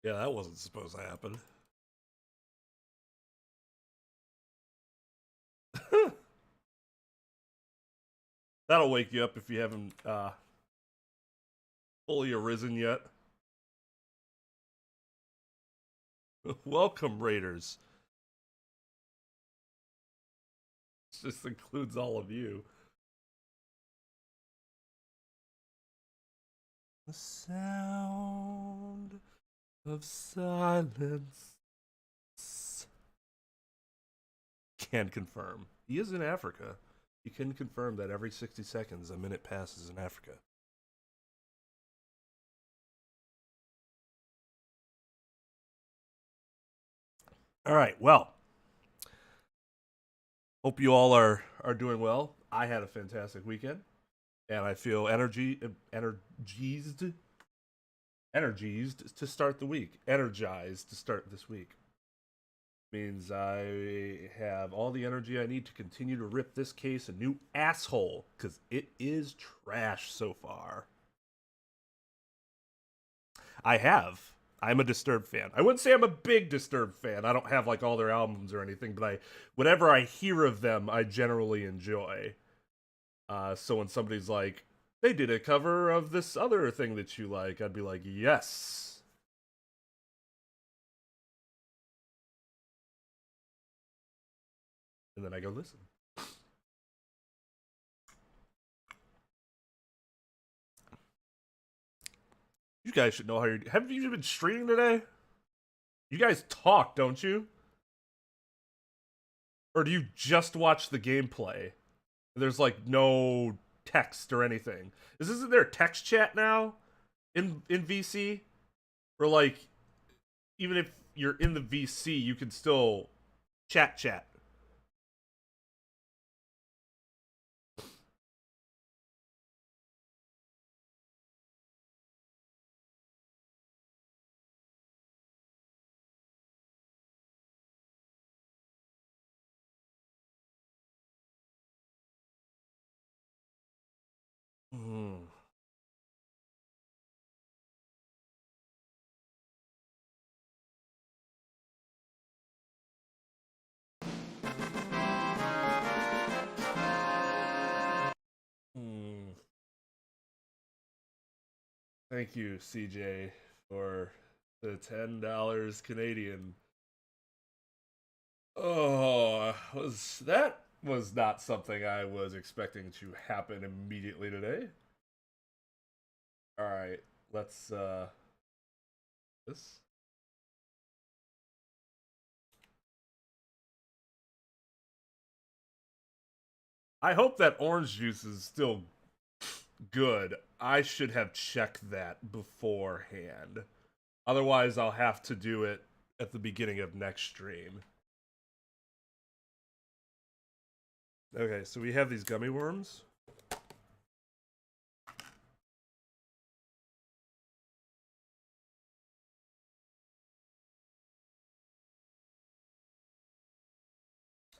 Yeah, that wasn't supposed to happen. That'll wake you up if you haven't fully arisen yet. Welcome, Raiders. This includes all of you. The sound of silence. Can confirm. He is in Africa. He can confirm that every 60 seconds a minute passes in Africa. All right, well. Hope you all are doing well. I had a fantastic weekend, and I feel energized to start the week. Energized to start this week. Means I have all the energy I need to continue to rip this case a new asshole, because it is trash so far. I'm a Disturbed fan. I wouldn't say I'm a big Disturbed fan. I don't have like all their albums or anything, but whenever I hear of them, I generally enjoy. So when somebody's like, they did a cover of this other thing that you like, I'd be like, yes. And then I go listen. You guys should know how you're... Have you been streaming today? You guys talk, don't you? Or do you just watch the gameplay? There's like no text or anything. Isn't there text chat now in VC? Or like, even if you're in the VC, you can still chat. Hmm. Hmm. Thank you, CJ, for the $10 Canadian. Oh, that was not something I was expecting to happen immediately today. All right, let's this. I hope that orange juice is still good. I should have checked that beforehand. Otherwise, I'll have to do it at the beginning of next stream. Okay, so we have these gummy worms.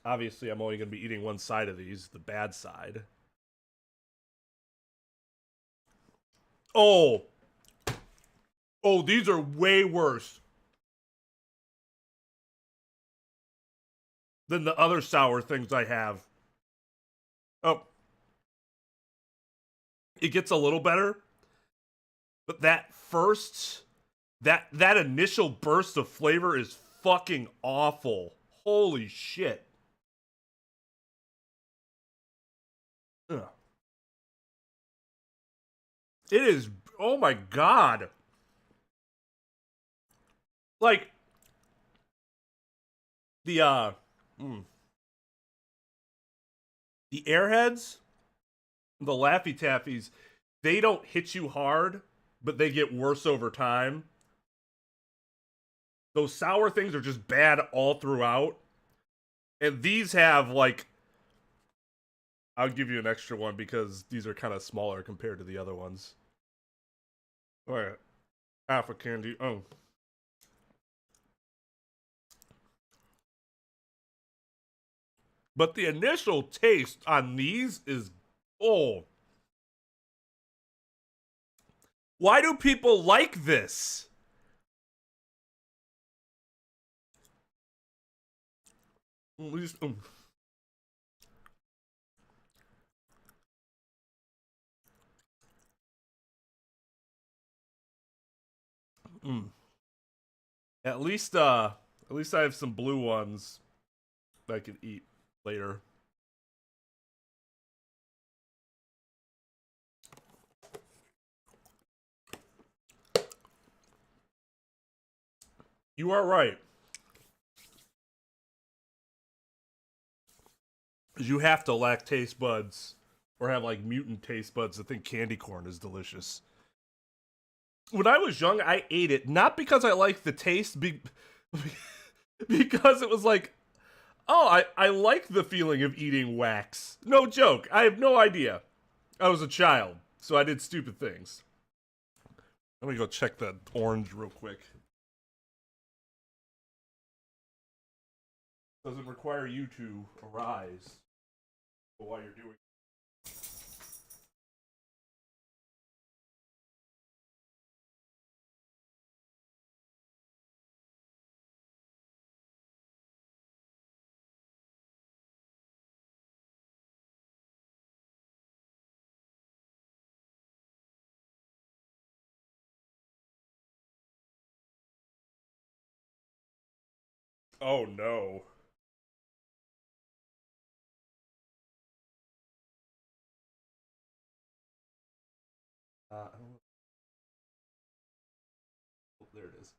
Obviously, I'm only going to be eating one side of these, the bad side. Oh! Oh, these are way worse than the other sour things I have. Oh. It gets a little better, but that first... That initial burst of flavor is fucking awful. Holy shit. Ugh. It is... Oh my god. Like... The, The Airheads, the Laffy Taffies, they don't hit you hard, but they get worse over time. Those sour things are just bad all throughout. And these have, like... I'll give you an extra one because these are kind of smaller compared to the other ones. Alright. Half a candy. Oh. But the initial taste on these is... Oh. Why do people like this? At least, At least I have some blue ones that I can eat later. You are right. You have to lack taste buds or have like mutant taste buds to think candy corn is delicious. When I was young, I ate it not because I liked the taste, because it was like, oh, I like the feeling of eating wax. No joke. I have no idea. I was a child, so I did stupid things. Let me go check that orange real quick. Doesn't require you to arise while you're doing. Oh no. I don't know. Oh, there it is.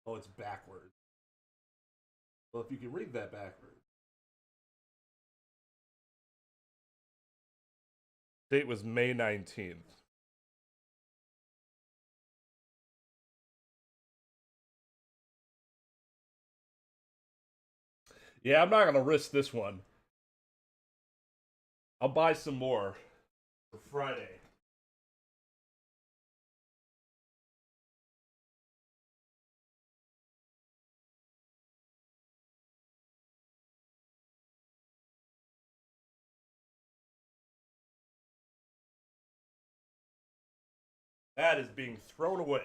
Oh, it's backwards. Well, if you can read that backwards. Date was May 19th. Yeah, I'm not gonna risk this one. I'll buy some more for Friday. That is being thrown away.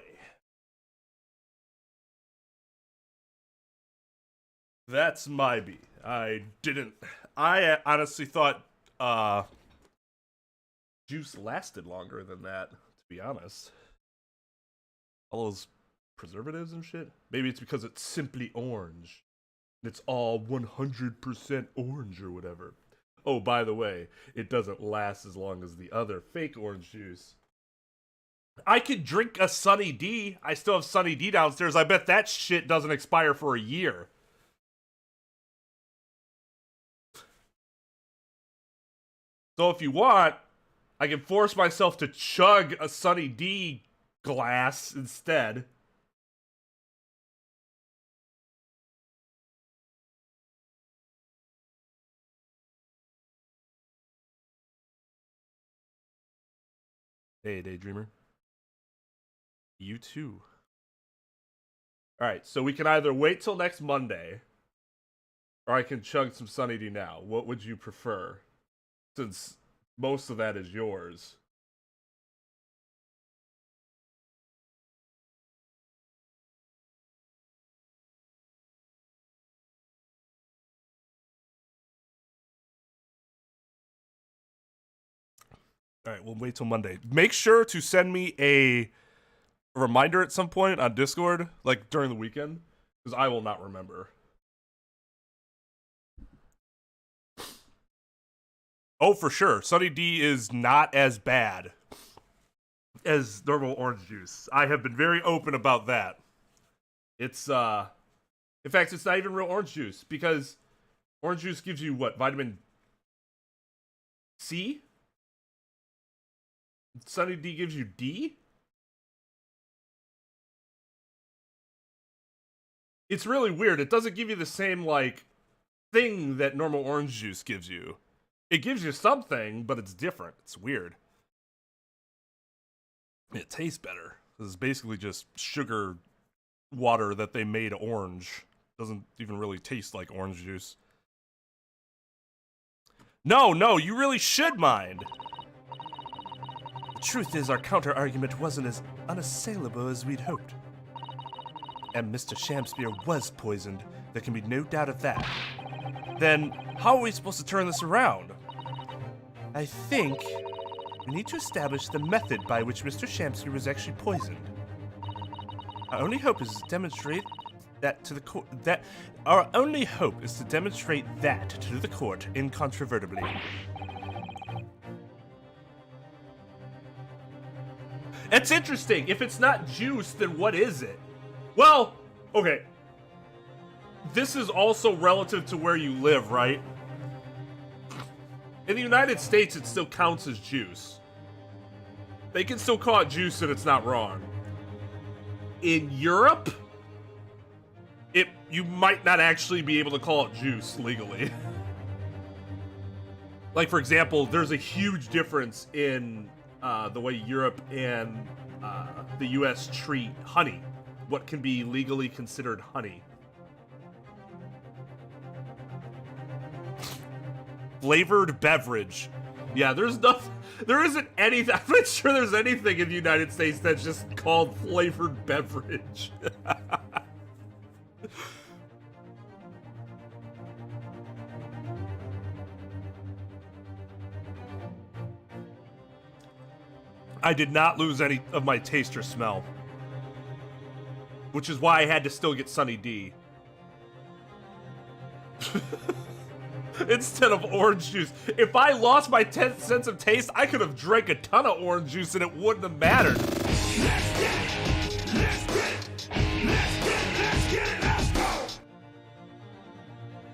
That's my B. I honestly thought juice lasted longer than that, to be honest. All those preservatives and shit. Maybe it's because it's simply orange. It's all 100% orange or whatever. Oh, by the way, it doesn't last as long as the other fake orange juice. I could drink a Sunny D. I still have Sunny D downstairs. I bet that shit doesn't expire for a year. So if you want, I can force myself to chug a Sunny D glass instead. Hey, Daydreamer. You too. Alright, so we can either wait till next Monday, or I can chug some Sunny D now. What would you prefer? Since most of that is yours. Alright, we'll wait till Monday. Make sure to send me a reminder at some point on Discord, like during the weekend, because I will not remember. Oh, for sure. Sunny D is not as bad as normal orange juice. I have been very open about that. It's, in fact, it's not even real orange juice, because orange juice gives you, what, vitamin C? Sunny D gives you D? It's really weird. It doesn't give you the same, like, thing that normal orange juice gives you. It gives you something, but it's different. It's weird. It tastes better. It's basically just sugar water that they made orange. Doesn't even really taste like orange juice. No, you really should mind. The truth is, our counter-argument wasn't as unassailable as we'd hoped. And Mr. Shamspeare was poisoned, There can be no doubt of that. Then, how are we supposed to turn this around? I think we need to establish the method by which Mr. Shamsky was actually poisoned. Our only hope is to demonstrate that to the court. Our only hope is to demonstrate that to the court incontrovertibly. It's interesting. If it's not juice, then what is it? Well, okay. This is also relative to where you live, right? In the United States, it still counts as juice. They can still call it juice and it's not wrong. In Europe, you might not actually be able to call it juice legally. Like, for example, there's a huge difference in the way Europe and the US treat honey. What can be legally considered honey. Flavored beverage. Yeah, there isn't anything. I'm not sure there's anything in the United States that's just called flavored beverage. I did not lose any of my taste or smell. Which is why I had to still get Sunny D. Instead of orange juice. If I lost my 10th sense of taste, I could have drank a ton of orange juice and it wouldn't have mattered.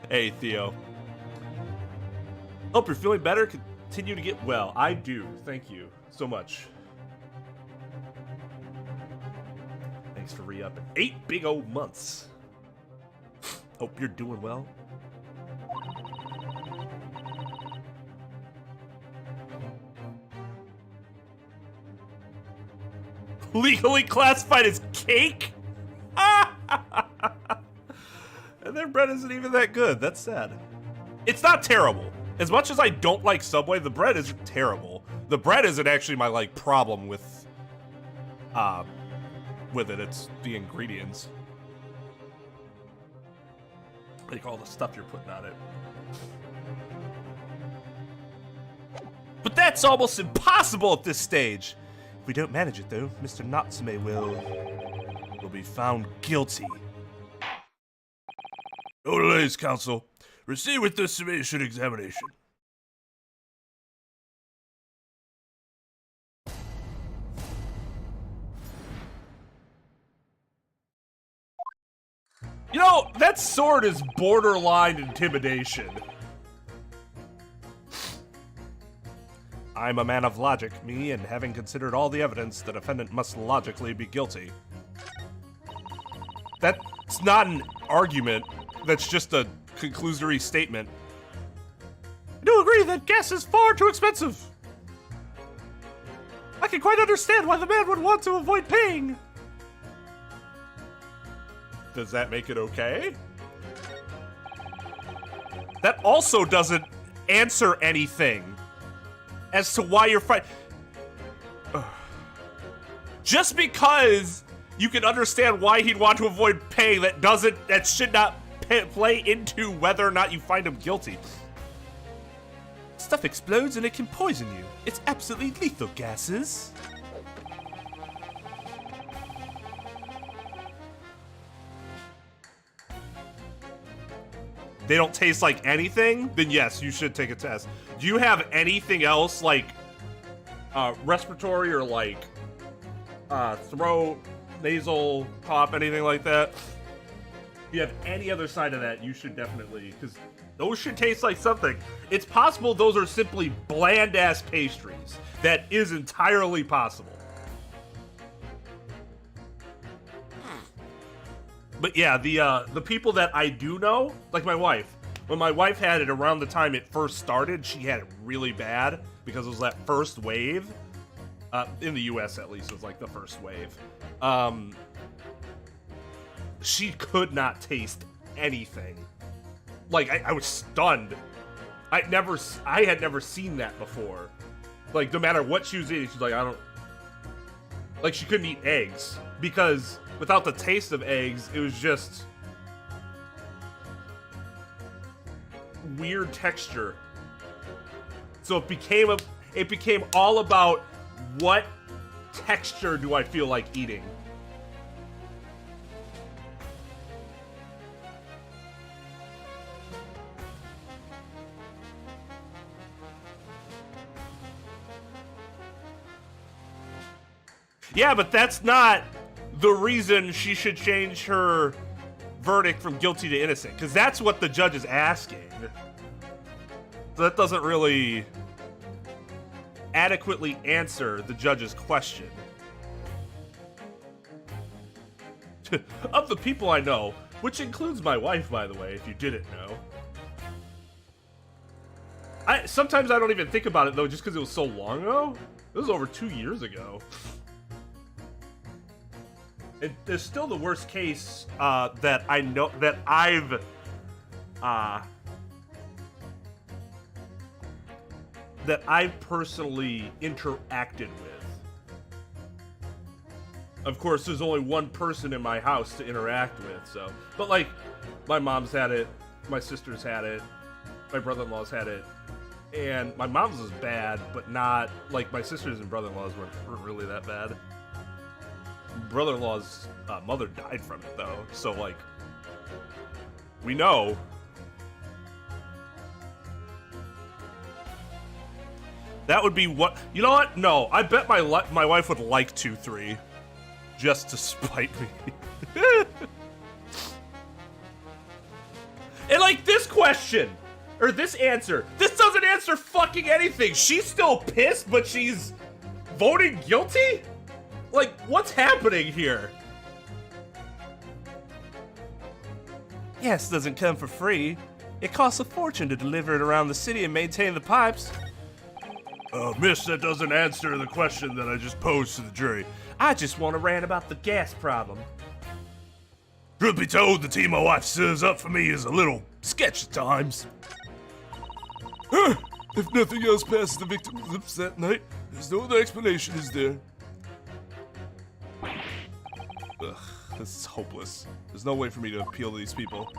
Hey, Theo. Hope you're feeling better. Continue to get well. I do. Thank you so much. Thanks for re-upping. 8 big old months. Hope you're doing well. Legally classified as cake? And their bread isn't even that good. That's sad. It's not terrible. As much as I don't like Subway, the bread isn't terrible. The bread isn't actually my, like, problem with it. It's the ingredients. Like all the stuff you're putting on it. But that's almost impossible at this stage. If we don't manage it, though, Mr. Natsume will be found guilty. No delays, counsel. Proceed with the summation examination. You know, that sword is borderline intimidation. I'm a man of logic, me, and having considered all the evidence, the defendant must logically be guilty. That's not an argument. That's just a conclusory statement. I do agree that gas is far too expensive. I can quite understand why the man would want to avoid paying. Does that make it okay? That also doesn't answer anything as to why you're fighting. Just because you can understand why he'd want to avoid paying, that should not play into whether or not you find him guilty. Stuff explodes and it can poison you. It's absolutely lethal gases. They don't taste like anything, then yes, you should take a test. Do you have anything else like respiratory or like throat, nasal, cough, anything like that? If you have any other side of that, you should definitely, because those should taste like something. It's possible those are simply bland-ass pastries. That is entirely possible. But yeah, the people that I do know, like my wife, when my wife had it around the time it first started, she had it really bad because it was that first wave. In the US at least, it was like the first wave. She could not taste anything. Like, I was stunned. I had never seen that before. Like, no matter what she was eating, she's like, like, she couldn't eat eggs because without the taste of eggs, it was just weird texture. So it became all about what texture do I feel like eating. Yeah, but that's not the reason she should change her verdict from guilty to innocent, because that's what the judge is asking. So that doesn't really adequately answer the judge's question. Of the people I know, which includes my wife, by the way, if you didn't know. Sometimes I don't even think about it, though, just because it was so long ago. It was over 2 years ago. There's still the worst case that I know that I've personally interacted with. Of course, there's only one person in my house to interact with, so. But like, my mom's had it, my sister's had it, my brother-in-law's had it, and my mom's was bad, but not like my sisters and brother-in-laws weren't really that bad. Brother-in-law's mother died from it, though, so like, we know. That would be what, you know what? No, I bet my wife would like 2-3, just to spite me. And like this question, or this answer, this doesn't answer fucking anything. She's still pissed, but she's voting guilty? Like, what's happening here? Gas doesn't come for free. It costs a fortune to deliver it around the city and maintain the pipes. Miss, that doesn't answer the question that I just posed to the jury. I just want to rant about the gas problem. Truth be told, the tea my wife serves up for me is a little sketch at times. If nothing else passes the victim's lips that night, there's no other explanation, is there? Ugh, this is hopeless. There's no way for me to appeal to these people.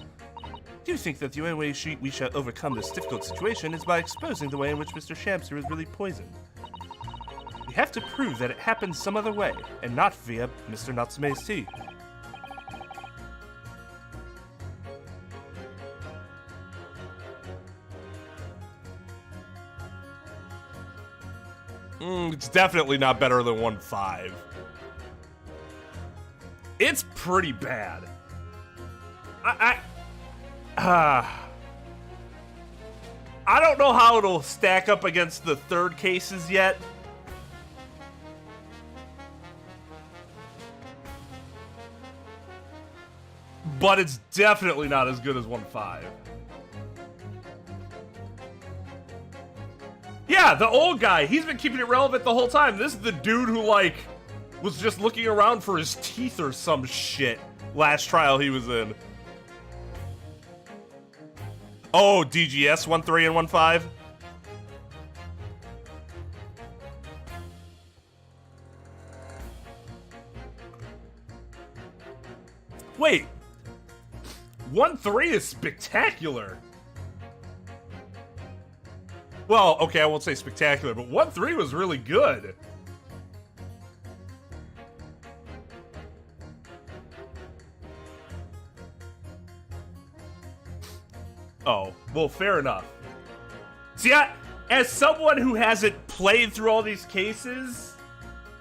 Do you think that the only way we shall overcome this difficult situation is by exposing the way in which Mr. Shamster is really poisoned? We have to prove that it happened some other way, and not via Mr. Natsume's tea. It's definitely not better than 1-5. It's pretty bad. I don't know how it'll stack up against the third cases yet. But it's definitely not as good as 1-5. Yeah, the old guy, he's been keeping it relevant the whole time. This is the dude who, like, was just looking around for his teeth or some shit last trial he was in. Oh, DGS 1-3 and 1-5? Wait. 1-3 is spectacular. Well, okay, I won't say spectacular, but 1-3 was really good. Oh, well, fair enough. See, as someone who hasn't played through all these cases,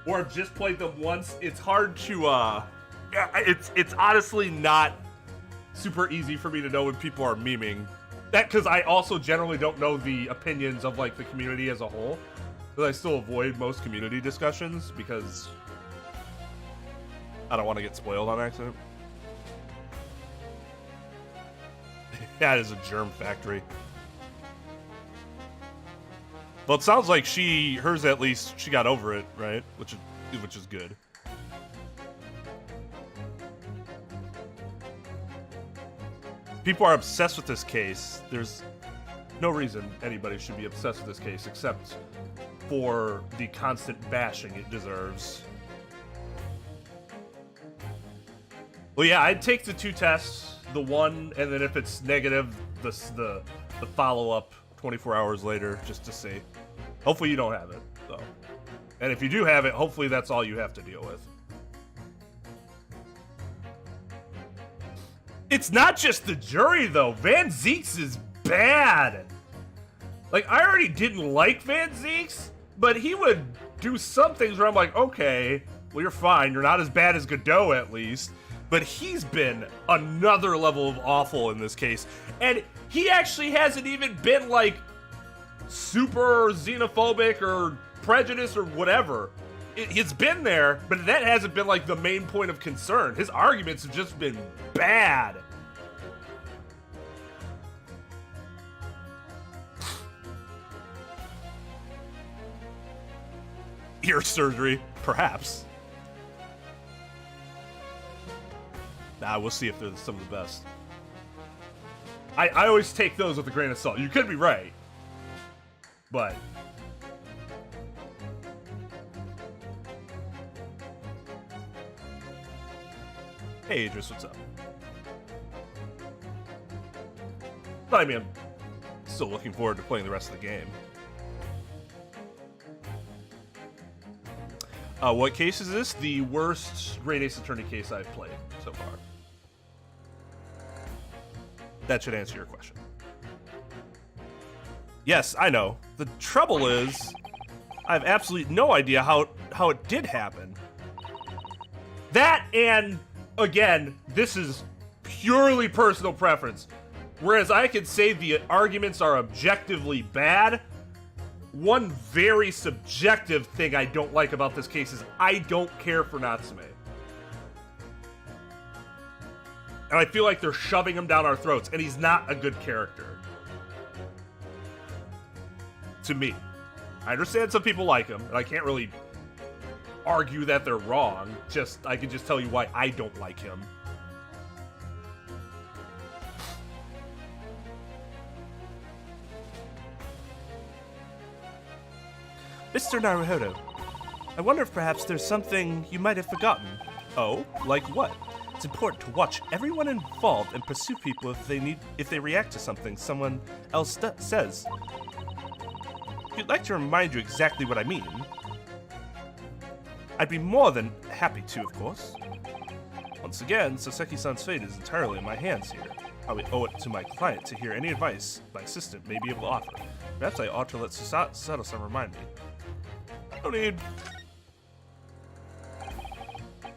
or just played them once, it's hard to, it's honestly not super easy for me to know when people are memeing. That, because I also generally don't know the opinions of, like, the community as a whole. But I still avoid most community discussions, because I don't want to get spoiled on accident. That is a germ factory. Well, it sounds like hers at least, she got over it, right? Which is good. People are obsessed with this case. There's no reason anybody should be obsessed with this case except for the constant bashing it deserves. Well, yeah, I'd take the 2 tests, the one, and then if it's negative, the the follow-up 24 hours later just to see. Hopefully you don't have it, though. And if you do have it, hopefully that's all you have to deal with. It's not just the jury, though. Van Zieks is bad. Like, I already didn't like Van Zieks, but he would do some things where I'm like, okay, well, you're fine. You're not as bad as Godot, at least. But he's been another level of awful in this case. And he actually hasn't even been, like, super xenophobic or prejudiced or whatever. It's been there, but that hasn't been, like, the main point of concern. His arguments have just been bad. Ear surgery, perhaps. Nah, we'll see if they're some of the best. I always take those with a grain of salt. You could be right, but... Hey, Idris, what's up? But I mean, I'm still looking forward to playing the rest of the game. What case is this? The worst Great Ace Attorney case I've played so far. That should answer your question. Yes, I know. The trouble is, I have absolutely no idea how it did happen. That and, again, this is purely personal preference. Whereas I could say the arguments are objectively bad, one very subjective thing I don't like about this case is I don't care for Natsume. And I feel like they're shoving him down our throats, and he's not a good character. To me. I understand some people like him, and I can't really argue that they're wrong. I can just tell you why I don't like him. Mr. Naruhodo, I wonder if perhaps there's something you might have forgotten. Oh, like what? It's important to watch everyone involved and pursue people if they react to something someone else says. If you'd like to remind you exactly what I mean, I'd be more than happy to, of course. Once again, Soseki-san's fate is entirely in my hands here. I would owe it to my client to hear any advice my assistant may be able to offer. Perhaps I ought to let Susato-san remind me. No need.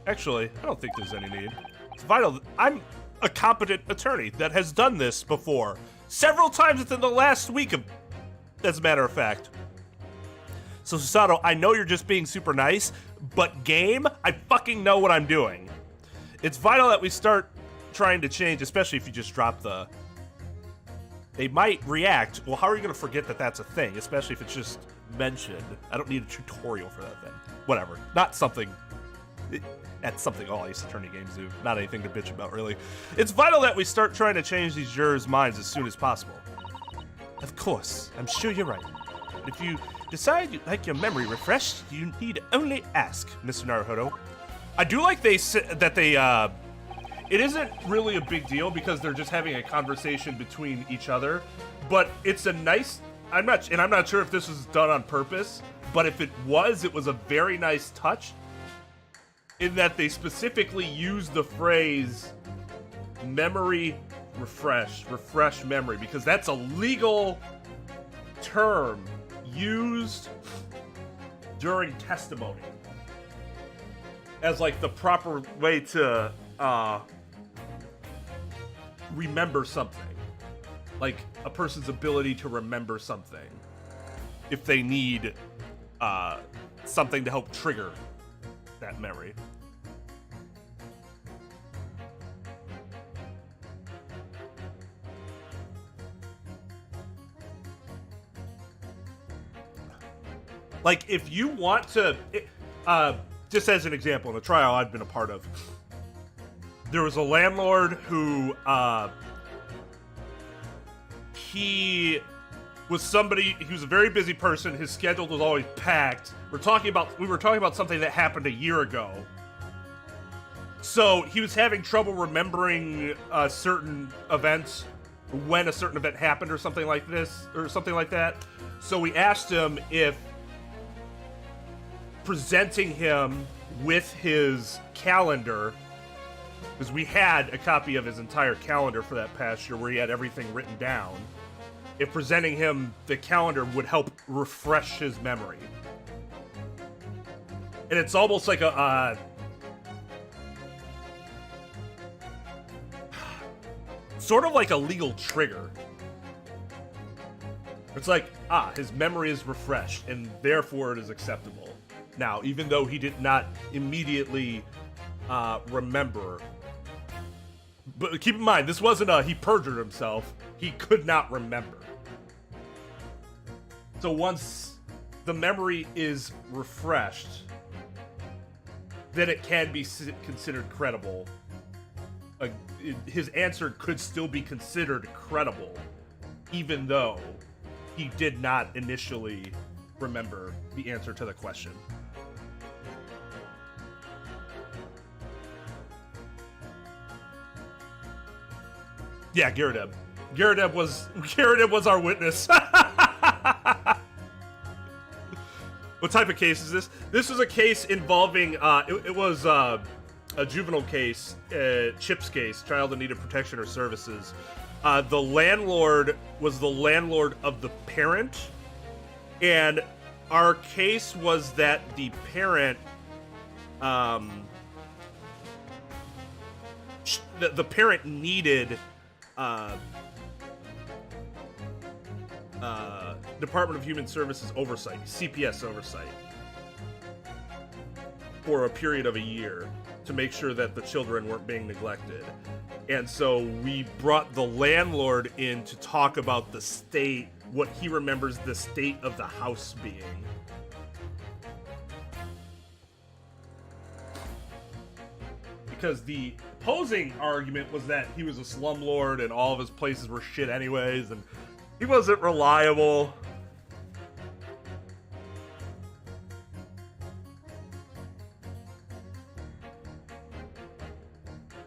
Actually, I don't think there's any need. It's vital. I'm a competent attorney that has done this before. Several times within the last week, as a matter of fact. So, Susato, I know you're just being super nice, but game, I fucking know what I'm doing. It's vital that we start trying to change, especially if you just drop the... They might react. Well, how are you going to forget that that's a thing, especially if it's just mentioned? I don't need a tutorial for that thing. Whatever. Not something... That's something all Ace Attorney games do. Not anything to bitch about, really. It's vital that we start trying to change these jurors' minds as soon as possible. Of course. I'm sure you're right. But if you decide you'd like your memory refreshed, you need only ask, Mr. Naruhodo. I do like that it isn't really a big deal because they're just having a conversation between each other, but it's a nice... I'm not sure if this was done on purpose, but if it was a very nice touch in that they specifically use the phrase memory refresh memory, because that's a legal term used during testimony as like the proper way to remember something, like a person's ability to remember something if they need something to help trigger that memory. Like, if you want to, just as an example, in a trial I've been a part of, there was a landlord who, he was a very busy person. His schedule was always packed. We were talking about something that happened a year ago. So he was having trouble remembering certain events when a certain event happened or something like this, or something like that. So we asked him if presenting him with his calendar, because we had a copy of his entire calendar for that past year where he had everything written down, if presenting him the calendar would help refresh his memory. And it's almost like a sort of like a legal trigger. It's like, his memory is refreshed, and therefore it is acceptable. Now, even though he did not immediately remember, but keep in mind, this wasn't he perjured himself. He could not remember. So once the memory is refreshed, then it can be considered credible. His answer could still be considered credible, even though he did not initially remember the answer to the question. Yeah, Giradeb. Giradeb was our witness. What type of case is this? This was a case involving, it was a juvenile case, Chip's case, child in need of protection or services. The landlord was the landlord of the parent, and our case was that the parent, the parent needed Department of Human Services oversight, CPS oversight, for a period of a year to make sure that the children weren't being neglected. And so we brought the landlord in to talk about the state, what he remembers the state of the house being. Because the opposing argument was that he was a slumlord and all of his places were shit anyways, and he wasn't reliable.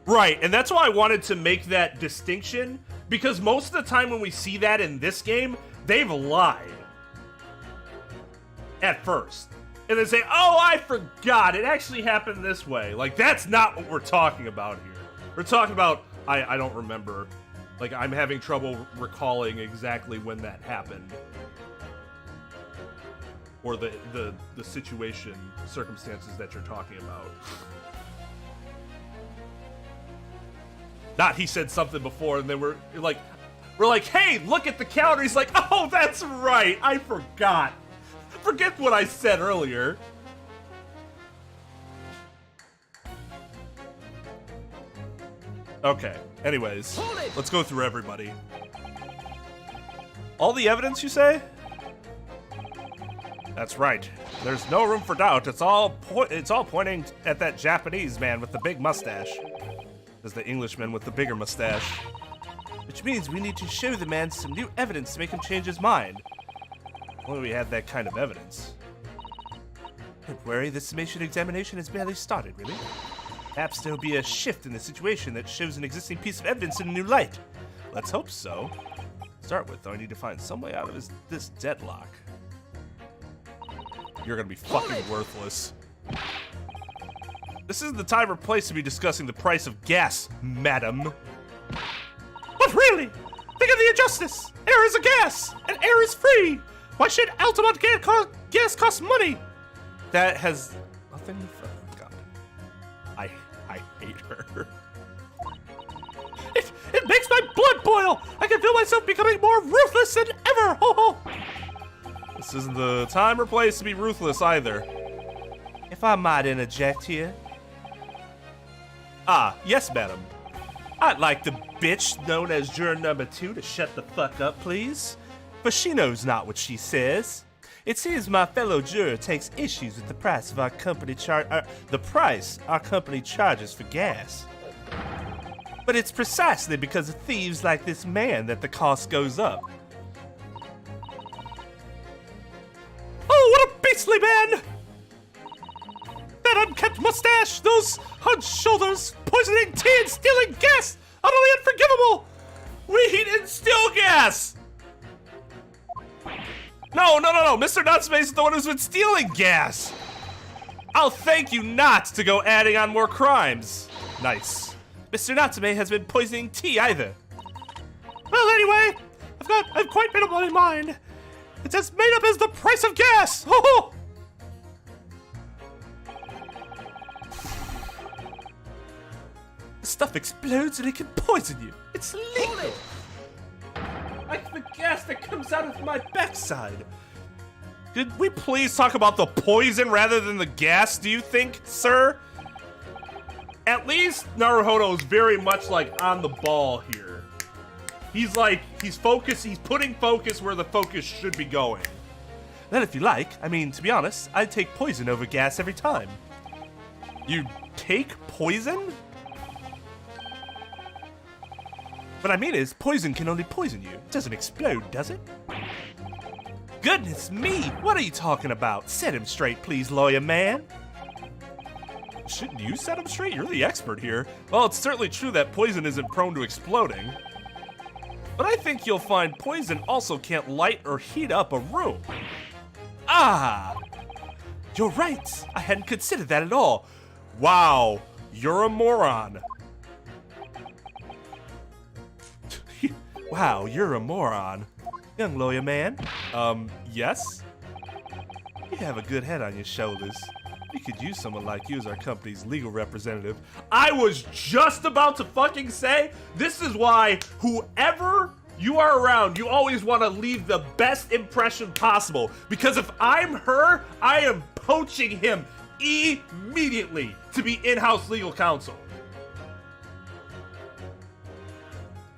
Right, and that's why I wanted to make that distinction, because most of the time when we see that in this game, they've lied. At first. And they say, oh, I forgot, it actually happened this way. Like, that's not what we're talking about here. We're talking about, I don't remember. Like, I'm having trouble recalling exactly when that happened. Or the situation, circumstances that you're talking about. Not he said something before and then we're like, hey, look at the calendar. He's like, oh, that's right, I forgot. Forget what I said earlier. Okay, anyways, let's go through everybody. All the evidence, you say? That's right. There's no room for doubt. It's all pointing at that Japanese man with the big mustache. As the Englishman with the bigger mustache. Which means we need to show the man some new evidence to make him change his mind. Well, we had that kind of evidence. Don't worry, the summation examination has barely started, really. Perhaps there'll be a shift in the situation that shows an existing piece of evidence in a new light. Let's hope so. To start with, though, I need to find some way out of this deadlock. You're gonna be fucking worthless. This isn't the time or place to be discussing the price of gas, madam. But really, think of the injustice. Air is a gas, and air is free. Why should ultimate gas cost money? That has nothing to... Oh, God. I hate her. It makes my blood boil. I can feel myself becoming more ruthless than ever. Ho ho. This isn't the time or place to be ruthless either. If I might interject here. Ah, yes, madam. I'd like the bitch known as juror number 2 to shut the fuck up, please. For she knows not what she says. It seems my fellow juror takes issues with the price of our company our company charges for gas. But it's precisely because of thieves like this man that the cost goes up. Oh, what a beastly man! That unkempt mustache, those hunched shoulders, poisoning tea and stealing gas! Utterly unforgivable! He didn't steal gas! No. Mr. Natsume is the one who's been stealing gas. I'll thank you not to go adding on more crimes. Nice. Mr. Natsume has been poisoning tea either. Well, anyway, I've quite minimal in mind. It's as made up as the price of gas. Oh! The stuff explodes and it can poison you. It's liquid. Like the gas that comes out of my backside. Could we please talk about the poison rather than the gas, do you think, sir? At least Naruhodo is very much like on the ball here. He's focused, he's putting focus where the focus should be going. Then if you like, I mean, to be honest, I'd take poison over gas every time. You take poison? What I mean is, poison can only poison you. It doesn't explode, does it? Goodness me, what are you talking about? Set him straight, please, lawyer man. Shouldn't you set him straight? You're the expert here. Well, it's certainly true that poison isn't prone to exploding. But I think you'll find poison also can't light or heat up a room. Ah! You're right. I hadn't considered that at all. Wow, you're a moron. Wow, you're a moron. Young lawyer man. Yes? You have a good head on your shoulders. We could use someone like you as our company's legal representative. I was just about to fucking say, this is why whoever you are around, you always want to leave the best impression possible. Because if I'm her, I am poaching him immediately to be in-house legal counsel.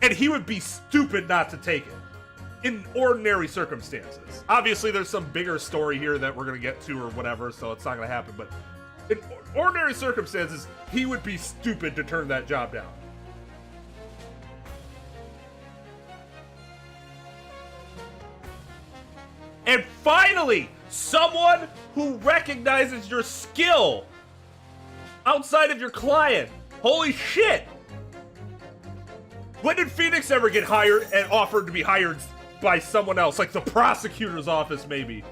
And he would be stupid not to take it. In ordinary circumstances. Obviously, there's some bigger story here that we're going to get to or whatever, so it's not going to happen. But in ordinary circumstances, he would be stupid to turn that job down. And finally, someone who recognizes your skill outside of your client. Holy shit! When did Phoenix ever get hired and offered to be hired by someone else, like the prosecutor's office, maybe?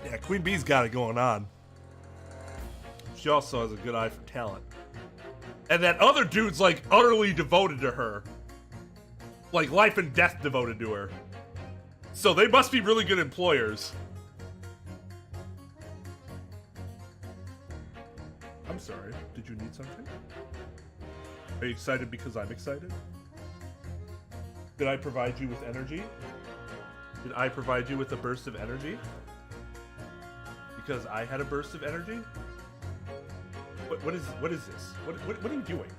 Yeah, Queen Bee's got it going on. She also has a good eye for talent. And that other dude's like utterly devoted to her. Like life and death devoted to her. So they must be really good employers. I'm sorry, did you need something? Are you excited because I'm excited? Did I provide you with energy? Did I provide you with a burst of energy? Because I had a burst of energy? What is this? What are you doing?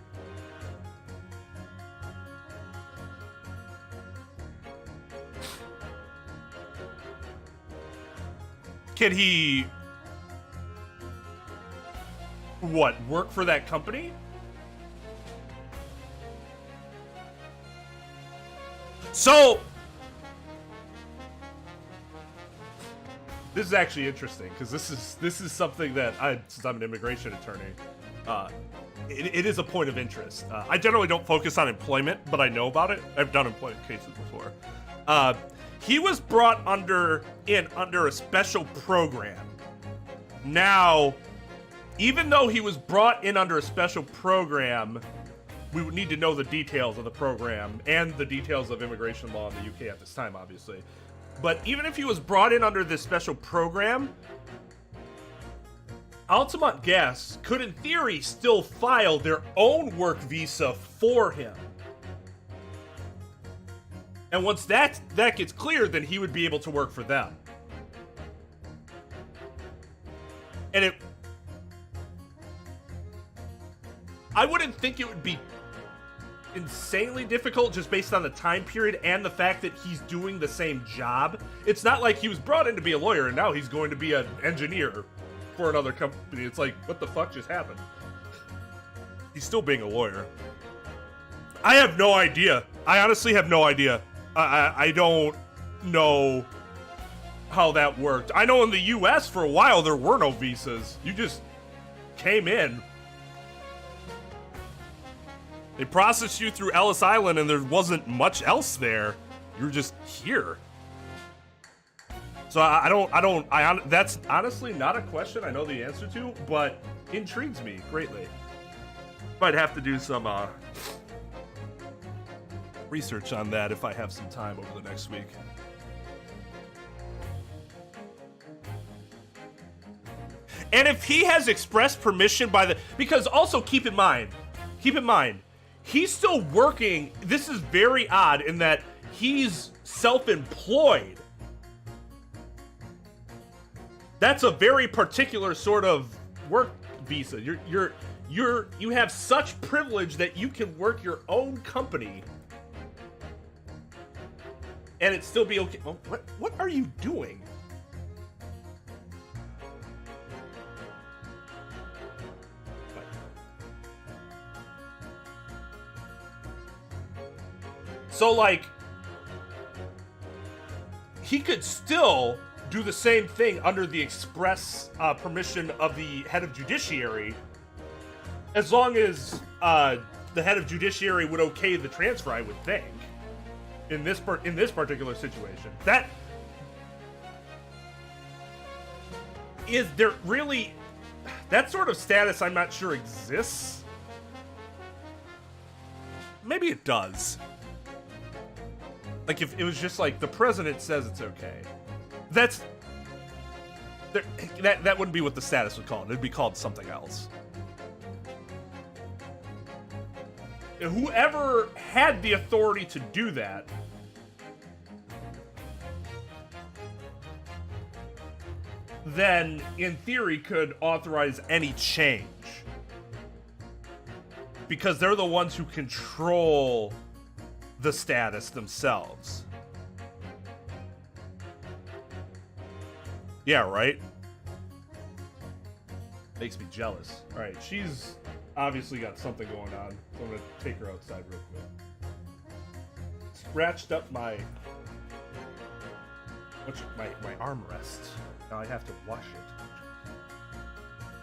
Can he... what, work for that company? So... this is actually interesting, because this is something that since I'm an immigration attorney, it is a point of interest. I generally don't focus on employment, but I know about it. I've done employment cases before. He was brought under a special program. Now, even though he was brought in under a special program, we would need to know the details of the program and the details of immigration law in the UK at this time, obviously. But even if he was brought in under this special program, Altamont Gas could, in theory, still file their own work visa for him. And once that gets cleared, then he would be able to work for them. And I wouldn't think it would be insanely difficult just based on the time period and the fact that he's doing the same job. It's not like he was brought in to be a lawyer and now he's going to be an engineer for another company. It's like, what the fuck just happened? He's still being a lawyer. I have no idea. I honestly have no idea. I don't know how that worked. I know in the US for a while there were no visas. You just came in. They processed you through Ellis Island and there wasn't much else there. You were just here. So that's honestly not a question I know the answer to, but intrigues me greatly. Might have to do some research on that if I have some time over the next week. And if he has expressed permission by the, because also keep in mind, he's still working. This is very odd in that he's self-employed. That's a very particular sort of work visa. You have such privilege that you can work your own company and it still be okay. Oh, what are you doing? So like he could still do the same thing under the express permission of the head of judiciary, as long as the head of judiciary would okay the transfer, I would think. In this particular situation, that is there really that sort of status. I'm not sure exists. Maybe it does. Like if it was just like the president says it's okay. That wouldn't be what the status would call it. It'd be called something else. Whoever had the authority to do that then, in theory, could authorize any change. Because they're the ones who control the status themselves. Yeah, right? Makes me jealous. Alright, she's obviously got something going on, so I'm gonna take her outside real quick. Scratched up my armrest. Now I have to wash it.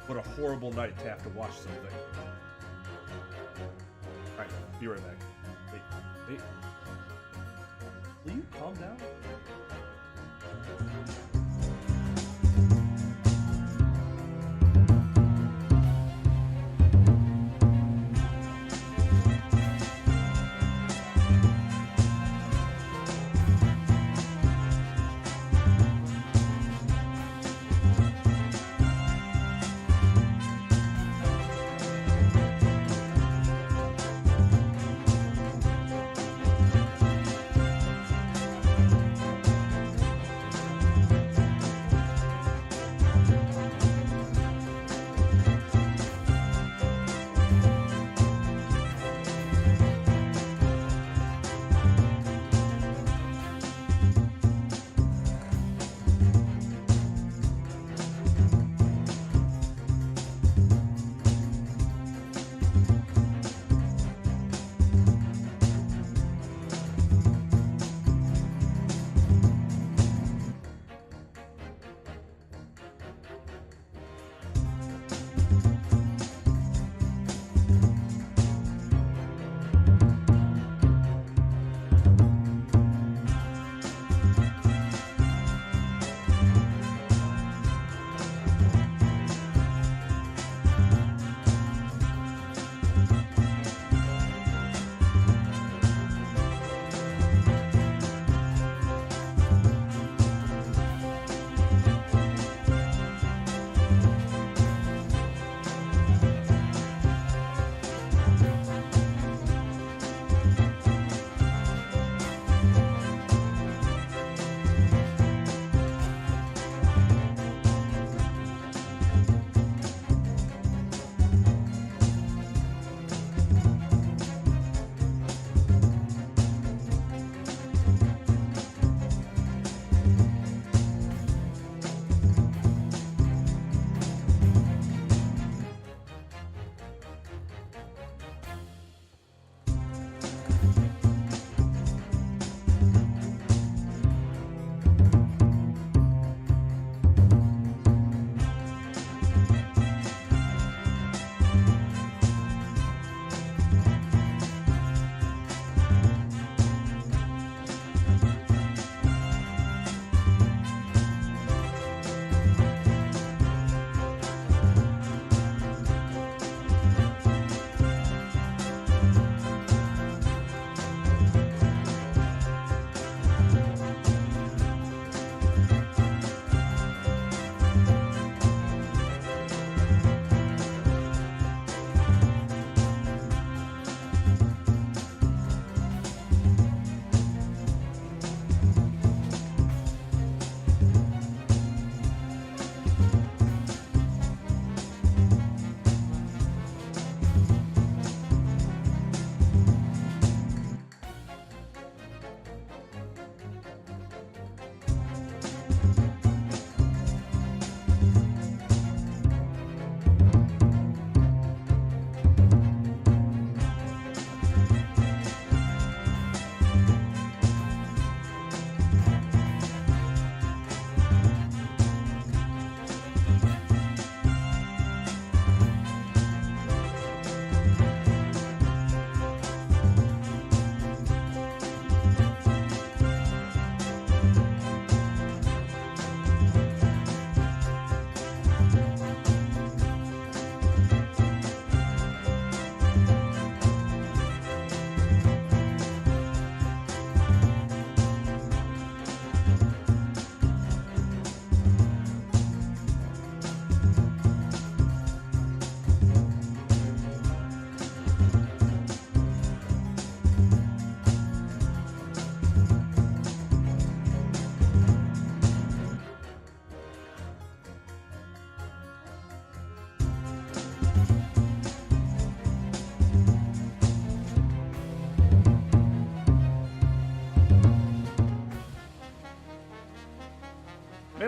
What a horrible night to have to wash something. Alright, be right back. Wait. Will you calm down?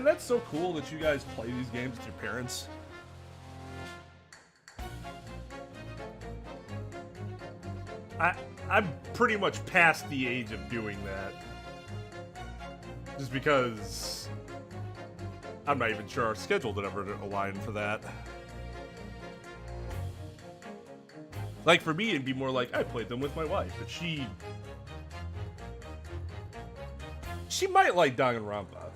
Man, that's so cool that you guys play these games with your parents. I'm pretty much past the age of doing that. Just because I'm not even sure our schedule would ever align for that. Like, for me, it'd be more like I played them with my wife, but she might like Danganronpa.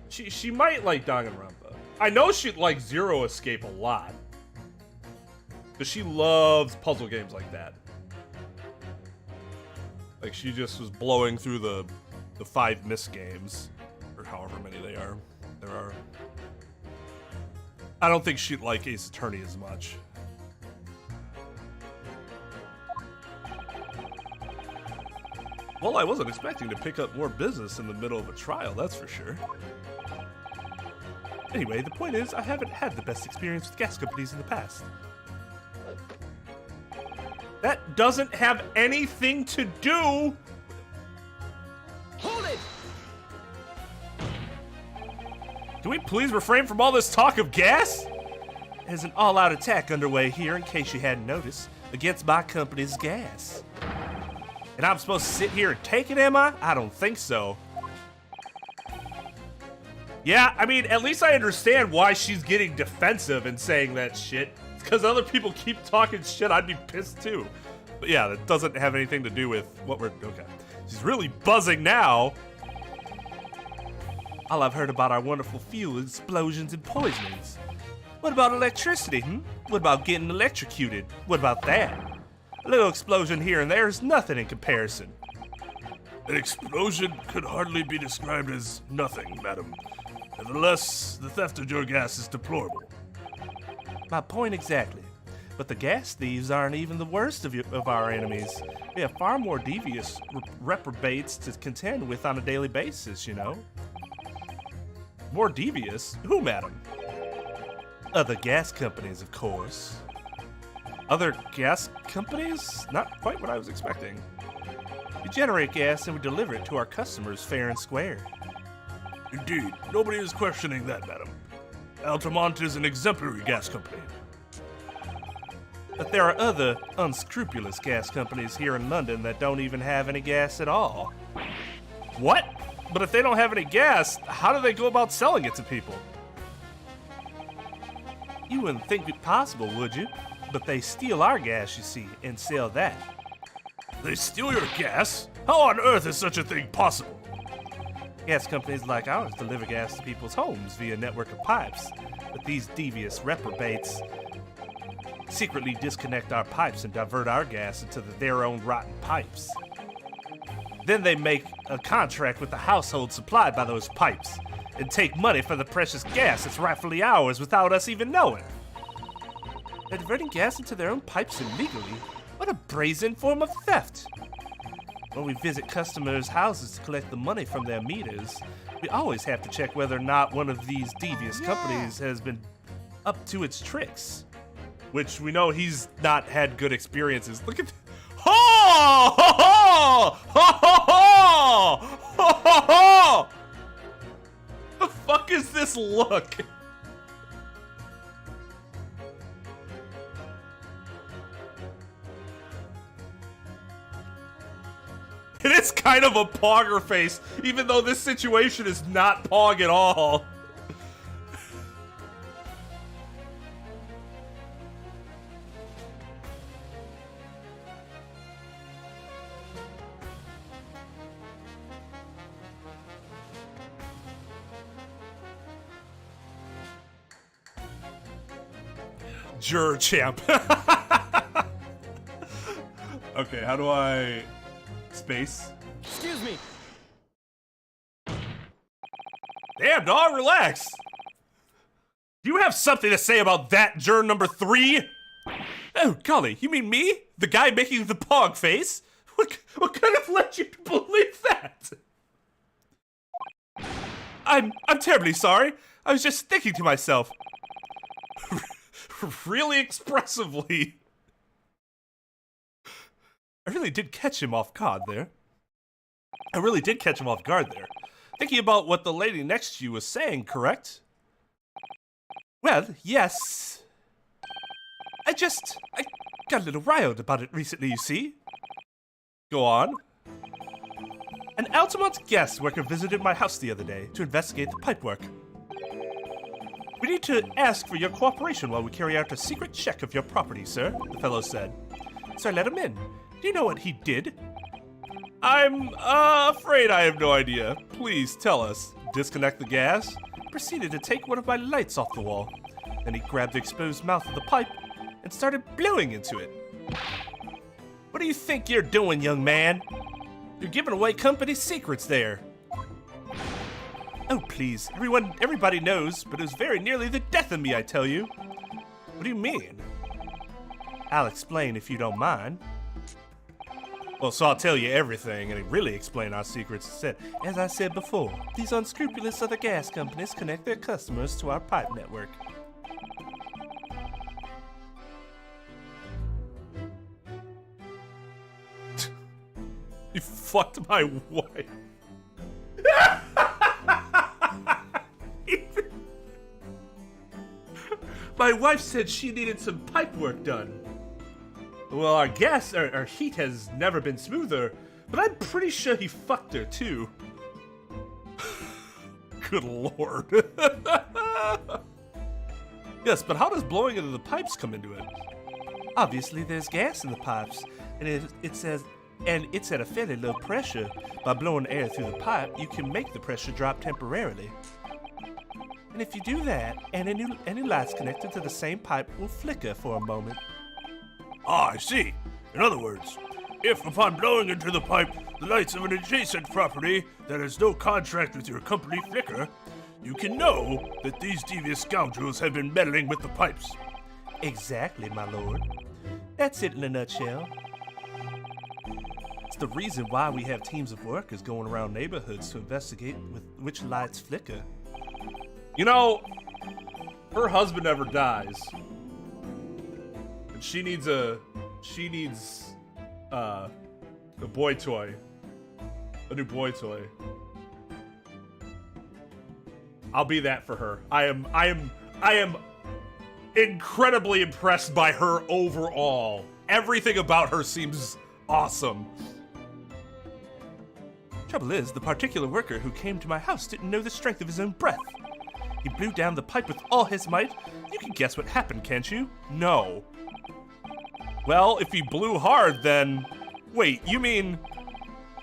She might like Danganronpa. I know she'd like Zero Escape a lot. Because she loves puzzle games like that. Like, she just was blowing through the 5 missed games. Or however many there are. I don't think she'd like Ace Attorney as much. Well, I wasn't expecting to pick up more business in the middle of a trial, that's for sure. Anyway, the point is, I haven't had the best experience with gas companies in the past. That doesn't have anything to do... Hold it! Can we please refrain from all this talk of gas? There's an all-out attack underway here, in case you hadn't noticed, against my company's gas. And I'm supposed to sit here and take it, am I? I don't think so. Yeah, I mean, at least I understand why she's getting defensive and saying that shit. Because other people keep talking shit, I'd be pissed too. But yeah, that doesn't have anything to do with what we're... Okay. She's really buzzing now. All I've heard about are wonderful fuel explosions and poisonings. What about electricity, What about getting electrocuted? What about that? A little explosion here and there is nothing in comparison. An explosion could hardly be described as nothing, madam. Nevertheless, the theft of your gas is deplorable. My point exactly. But the gas thieves aren't even the worst of our enemies. We have far more devious reprobates to contend with on a daily basis, you know. More devious? Who, madam? Other gas companies, of course. Other gas companies? Not quite what I was expecting. We generate gas and we deliver it to our customers fair and square. Indeed, nobody is questioning that, madam. Altamont is an exemplary gas company. But there are other unscrupulous gas companies here in London that don't even have any gas at all. What? But if they don't have any gas, how do they go about selling it to people? You wouldn't think it possible, would you? But they steal our gas, you see, and sell that. They steal your gas? How on earth is such a thing possible? Gas companies like ours deliver gas to people's homes via a network of pipes. But these devious reprobates secretly disconnect our pipes and divert our gas into their own rotten pipes. Then they make a contract with the household supplied by those pipes and take money for the precious gas that's rightfully ours without us even knowing. They're diverting gas into their own pipes illegally? What a brazen form of theft! When we visit customers' houses to collect the money from their meters, we always have to check whether or not one of these devious companies has been up to its tricks. Which we know he's not had good experiences. Look at... Ho! Ho! Ho! Ho! Ho! Ho! Ho! Ho! The fuck is this look? It is kind of a Pogger face, even though this situation is not Pog at all. Juror champ. Okay, how do I... Space? Excuse me. Damn, dog, relax. Do you have something to say about that, juror number 3? Oh, golly, you mean me? The guy making the Pog face? What kind of led you to believe that? I'm terribly sorry. I was just thinking to myself. Really expressively. I really did catch him off guard there. Thinking about what the lady next to you was saying, correct? Well, yes. I got a little riled about it recently, you see. Go on. An Altamont gas worker visited my house the other day to investigate the pipework. We need to ask for your cooperation while we carry out a secret check of your property, sir, the fellow said. So I let him in. Do you know what he did? I'm afraid I have no idea. Please tell us. Disconnect the gas. Proceeded to take one of my lights off the wall. Then he grabbed the exposed mouth of the pipe and started blowing into it. What do you think you're doing, young man? You're giving away company secrets there. Oh, please. Everybody knows, but it was very nearly the death of me, I tell you. What do you mean? I'll explain if you don't mind. Well, so I'll tell you everything and really explain our secrets. As I said before, these unscrupulous other gas companies connect their customers to our pipe network. You fucked my wife. My wife said she needed some pipe work done. Well, our heat has never been smoother, but I'm pretty sure he fucked her too. Good lord. Yes, but how does blowing into the pipes come into it? Obviously, there's gas in the pipes, and it's at a fairly low pressure. By blowing air through the pipe, you can make the pressure drop temporarily. And if you do that, any lights connected to the same pipe will flicker for a moment. Ah, I see. In other words, if upon blowing into the pipe, the lights of an adjacent property that has no contract with your company flicker, you can know that these devious scoundrels have been meddling with the pipes. Exactly, my lord. That's it in a nutshell. It's the reason why we have teams of workers going around neighborhoods to investigate with which lights flicker. You know, her husband never dies. And she needs a boy toy. A new boy toy. I'll be that for her. I am incredibly impressed by her overall. Everything about her seems awesome. Trouble is, the particular worker who came to my house didn't know the strength of his own breath. He blew down the pipe with all his might. You can guess what happened, can't you? No. Well, if he blew hard, then... Wait, you mean...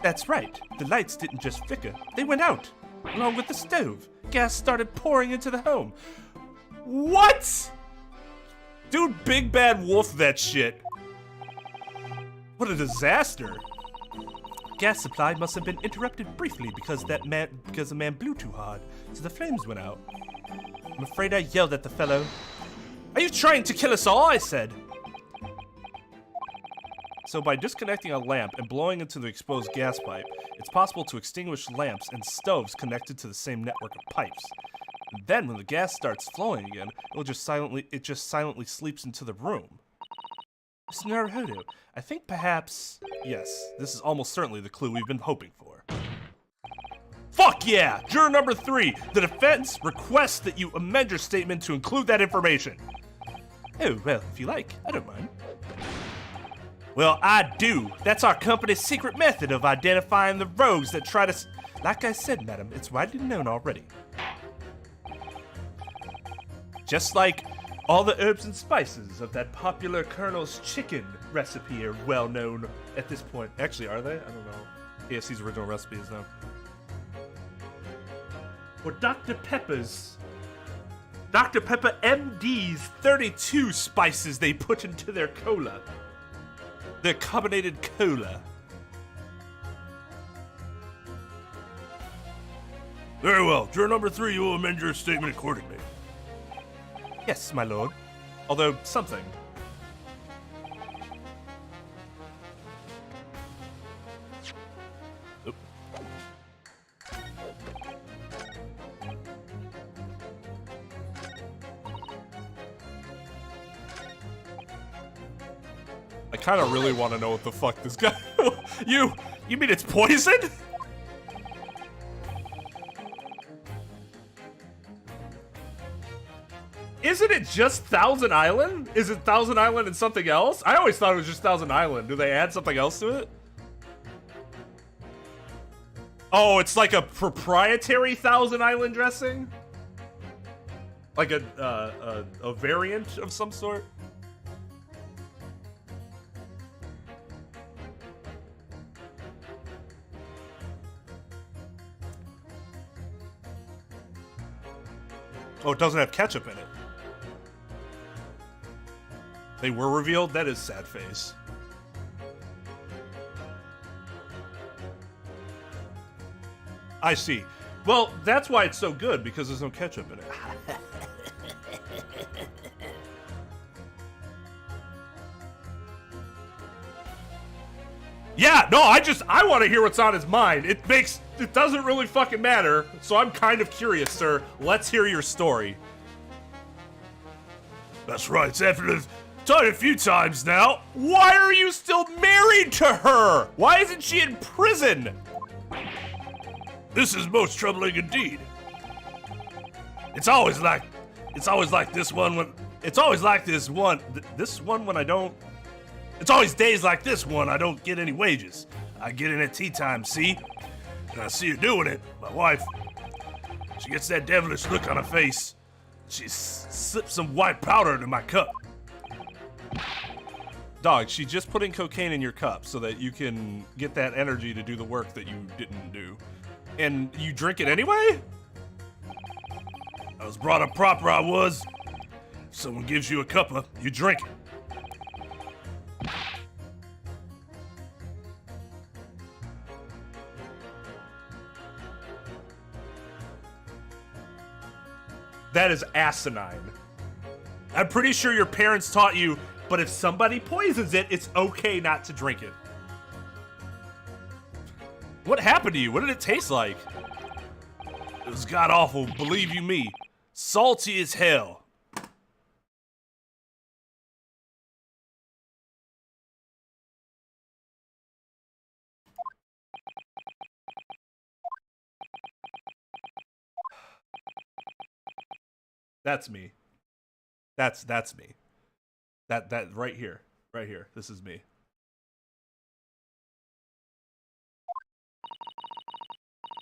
That's right. The lights didn't just flicker. They went out, along with the stove. Gas started pouring into the home. What? Dude, Big Bad Wolf that shit. What a disaster. Gas supply must have been interrupted briefly because the man blew too hard, so the flames went out. I'm afraid I yelled at the fellow. Are you trying to kill us all? I said. So by disconnecting a lamp and blowing into the exposed gas pipe, it's possible to extinguish lamps and stoves connected to the same network of pipes. And then when the gas starts flowing again, it just silently sleeps into the room. Mr. Naruhodo, I think perhaps... Yes, this is almost certainly the clue we've been hoping for. Fuck yeah! Juror number 3, the defense requests that you amend your statement to include that information. Oh, well, if you like, I don't mind. Well, I do. That's our company's secret method of identifying the rogues that try to... Like I said, madam, it's widely known already. Just like all the herbs and spices of that popular Colonel's chicken recipe are well known at this point. Actually, are they? I don't know. KFC's original recipe is known. Or Dr. Pepper's. Dr. Pepper MD's 32 spices they put into their cola. Their carbonated cola. Very well. Juror number 3, you will amend your statement accordingly. Yes, my lord. Although, something. Oop. I kind of really want to know what the fuck this guy... You mean it's poison? isn't it just Thousand Island? Is it Thousand Island and something else? I always thought it was just Thousand Island. Do they add something else to it? Oh, it's like a proprietary Thousand Island dressing? Like a variant of some sort? Oh, it doesn't have ketchup in it. They were revealed? That is sad face. I see. Well, that's why it's so good, because there's no ketchup in it. Yeah, no, I want to hear what's on his mind. It doesn't really fucking matter, so I'm kind of curious, sir. Let's hear your story. That's right, it's after the told it a few times now. Why are you still married to her? Why isn't she in prison? This is most troubling indeed. It's always like this one when I don't. It's always days like this one I don't get any wages. I get in at tea time, see? And I see her doing it, my wife. She gets that devilish look on her face. She slips some white powder into my cup. Dog, she's just putting cocaine in your cup so that you can get that energy to do the work that you didn't do. And you drink it anyway? I was brought up proper, I was. If someone gives you a cuppa, you drink it. That is asinine. I'm pretty sure your parents taught you, but if somebody poisons it, it's okay not to drink it. What happened to you? What did it taste like? It was god awful, believe you me. Salty as hell. That's me. That's me. That right here. Right here. This is me.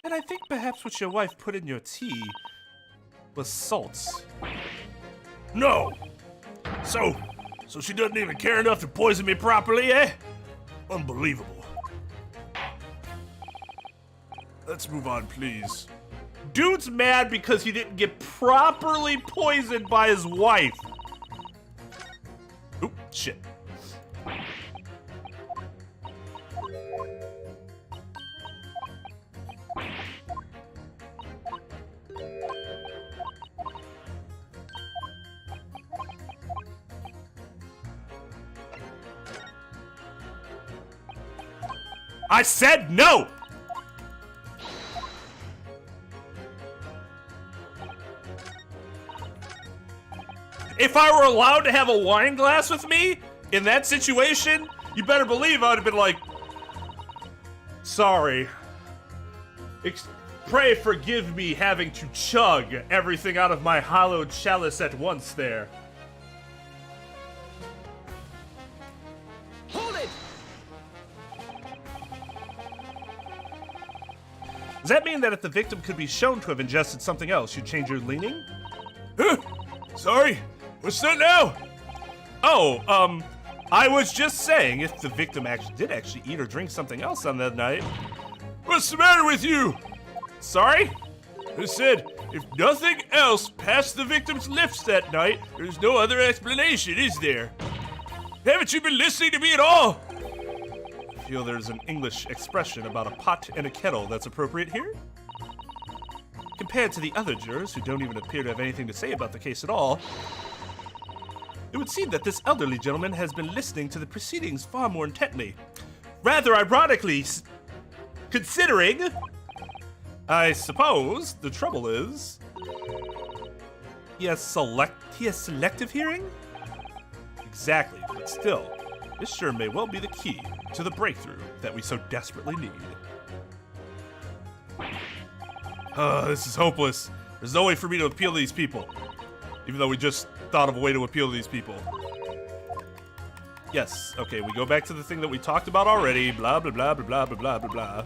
And I think perhaps what your wife put in your tea was salts. No! So she doesn't even care enough to poison me properly, eh? Unbelievable. Let's move on, please. Dude's mad because he didn't get properly poisoned by his wife. Oop, shit. I said no! If I were allowed to have a wine glass with me in that situation, you better believe I would have been like, sorry. Pray forgive me having to chug everything out of my hollowed chalice at once there. Hold it! Does that mean that if the victim could be shown to have ingested something else, you'd change your leaning? Huh? Sorry? What's that now? Oh, I was just saying if the victim did actually eat or drink something else on that night. What's the matter with you? Sorry? I said, if nothing else passed the victim's lips that night, there's no other explanation, is there? Haven't you been listening to me at all? I feel there's an English expression about a pot and a kettle that's appropriate here. Compared to the other jurors who don't even appear to have anything to say about the case at all, it would seem that this elderly gentleman has been listening to the proceedings far more intently. Rather ironically, considering, I suppose, the trouble is, he has selective hearing? Exactly, but still, this sure may well be the key to the breakthrough that we so desperately need. This is hopeless. There's no way for me to appeal to these people. Even though we just thought of a way to appeal to these people. Yes, okay, we go back to the thing that we talked about already. Blah, blah, blah, blah, blah, blah, blah, blah.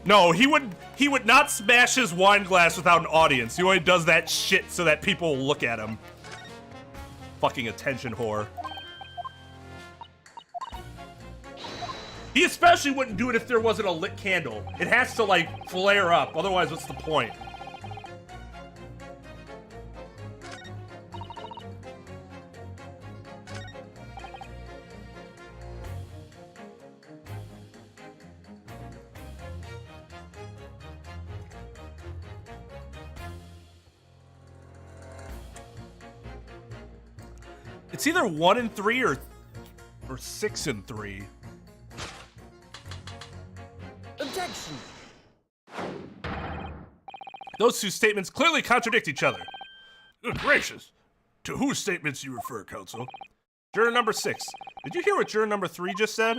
No, he would not smash his wine glass without an audience. He only does that shit so that people will look at him. Fucking attention whore. He especially wouldn't do it if there wasn't a lit candle. It has to, like, flare up. Otherwise, what's the point? It's either 1 and 3 or 6 and 3. Objection. Those two statements clearly contradict each other. Good gracious. To whose statements you refer, counsel? Juror number 6. Did you hear what juror number 3 just said?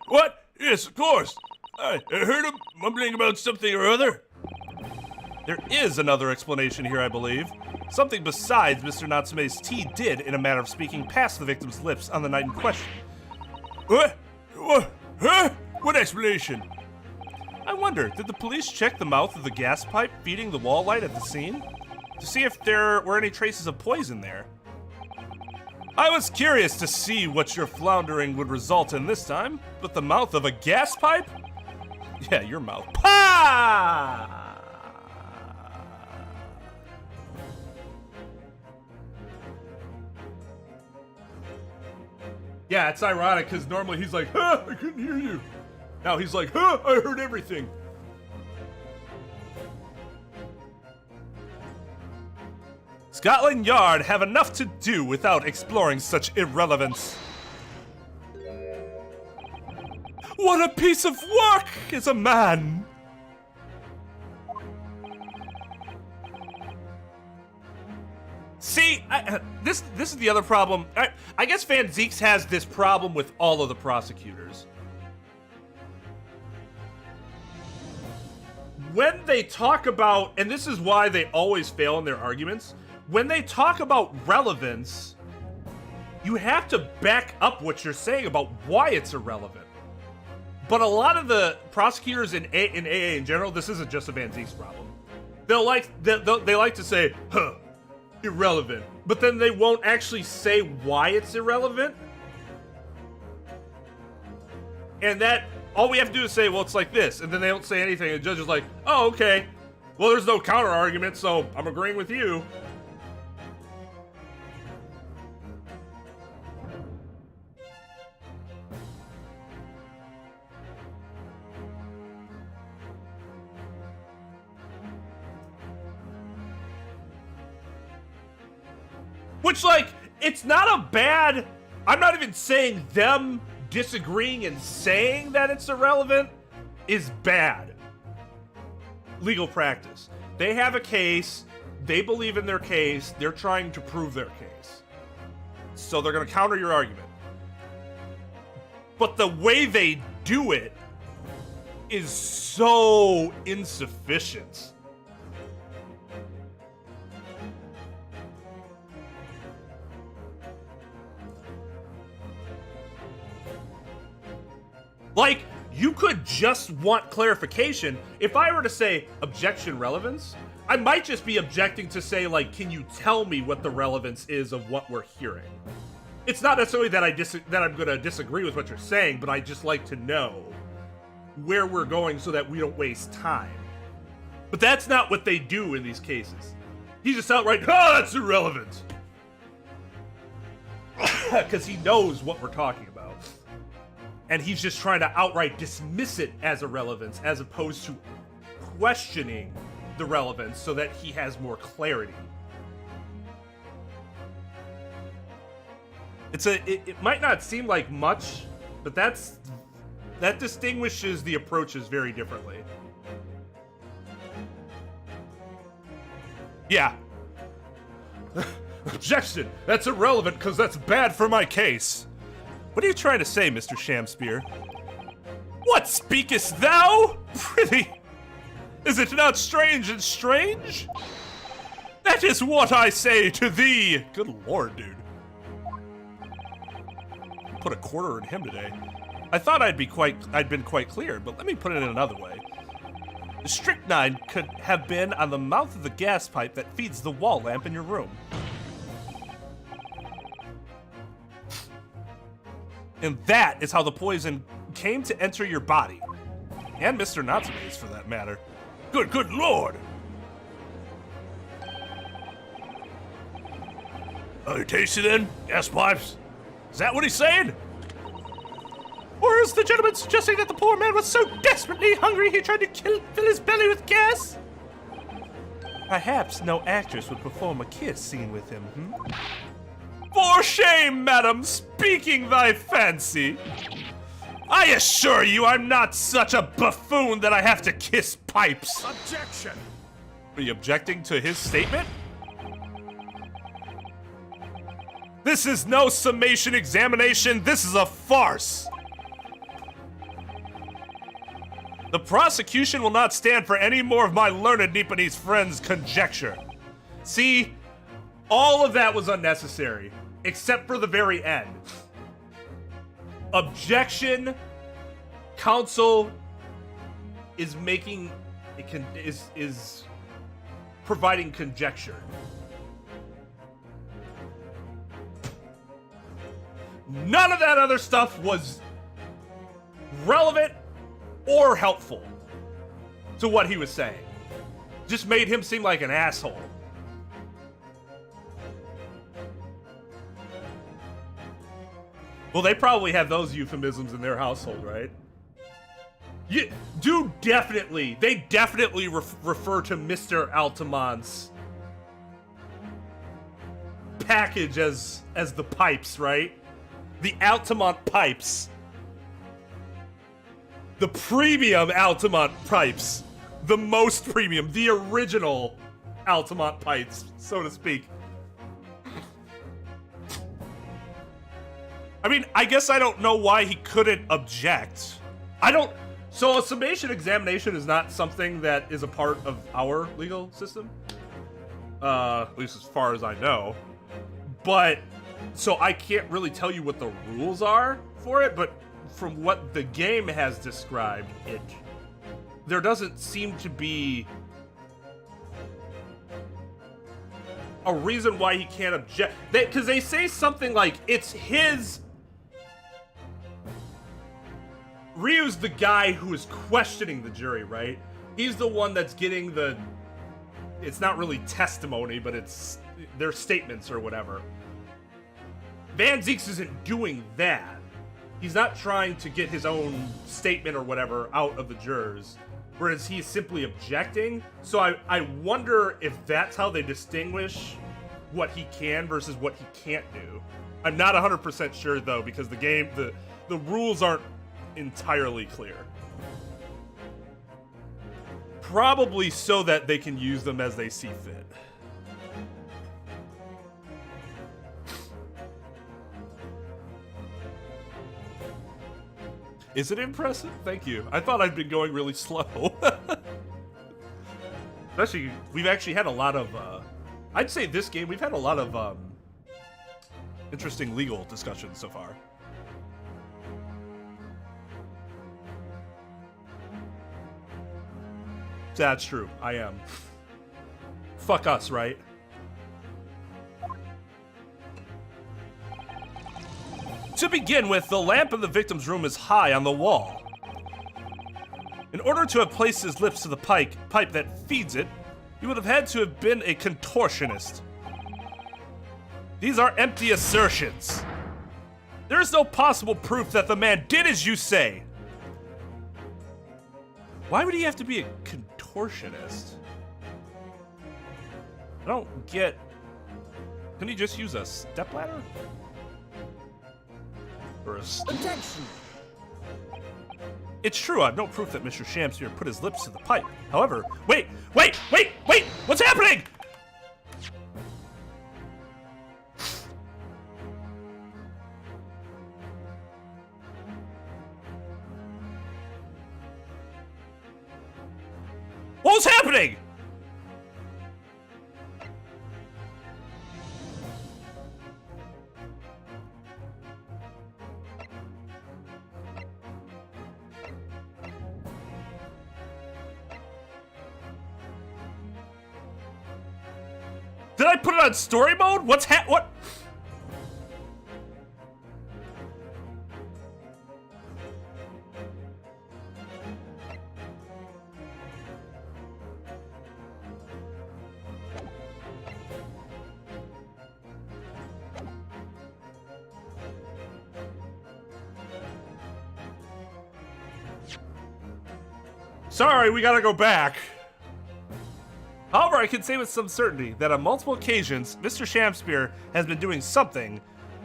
What? Yes, of course. I heard him mumbling about something or other. There is another explanation here, I believe. Something besides Mr. Natsume's tea did, in a manner of speaking, pass the victim's lips on the night in question. What? Huh? What explanation? I wonder, did the police check the mouth of the gas pipe feeding the wall light at the scene? To see if there were any traces of poison there? I was curious to see what your floundering would result in this time, but the mouth of a gas pipe? Yeah, your mouth. Pah! Yeah, it's ironic because normally he's like, huh, I couldn't hear you. Now he's like, huh, I heard everything. Scotland Yard have enough to do without exploring such irrelevance. What a piece of work is a man! See, this is the other problem. I guess Van Zeeks has this problem with all of the prosecutors. When they talk about, and this is why they always fail in their arguments, when they talk about relevance, you have to back up what you're saying about why it's irrelevant. But a lot of the prosecutors in AA in general, this isn't just a Van Zeeks problem. They like to say, huh, irrelevant, but then they won't actually say why it's irrelevant. And that, all we have to do is say, well, it's like this, and then they don't say anything, and the judge is like, oh, okay. Well, there's no counter argument, so I'm agreeing with you. Which, like, it's not a bad... I'm not even saying them disagreeing and saying that it's irrelevant is bad legal practice. They have a case, they believe in their case, they're trying to prove their case. So they're going to counter your argument. But the way they do it is so insufficient. Like, you could just want clarification. If I were to say objection relevance, I might just be objecting to say, like, can you tell me what the relevance is of what we're hearing? It's not necessarily that I'm going to disagree with what you're saying, but I just like to know where we're going so that we don't waste time. But that's not what they do in these cases. He's just outright, oh, that's irrelevant. Because he knows what we're talking about. And he's just trying to outright dismiss it as irrelevance as opposed to questioning the relevance so that he has more clarity. It might not seem like much, but that distinguishes the approaches very differently. Yeah. Objection! That's irrelevant because that's bad for my case. What are you trying to say, Mr. Shamspear? What speakest thou? Prithee, is it not strange and strange? That is what I say to thee! Good lord, dude. Put a quarter in him today. I thought I'd been quite clear, but let me put it in another way. The strychnine could have been on the mouth of the gas pipe that feeds the wall lamp in your room. And that is how the poison came to enter your body. And Mr. Natsume's, for that matter. Good lord! Oh, you tasty then? Gas pipes? Is that what he's saying? Or is the gentleman suggesting that the poor man was so desperately hungry he tried to fill his belly with gas? Perhaps no actress would perform a kiss scene with him, For shame, madam, speaking thy fancy. I assure you I'm not such a buffoon that I have to kiss pipes. Objection! Are you objecting to his statement? This is no summation examination, this is a farce. The prosecution will not stand for any more of my learned Nipponese friend's conjecture. See, all of that was unnecessary, except for the very end. Objection, counsel is making is providing conjecture. None of that other stuff was relevant or helpful to what he was saying. Just made him seem like an asshole. Well, they probably have those euphemisms in their household, right? Yeah, they definitely refer to Mr. Altamont's package as the pipes, right? The Altamont pipes. The premium Altamont pipes. The most premium, the original Altamont pipes, so to speak. I mean, I guess I don't know why he couldn't object. So a summation examination is not something that is a part of our legal system. At least as far as I know. But, so I can't really tell you what the rules are for it, but from what the game has described, there doesn't seem to be a reason why he can't object. Because they say something like, it's his... Ryu's the guy who is questioning the jury, right? He's the one that's getting the... It's not really testimony, but it's their statements or whatever. Van Zieks isn't doing that. He's not trying to get his own statement or whatever out of the jurors, whereas he's simply objecting. So I wonder if that's how they distinguish what he can versus what he can't do. I'm not 100% sure, though, because the game, the rules aren't entirely clear. Probably so that they can use them as they see fit. Is it impressive? Thank you. I thought I'd been going really slow. Especially, we've actually had a lot of, I'd say this game, we've had a lot of interesting legal discussions so far. That's true. I am. Fuck us, right? To begin with, the lamp in the victim's room is high on the wall. In order to have placed his lips to the pipe that feeds it, he would have had to have been a contortionist. These are empty assertions. There is no possible proof that the man did as you say. Why would he have to be a contortionist? I don't get... Can he just use a stepladder? Or a Objection! It's true, I have no proof that Mr. Shamsier put his lips to the pipe. However, wait! What's happening? What was happening? Did I put it on story mode? What? Sorry, we gotta go back. However, I can say with some certainty that on multiple occasions, Mr. Shamspear has been doing something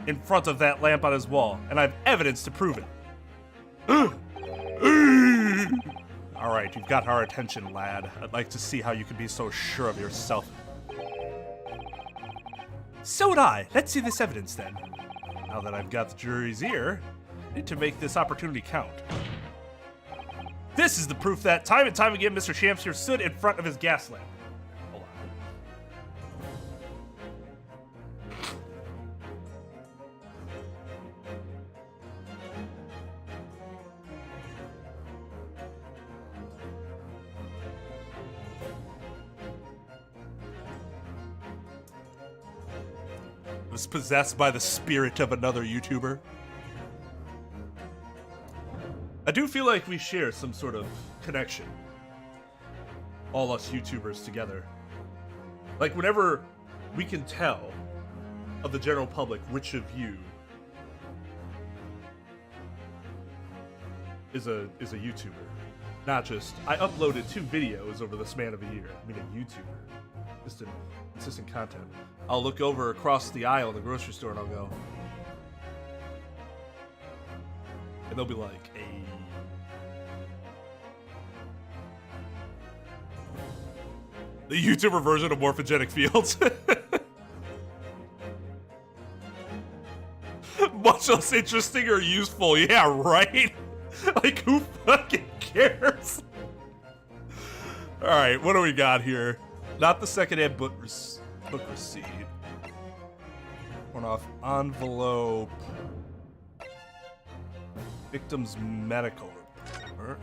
in front of that lamp on his wall, and I have evidence to prove it. Alright, you've got our attention, lad. I'd like to see how you can be so sure of yourself. So would I. Let's see this evidence then. Now that I've got the jury's ear, I need to make this opportunity count. This is the proof that time and time again Mr. Shamspear stood in front of his gas lamp. Hold on. Was possessed by the spirit of another YouTuber. I do feel like we share some sort of connection. All us YouTubers together. Like whenever we can tell of the general public which of you is a YouTuber. Not just, I uploaded 2 videos over the span of a year. I mean a YouTuber. Just consistent content. I'll look over across the aisle in the grocery store and I'll go. And they'll be like, hey. The YouTuber version of morphogenic fields. Much less interesting or useful, yeah, right? Like, who fucking cares? Alright, what do we got here? Not the second-hand book receipt. One off envelope. Victim's medical report.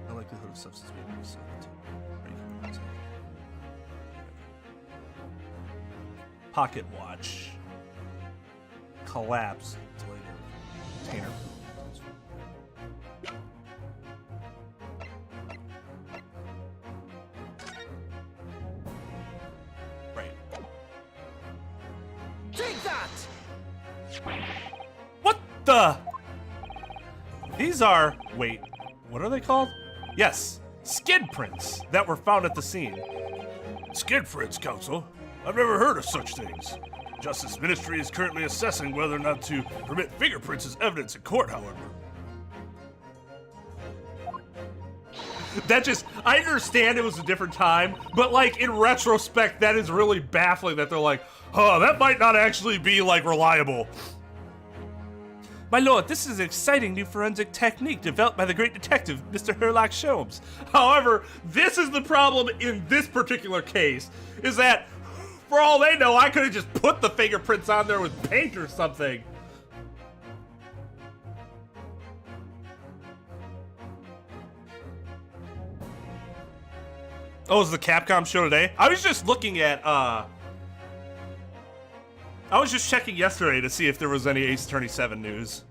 No likelihood of substance abuse. Pocket watch. Collapse. Container. Right. Take that! What the? These are, wait, what are they called? Yes, skid prints that were found at the scene. Skid prints, counsel? I've never heard of such things. Justice Ministry is currently assessing whether or not to permit fingerprints as evidence in court, however. That just, I understand it was a different time, but like in retrospect, that is really baffling that they're like, huh, that might not actually be like reliable. My lord, this is an exciting new forensic technique developed by the great detective, Mr. Sherlock Sholmes. However, this is the problem in this particular case, is that for all they know, I could have just put the fingerprints on there with paint or something. Oh, is the Capcom show today? I was just looking at, I was just checking yesterday to see if there was any Ace Attorney 7 news.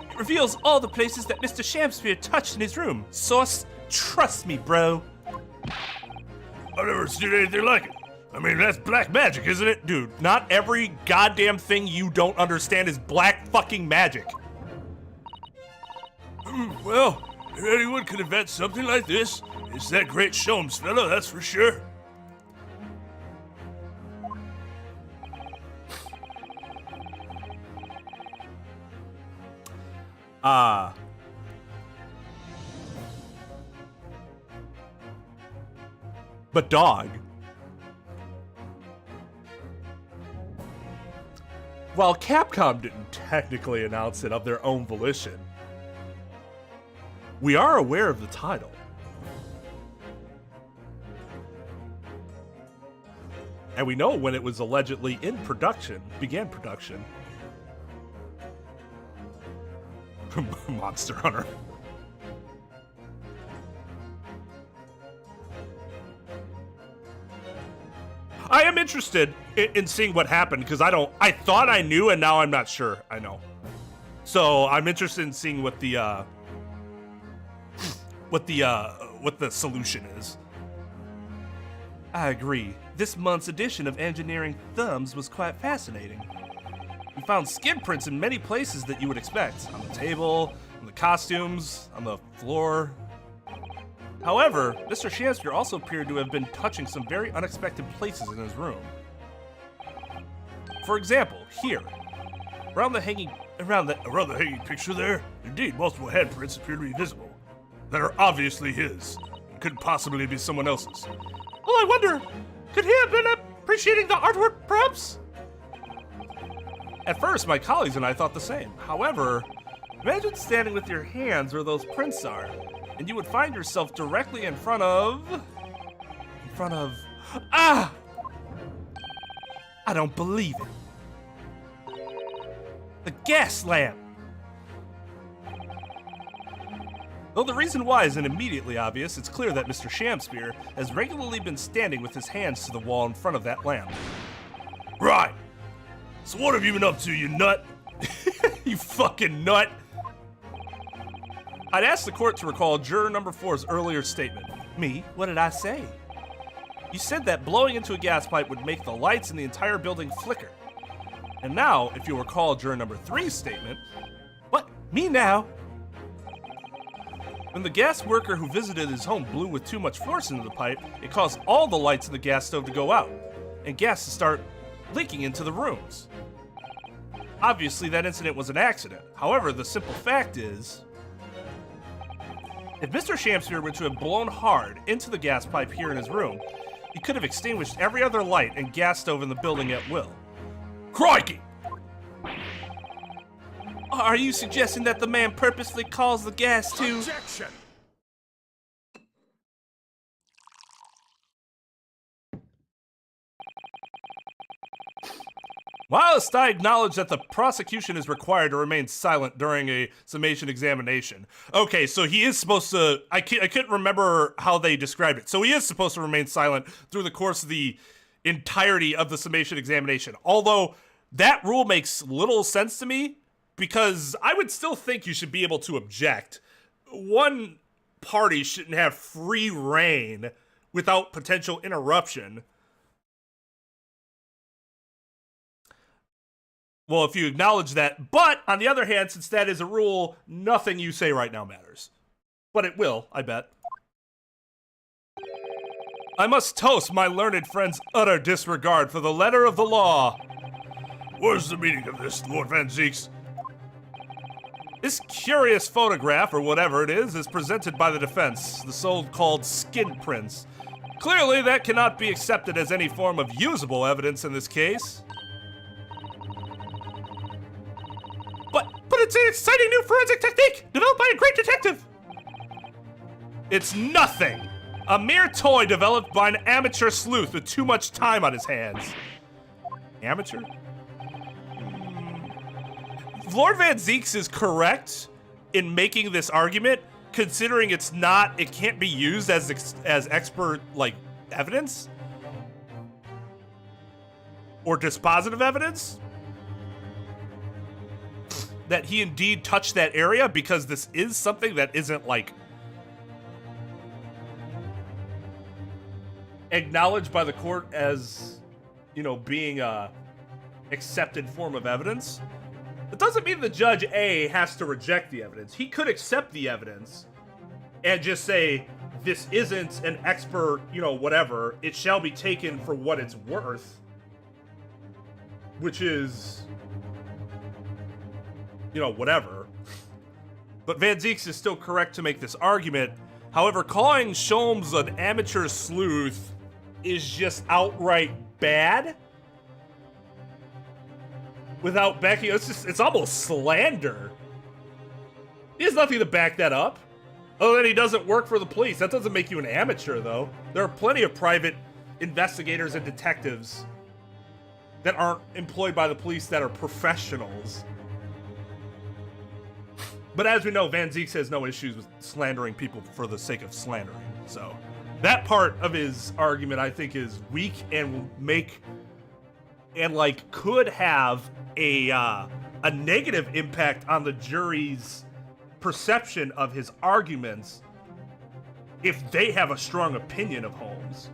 It reveals all the places that Mr. Shamspear touched in his room. Source, trust me, bro. I've never seen anything like it. I mean, that's black magic, isn't it? Dude, not every goddamn thing you don't understand is black fucking magic. Well, if anyone could invent something like this, it's that great Sholmes fellow, that's for sure. But dog. While Capcom didn't technically announce it of their own volition, we are aware of the title. And we know when it was allegedly in production, began production. Monster Hunter. I am interested in seeing what happened because I thought I knew and now I'm not sure I know. So I'm interested in seeing what the solution is. I agree. This month's edition of Engineering Thumbs was quite fascinating. We found skin prints in many places that you would expect. On the table, on the costumes, on the floor. However, Mr. Shamster also appeared to have been touching some very unexpected places in his room. For example, here, around the hanging picture there, indeed, multiple handprints appear to be visible. That are obviously his. And couldn't possibly be someone else's. Well, I wonder, could he have been appreciating the artwork, perhaps? At first, my colleagues and I thought the same. However, imagine standing with your hands where those prints are, and you would find yourself directly in front of... Ah! I don't believe it. The gas lamp! Though the reason why isn't immediately obvious, it's clear that Mr. Shamspear has regularly been standing with his hands to the wall in front of that lamp. Right! So what have you been up to, you nut? You fucking nut! I'd ask the court to recall juror number 4's earlier statement. Me? What did I say? You said that blowing into a gas pipe would make the lights in the entire building flicker. And now, if you'll recall juror number 3's statement... What? Me now? When the gas worker who visited his home blew with too much force into the pipe, it caused all the lights in the gas stove to go out, and gas to start leaking into the rooms. Obviously, that incident was an accident. However, the simple fact is, if Mr. Shamspear were to have blown hard into the gas pipe here in his room, he could have extinguished every other light and gas stove in the building at will. Crikey! Are you suggesting that the man purposely caused the gas to... Objection! Whilst I acknowledge that the prosecution is required to remain silent during a summation examination. Okay, so he is supposed to... I couldn't remember how they described it. So he is supposed to remain silent through the course of the entirety of the summation examination. Although, that rule makes little sense to me, because I would still think you should be able to object. One party shouldn't have free reign without potential interruption. Well, if you acknowledge that, but on the other hand, since that is a rule, nothing you say right now matters. But it will, I bet. I must toast my learned friend's utter disregard for the letter of the law. What is the meaning of this, Lord Van Zeeks? This curious photograph, or whatever it is presented by the defense, the so-called skin prints. Clearly, that cannot be accepted as any form of usable evidence in this case. But it's an exciting new forensic technique developed by a great detective. It's nothing. A mere toy developed by an amateur sleuth with too much time on his hands. Amateur? Lord Van Zeeks is correct in making this argument, considering it can't be used as expert, like, evidence? Or dispositive evidence? That he indeed touched that area, because this is something that isn't, like, acknowledged by the court as, you know, being a accepted form of evidence. It doesn't mean the judge A has to reject the evidence. He could accept the evidence and just say, this isn't an expert, you know, whatever. It shall be taken for what it's worth. Which is, you know, whatever. But Van Zeeks is still correct to make this argument. However, calling Sholmes an amateur sleuth is just outright bad. Without backing, it's almost slander. He has nothing to back that up. Oh, then he doesn't work for the police. That doesn't make you an amateur, though. There are plenty of private investigators and detectives that aren't employed by the police that are professionals. But as we know, Van Zeeks has no issues with slandering people for the sake of slandering. So, that part of his argument, I think, is weak and will make, and like could have a negative impact on the jury's perception of his arguments if they have a strong opinion of Holmes.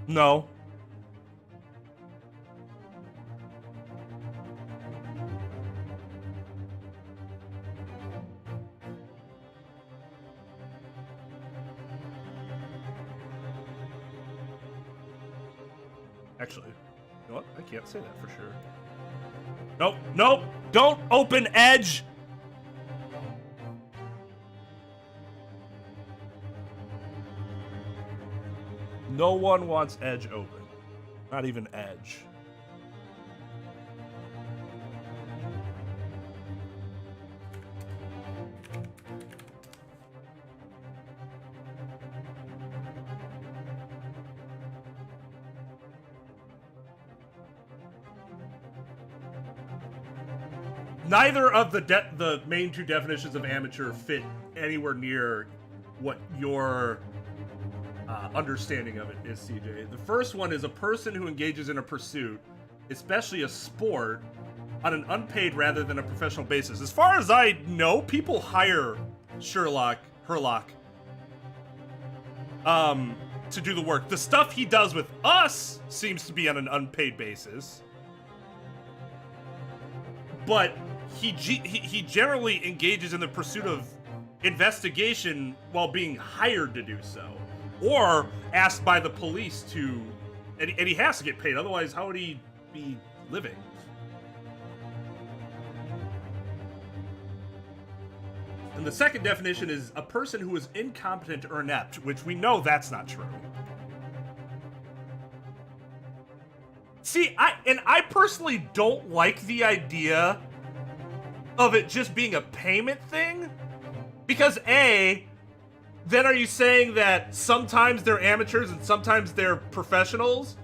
No. Actually, you know what? I can't say that for sure. Nope, nope, don't open Edge! No one wants Edge open. Not even Edge. Neither of the main two definitions of amateur fit anywhere near what your understanding of it is, CJ. The first one is a person who engages in a pursuit, especially a sport, on an unpaid rather than a professional basis. As far as I know, people hire Herlock, to do the work. The stuff he does with us seems to be on an unpaid basis, but he generally engages in the pursuit of investigation while being hired to do so, or asked by the police to, and he has to get paid, otherwise how would he be living? And the second definition is a person who is incompetent or inept, which we know that's not true. See, I personally don't like the idea of it just being a payment thing, because A, then are you saying that sometimes they're amateurs and sometimes they're professionals?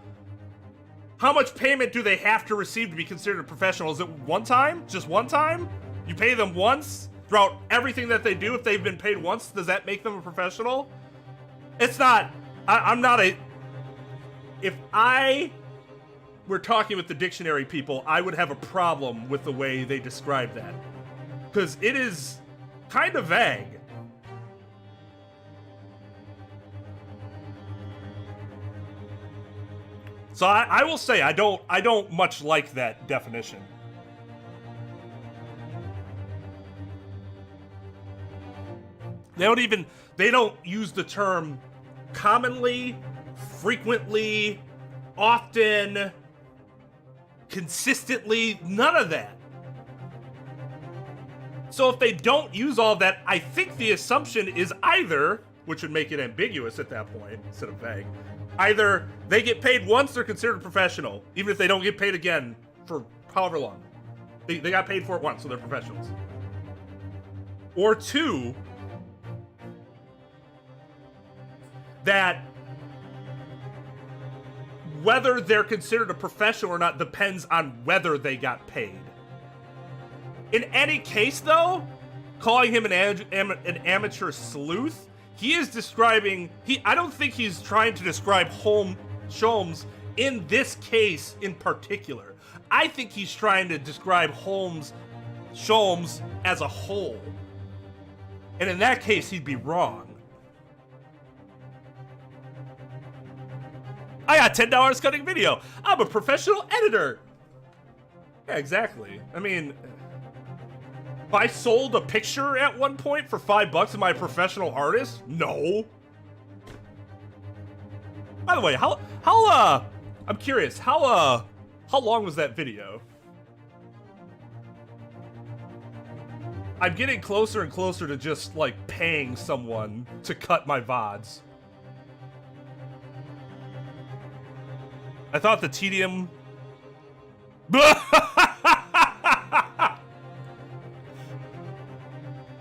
How much payment do they have to receive to be considered a professional? Is it one time? Just one time? You pay them once throughout everything that they do? If they've been paid once, does that make them a professional? It's not. I'm not a... If I were talking with the dictionary people, I would have a problem with the way they describe that, because it is kind of vague. So I will say I don't much like that definition. They don't use the term commonly, frequently, often, consistently, none of that. So if they don't use all of that, I think the assumption is either, which would make it ambiguous at that point instead of vague, either they get paid once, they're considered professional, even if they don't get paid again for however long. They got paid for it once, so they're professionals. Or two, that whether they're considered a professional or not depends on whether they got paid. In any case, though, calling him an amateur sleuth, he is describing... I don't think he's trying to describe Sholmes in this case in particular. I think he's trying to describe Sholmes as a whole. And in that case, he'd be wrong. I got $10 cutting video. I'm a professional editor. Yeah, exactly. I mean, if I sold a picture at one point for $5, am I a professional artist? No. By the way, I'm curious, how long was that video? I'm getting closer and closer to just, like, paying someone to cut my VODs. I thought the tedium... Well,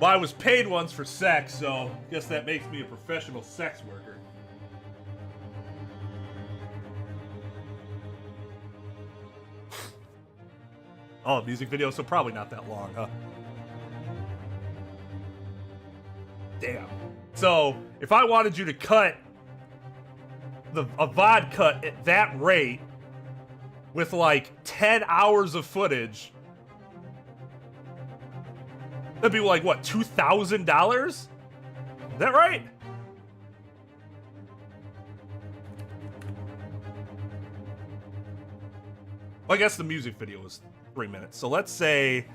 I was paid once for sex, so I guess that makes me a professional sex worker. Oh, music video, so probably not that long, huh? Damn. So, if I wanted you to cut a VOD cut at that rate with like 10 hours of footage, that'd be like, what, $2,000? Is that right? Well, I guess the music video was 3 minutes. So let's say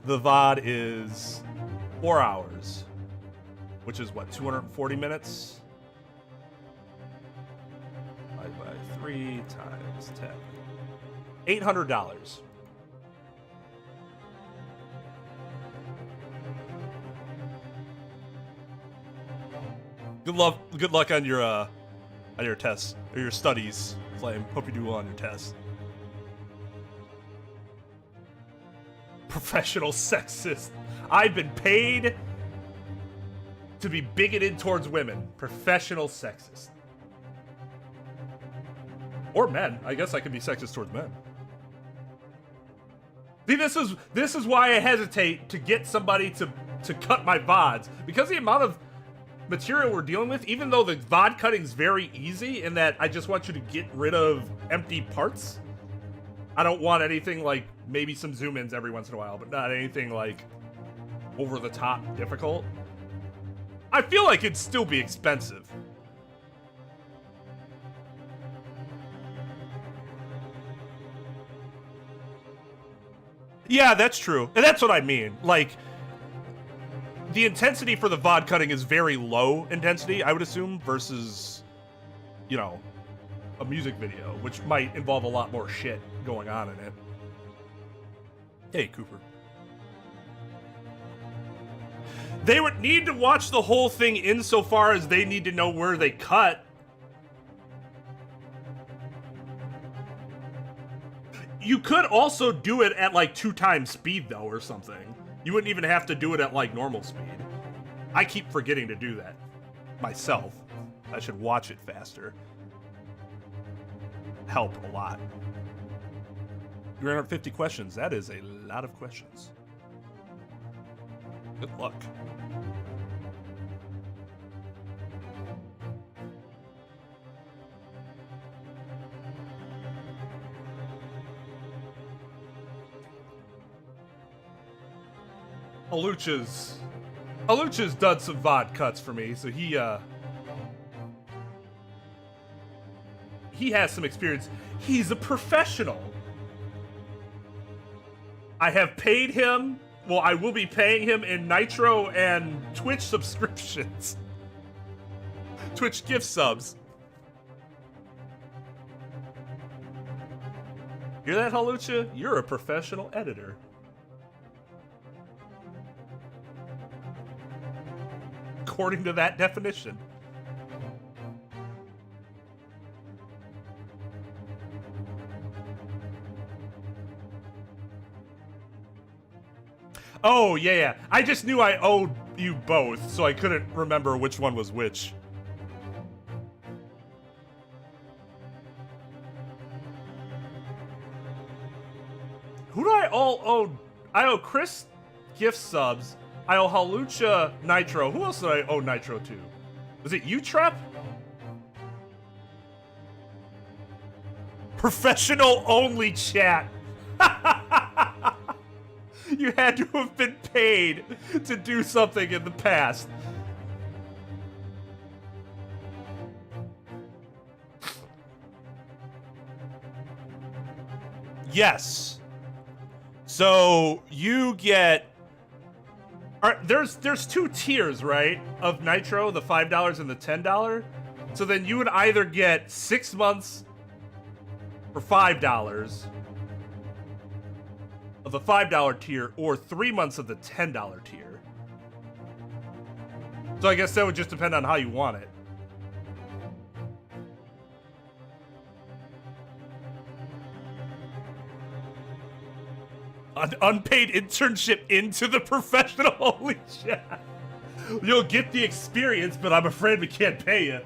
the VOD is 4 hours, which is what, 240 minutes? Divided by 3 times 10. $800. Good luck on your tests or your studies, Flame. Hope you do well on your tests. Professional sexist. I've been paid to be bigoted towards women. Professional sexist. Or men. I guess I could be sexist towards men. See, this is why I hesitate to get somebody to cut my VODs. Because the amount of material we're dealing with, even though the VOD cutting's very easy in that I just want you to get rid of empty parts. I don't want anything like maybe some zoom ins every once in a while, but not anything like over the top difficult. I feel like it'd still be expensive. Yeah, that's true. And that's what I mean. Like, the intensity for the VOD cutting is very low intensity, I would assume, versus, you know, a music video, which might involve a lot more shit going on in it. Hey, Cooper. They would need to watch the whole thing insofar as they need to know where they cut. You could also do it at like 2 times speed though, or something. You wouldn't even have to do it at like normal speed. I keep forgetting to do that myself. I should watch it faster. Help a lot. 350 questions. That is a lot of questions. Good luck. Halucha's done some VOD cuts for me, so he has some experience. He's a professional. I have paid him. Well, I will be paying him in Nitro and Twitch subscriptions. Twitch gift subs. Hear that, Halucha? You're a professional editor. According to that definition. Oh, yeah. I just knew I owed you both, so I couldn't remember which one was which. Who do I all owe? I owe Chris gift subs. I owe Halucha Nitro. Who else did I owe Nitro to? Was it you, Trep? Professional only chat. You had to have been paid to do something in the past. Yes. So you get... There's 2 tiers, right? Of Nitro, the $5 and the $10. So then you would either get 6 months for $5 of the $5 tier, or 3 months of the $10 tier. So I guess that would just depend on how you want it. An unpaid internship into the professional only chat. You'll get the experience, but I'm afraid we can't pay you.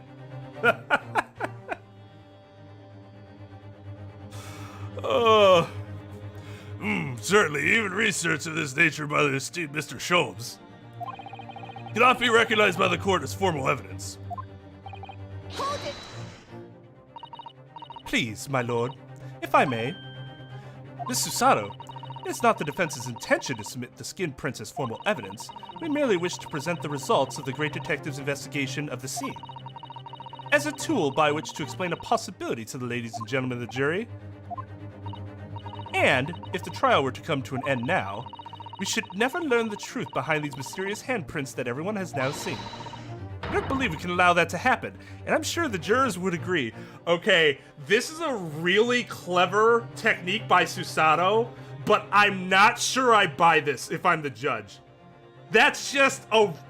Certainly, even research of this nature by the esteemed Mr. Sholmes cannot be recognized by the court as formal evidence. Hold it! Please, my lord, if I may. Miss Susato, it is not the defense's intention to submit the skin prints as formal evidence. We merely wish to present the results of the great detective's investigation of the scene as a tool by which to explain a possibility to the ladies and gentlemen of the jury. And, if the trial were to come to an end now, we should never learn the truth behind these mysterious handprints that everyone has now seen. I don't believe we can allow that to happen, and I'm sure the jurors would agree. Okay, this is a really clever technique by Susato, but I'm not sure I buy this if I'm the judge. That's just a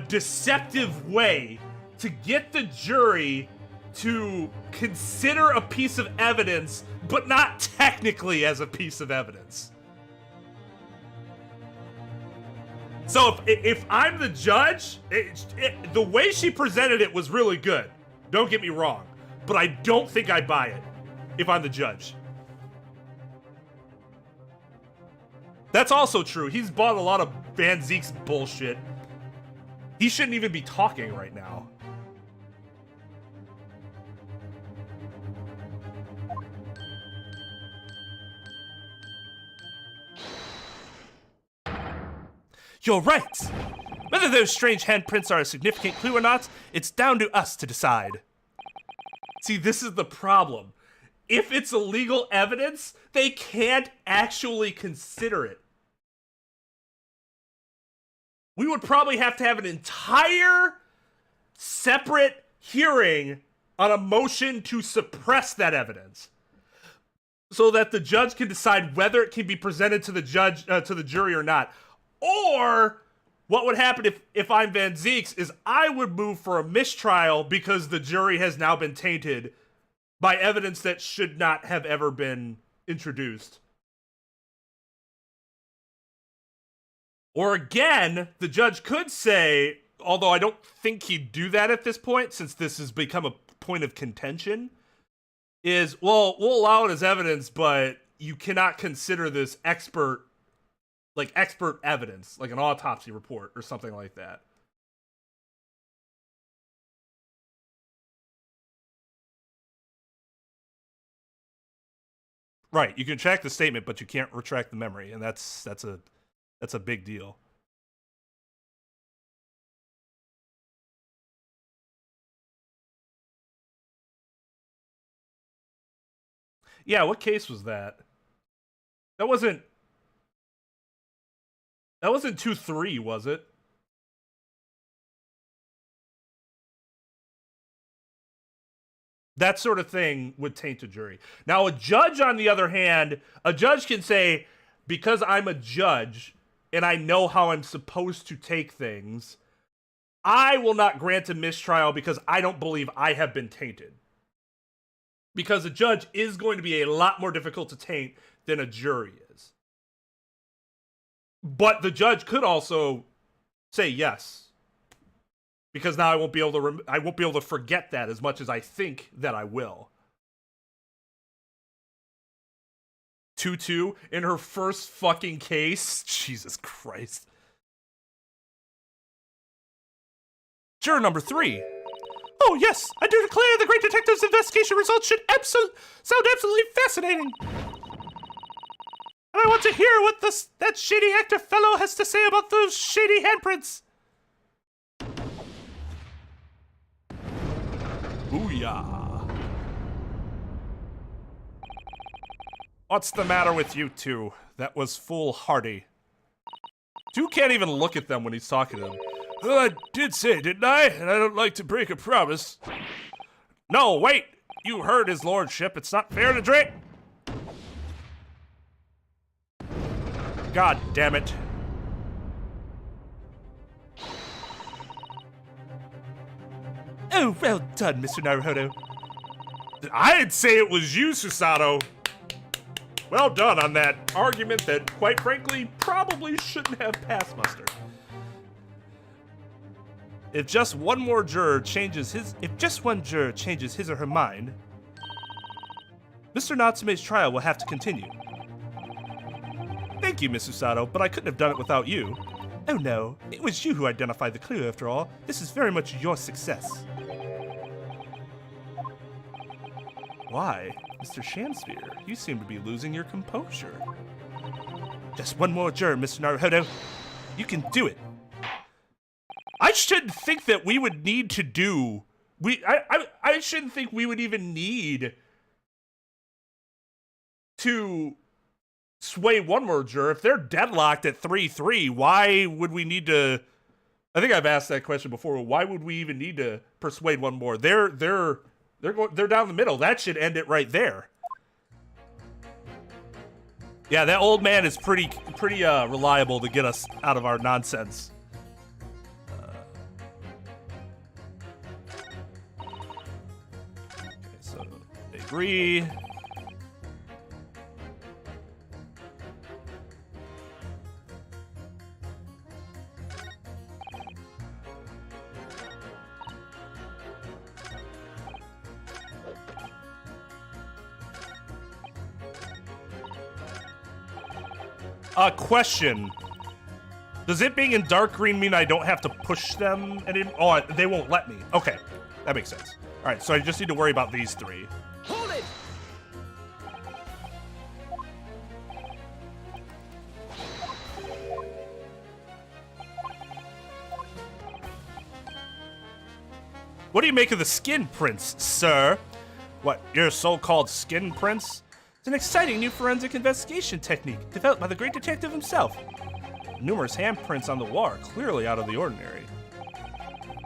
deceptive way to get the jury to consider a piece of evidence, but not technically as a piece of evidence. So if I'm the judge, the way she presented it was really good. Don't get me wrong, but I don't think I buy it if I'm the judge. That's also true. He's bought a lot of Van Zeek's bullshit. He shouldn't even be talking right now. You're right! Whether those strange handprints are a significant clue or not, it's down to us to decide. See, this is the problem. If it's illegal evidence, they can't actually consider it. We would probably have to have an entire separate hearing on a motion to suppress that evidence, so that the judge can decide whether it can be presented to the judge, to the jury or not. Or what would happen if I'm Van Zeeks is I would move for a mistrial because the jury has now been tainted by evidence that should not have ever been introduced. Or again, the judge could say, although I don't think he'd do that at this point since this has become a point of contention, is, well, we'll allow it as evidence, but you cannot consider this expert evidence, like an autopsy report or something like that. Right, you can retract the statement, but you can't retract the memory, and that's a big deal. Yeah, what case was that? That wasn't 2-3, was it? That sort of thing would taint a jury. Now, a judge, on the other hand, a judge can say, because I'm a judge and I know how I'm supposed to take things, I will not grant a mistrial because I don't believe I have been tainted. Because a judge is going to be a lot more difficult to taint than a jury is. But the judge could also say yes, because now I won't be able to forget that as much as I think that I will. 2-2 in her first fucking case. Jesus Christ. Juror number 3. Oh yes, I do declare the great detective's investigation results should sound absolutely fascinating. And I want to hear what that shady actor fellow has to say about those shady handprints. Booyah. What's the matter with you two? That was foolhardy. 2 can't even look at them when he's talking to them. Well, I did say, didn't I? And I don't like to break a promise. No, wait! You heard his lordship. It's not fair to drink. God damn it. Oh, well done, Mr. Naruhodo. I'd say it was you, Susato. Well done on that argument that, quite frankly, probably shouldn't have passed muster. If just one juror changes his or her mind, Mr. Natsume's trial will have to continue. Thank you, Miss Usato, but I couldn't have done it without you. Oh no, it was you who identified the clue after all. This is very much your success. Why? Mr. Shamsphere, you seem to be losing your composure. Just one more juror, Mr. Naruhodo. You can do it. I shouldn't think that we would need to do... I shouldn't think we would even need to sway one more juror. If they're deadlocked at 3-3, why would we need to... I think I've asked that question before. Why would we even need to persuade one more? They're down the middle. That should end it right there. Yeah, that old man is pretty reliable to get us out of our nonsense. Okay, so they agree. Question. Does it being in dark green mean I don't have to push them anymore? Oh, they won't let me. Okay, that makes sense. All right, so I just need to worry about these three. Hold it! What do you make of the skin prints, sir? What, your so-called skin prints? It's an exciting new forensic investigation technique developed by the great detective himself. Numerous handprints on the wall are clearly out of the ordinary.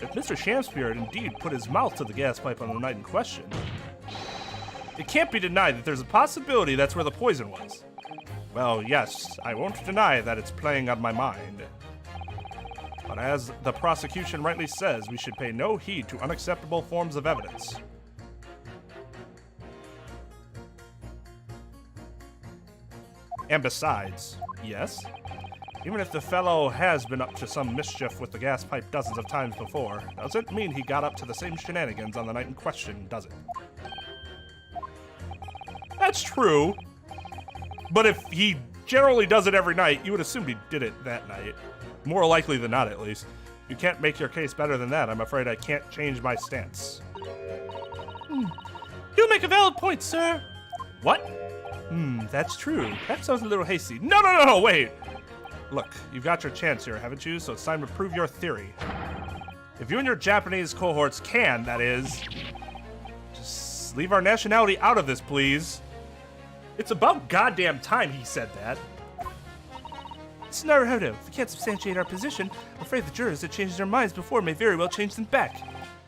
If Mr. Shamsphere had indeed put his mouth to the gas pipe on the night in question, it can't be denied that there's a possibility that's where the poison was. Well, yes, I won't deny that it's playing on my mind. But as the prosecution rightly says, we should pay no heed to unacceptable forms of evidence. And besides, yes, even if the fellow has been up to some mischief with the gas pipe dozens of times before, doesn't mean he got up to the same shenanigans on the night in question, does it? That's true. But if he generally does it every night, you would assume he did it that night. More likely than not, at least. You can't make your case better than that. I'm afraid I can't change my stance. You make a valid point, sir. What? That's true. Perhaps I was a little hasty. No, wait. Look, you've got your chance here, haven't you? So it's time to prove your theory. If you and your Japanese cohorts can, that is, just leave our nationality out of this, please. It's about goddamn time he said that. Mr. Naruhodo, if we can't substantiate our position, I'm afraid the jurors that changed their minds before may very well change them back.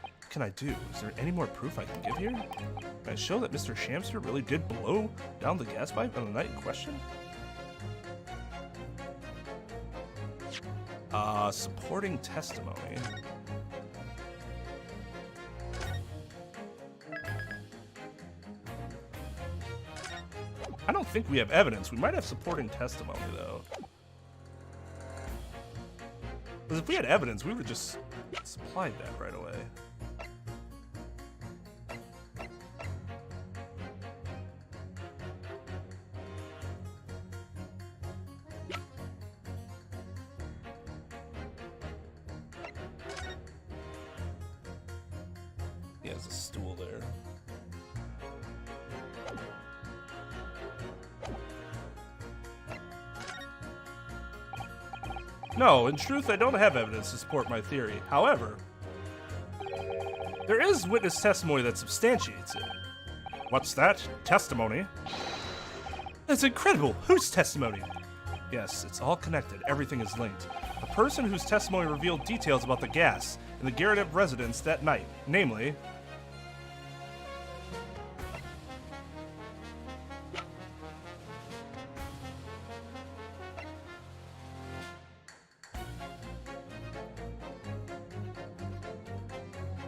What can I do? Is there any more proof I can give here? Can I show that Mr. Shamster really did blow down the gas pipe on the night in question? Supporting testimony. I don't think we have evidence. We might have supporting testimony, though. Because if we had evidence, we would have just supplied that right away. He has a stool there. No, in truth, I don't have evidence to support my theory. However, there is witness testimony that substantiates it. What's that? Testimony? That's incredible! Whose testimony? Yes, it's all connected. Everything is linked. The person whose testimony revealed details about the gas in the Garadev residence that night, namely...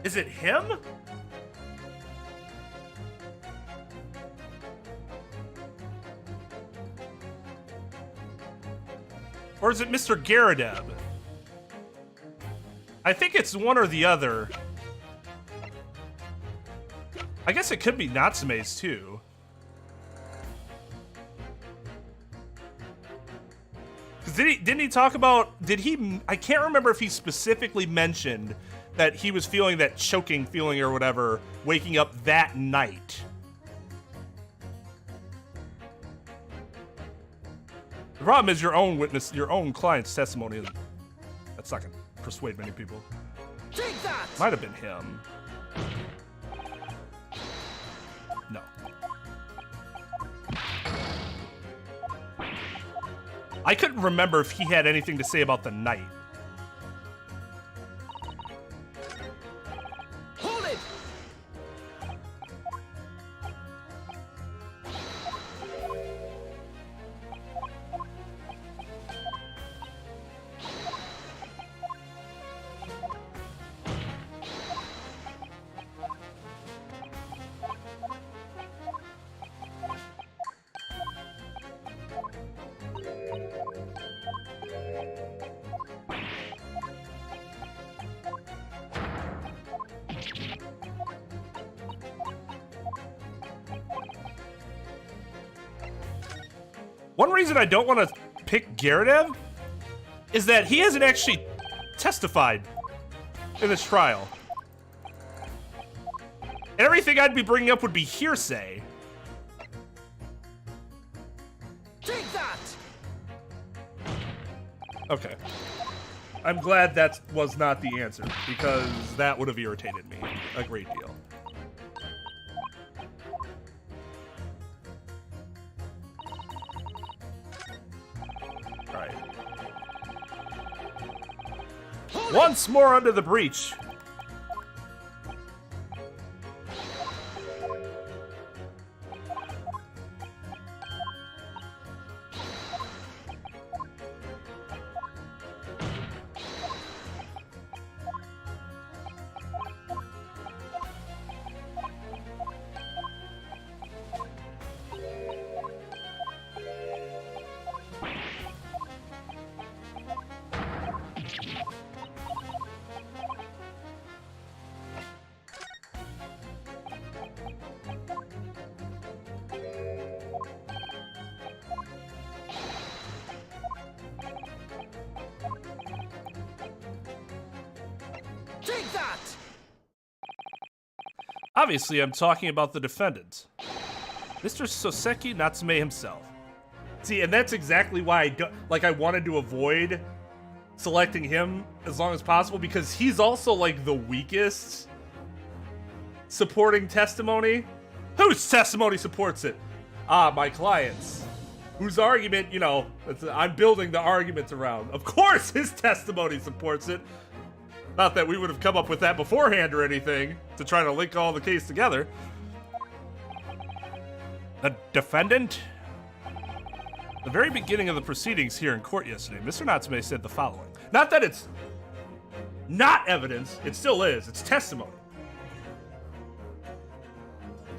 Is it him? Or is it Mr. Garadev? I think it's one or the other. I guess it could be Natsume's too. Didn't he talk about? I can't remember if he specifically mentioned that he was feeling that choking feeling or whatever, waking up that night. The problem is your own client's testimony. That's not gonna persuade many people. Take that! Might have been him. No. I couldn't remember if he had anything to say about the night. Hold it! One reason I don't want to pick Geradev is that he hasn't actually testified in this trial. And everything I'd be bringing up would be hearsay. Take that! Okay. I'm glad that was not the answer, because that would have irritated me a great deal. Alright. Once more under the breach. Take that! Obviously, I'm talking about the defendant, Mr. Soseki Natsume himself. See, and that's exactly why I wanted to avoid selecting him as long as possible, because he's also like the weakest supporting testimony. Whose testimony supports it? Ah, my client's. Whose argument, you know, I'm building the argument around. Of course his testimony supports it. Not that we would have come up with that beforehand or anything to try to link all the case together. The defendant? At the very beginning of the proceedings here in court yesterday, Mr. Natsume said the following. Not that it's not evidence, it still is. It's testimony.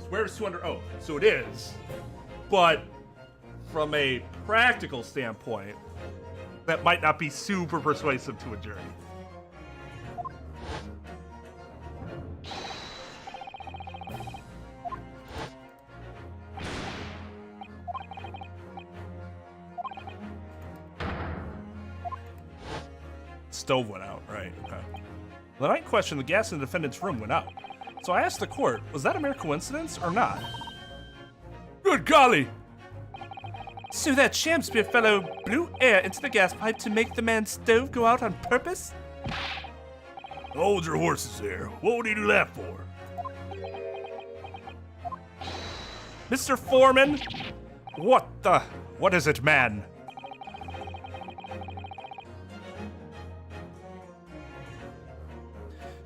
Swears to under oath, so it is. But from a practical standpoint, that might not be super persuasive to a jury. Stove went out, right? Okay. The night in question, the gas in the defendant's room went out. So I asked the court, was that a mere coincidence or not? Good golly! So that Shakespeare fellow blew air into the gas pipe to make the man's stove go out on purpose? Hold your horses there. What would he do that for? Mr. Foreman? What is it, man?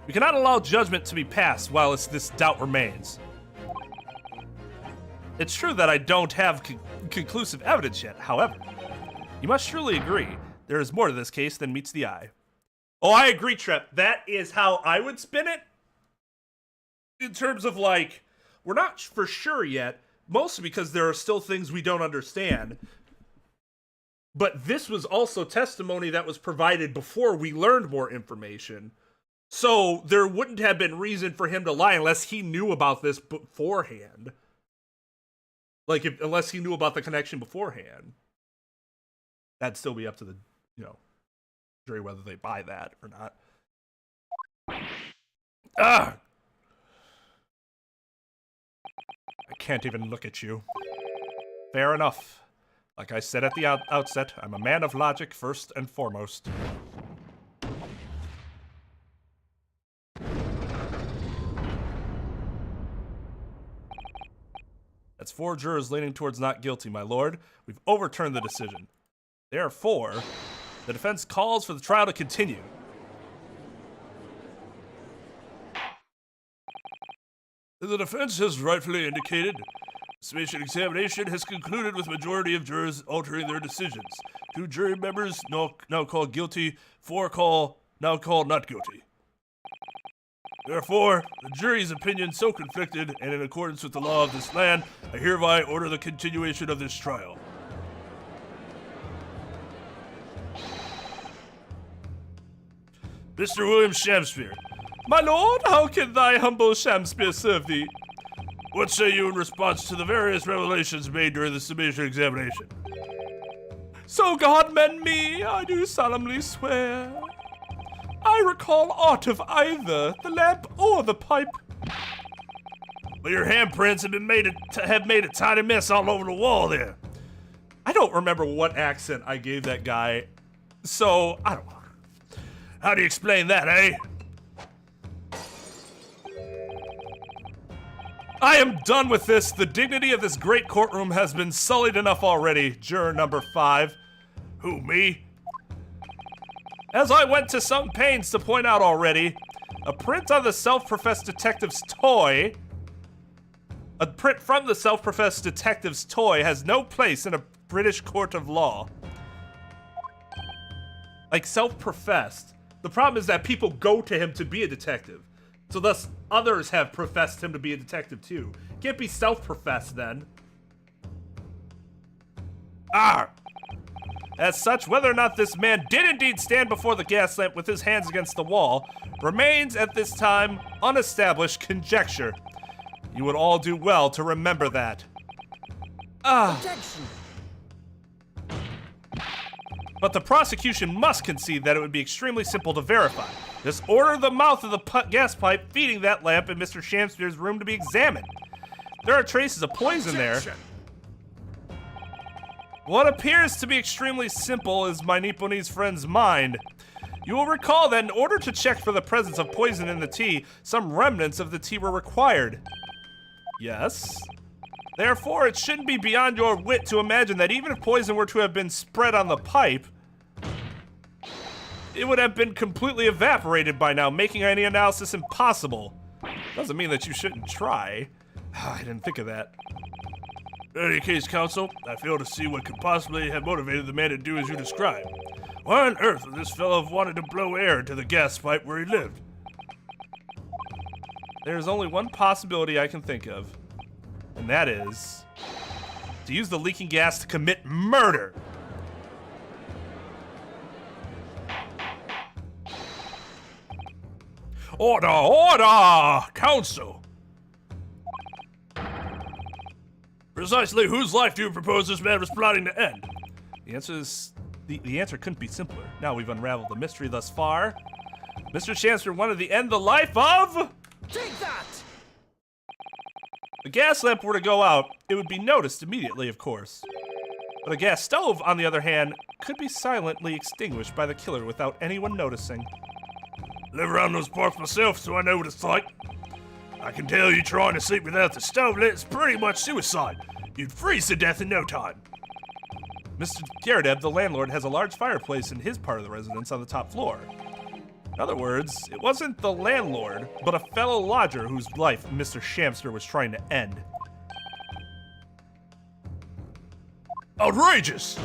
We cannot allow judgment to be passed while this doubt remains. It's true that I don't have conclusive evidence yet, however. You must surely agree, there is more to this case than meets the eye. Oh, I agree, Trep. That is how I would spin it. In terms of, like, we're not for sure yet, mostly because there are still things we don't understand. But this was also testimony that was provided before we learned more information. So there wouldn't have been reason for him to lie unless he knew about this beforehand. Like, unless he knew about the connection beforehand. That'd still be up to the, jury whether they buy that or not. Ah! I can't even look at you. Fair enough. Like I said at the outset, I'm a man of logic first and foremost. That's 4 jurors leaning towards not guilty, my lord. We've overturned the decision. Therefore, the defense calls for the trial to continue. The defense has rightfully indicated the summation examination has concluded with majority of jurors altering their decisions. 2 jury members now called guilty, 4 now called not guilty. Therefore, the jury's opinion so conflicted, and in accordance with the law of this land, I hereby order the continuation of this trial. Mr. William Shakespeare. My lord, how can thy humble Shakespeare serve thee? What say you in response to the various revelations made during the summation examination? So God mend me, I do solemnly swear. I recall aught of either the lamp or the pipe. Well, your handprints have made a tiny mess all over the wall there. I don't remember what accent I gave that guy, so I don't know. How do you explain that, eh? I am done with this. The dignity of this great courtroom has been sullied enough already. Juror number 5. Who, me? As I went to some pains to point out already, a print on the self-professed detective's toy, a print from the self-professed detective's toy has no place in a British court of law. Like self-professed. The problem is that people go to him to be a detective. So thus, others have professed him to be a detective too. Can't be self-professed then. As such, whether or not this man did indeed stand before the gas lamp with his hands against the wall remains at this time unestablished conjecture. You would all do well to remember that. Objection. But the prosecution must concede that it would be extremely simple to verify. Just order the mouth of the gas pipe feeding that lamp in Mr. Shakespeare's room to be examined. There are traces of poison there. What appears to be extremely simple is my Nipponese friend's mind. You will recall that in order to check for the presence of poison in the tea, some remnants of the tea were required. Yes. Therefore, it shouldn't be beyond your wit to imagine that even if poison were to have been spread on the pipe, it would have been completely evaporated by now, making any analysis impossible. Doesn't mean that you shouldn't try. I didn't think of that. In any case, counsel, I fail to see what could possibly have motivated the man to do as you described. Why on earth would this fellow have wanted to blow air into the gas pipe where he lived? There's only one possibility I can think of, and that is to use the leaking gas to commit murder. Order, order, counsel. Precisely whose life do you propose this man was plotting to end? The answer is the answer couldn't be simpler. Now we've unraveled the mystery thus far. Mr. Chancellor wanted to end the life of. Take that! If the gas lamp were to go out, it would be noticed immediately, of course. But a gas stove, on the other hand, could be silently extinguished by the killer without anyone noticing. Live around those parts myself, so I know what it's like. I can tell you trying to sleep without the stove lit is pretty much suicide. You'd freeze to death in no time. Mr. Gerardeb, the landlord, has a large fireplace in his part of the residence on the top floor. In other words, it wasn't the landlord, but a fellow lodger whose life Mr. Shamster was trying to end. Outrageous!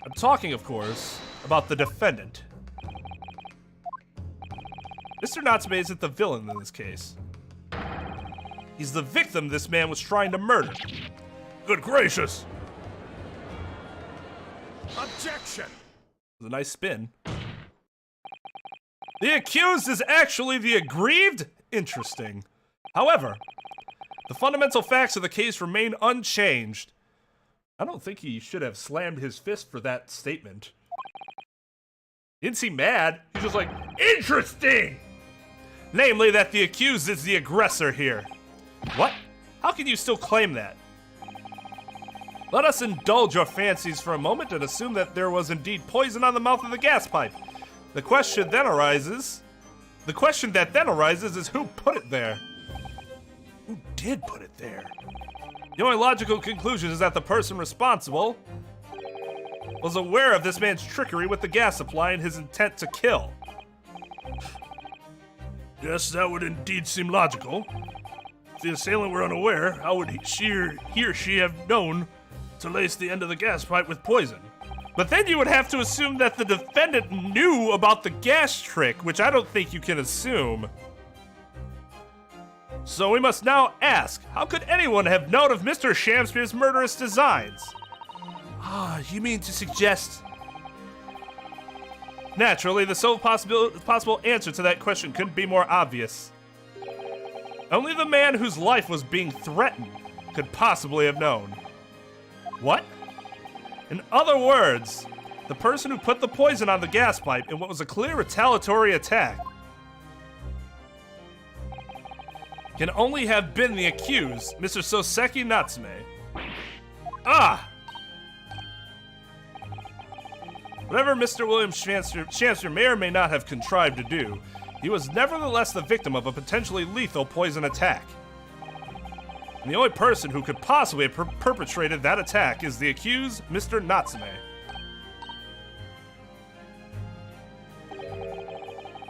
I'm talking, of course, about the defendant. Mr. Natsume isn't the villain in this case. He's the victim this man was trying to murder. Good gracious! Objection! It was a nice spin. The accused is actually the aggrieved? Interesting. However, the fundamental facts of the case remain unchanged. I don't think he should have slammed his fist for that statement. He didn't seem mad. He's just like, interesting! Namely, that the accused is the aggressor here. What? How can you still claim that? Let us indulge our fancies for a moment and assume that there was indeed poison on the mouth of the gas pipe. The question that then arises is who put it there? Who did put it there? The only logical conclusion is that the person responsible was aware of this man's trickery with the gas supply and his intent to kill. Yes, that would indeed seem logical. If the assailant were unaware, how would he or she have known to lace the end of the gas pipe with poison? But then you would have to assume that the defendant knew about the gas trick, which I don't think you can assume. So we must now ask, how could anyone have known of Mr. Shamspeare's murderous designs? Ah, you mean to suggest... Naturally, the sole possible answer to that question couldn't be more obvious. Only the man whose life was being threatened could possibly have known. What? In other words, the person who put the poison on the gas pipe in what was a clear retaliatory attack can only have been the accused, Mr. Soseki Natsume. Ah! Whatever Mr. William Shamster may or may not have contrived to do, he was nevertheless the victim of a potentially lethal poison attack. And the only person who could possibly have perpetrated that attack is the accused, Mr. Natsume.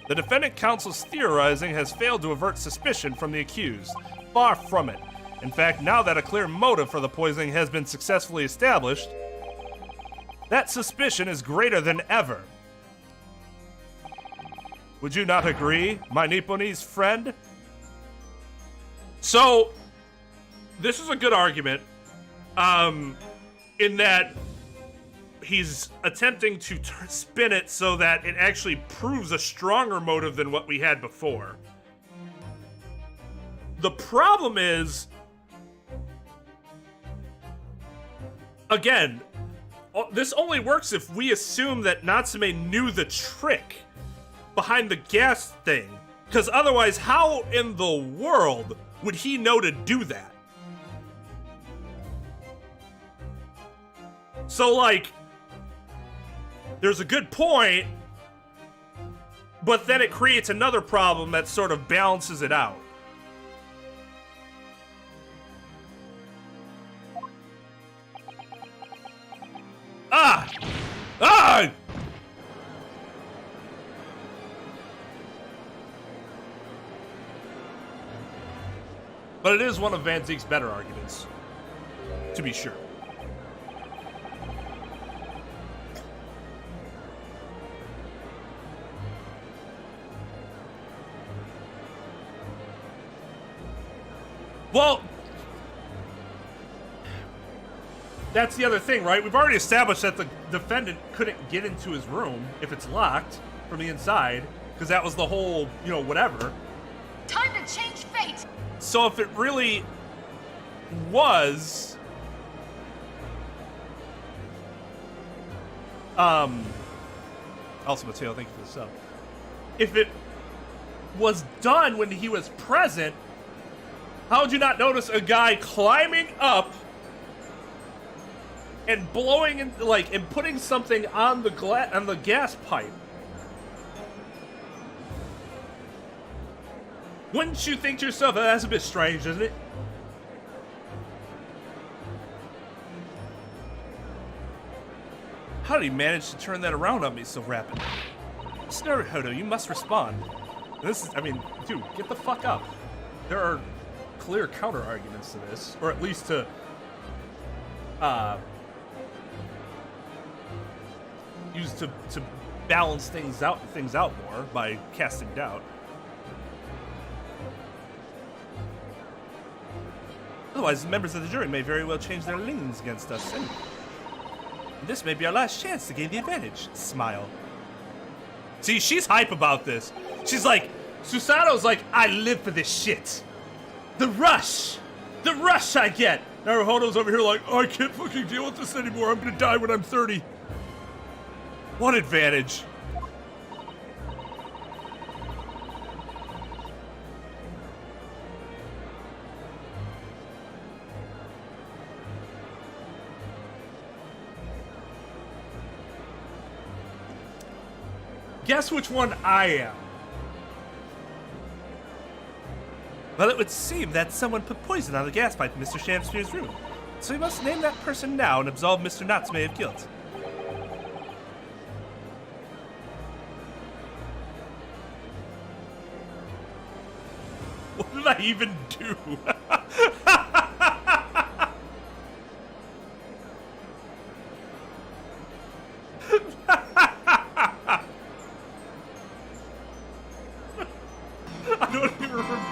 The defendant counsel's theorizing has failed to avert suspicion from the accused. Far from it. In fact, now that a clear motive for the poisoning has been successfully established, that suspicion is greater than ever. Would you not agree, my Nipponese friend? So, this is a good argument, in that he's attempting to spin it so that it actually proves a stronger motive than what we had before. The problem is, again, this only works if we assume that Natsume knew the trick behind the gas thing. Because otherwise, how in the world would he know to do that? So, like, there's a good point, but then it creates another problem that sort of balances it out. Ah! Ah! But it is one of Van Zeke's better arguments, to be sure. Well, that's the other thing, right? We've already established that the defendant couldn't get into his room if it's locked from the inside, because that was the whole, whatever. Time to change fate! So if it really was... Also, Mateo, thank you for the sub. If it was done when he was present, how would you not notice a guy climbing up and blowing and putting something on the gas pipe? Wouldn't you think to yourself, that's a bit strange, isn't it? How did he manage to turn that around on me so rapidly? Snaruhodo, you must respond. This is, dude, get the fuck up. There are clear counter arguments to this, or at least to use to balance things out more by casting doubt. Otherwise, the members of the jury may very well change their leanings against us, and this may be our last chance to gain the advantage. Smile. See, she's hype about this. She's like, Susano's like, I live for this shit. The rush I get Naruhodo's over here like, oh, I can't fucking deal with this anymore. I'm gonna die when I'm 30. What advantage? Guess which one I am. Well, it would seem that someone put poison on the gas pipe in Mr. Shamspeare's room. So we must name that person now and absolve Mr. Natsume of guilt. What did I even do? I don't even remember.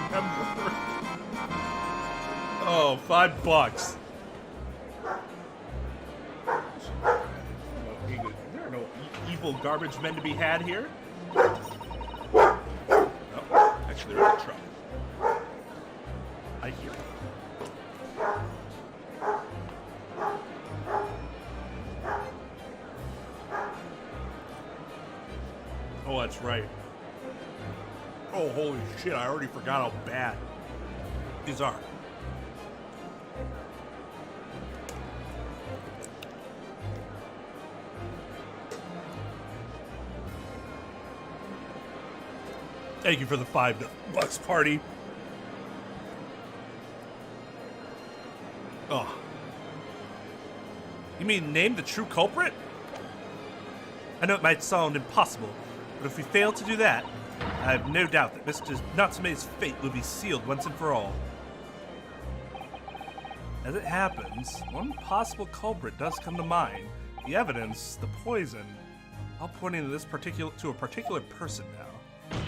Oh, $5. There are no evil garbage men to be had here. No, actually, they're in trouble. I hear you. Oh, that's right. Oh, holy shit, I already forgot how bad these are. Thank you for the $5 party. Oh. You mean name the true culprit? I know it might sound impossible, but if we fail to do that, I have no doubt that Mr. Natsume's fate will be sealed once and for all. As it happens, one possible culprit does come to mind. The evidence, the poison, all pointing to a particular person now.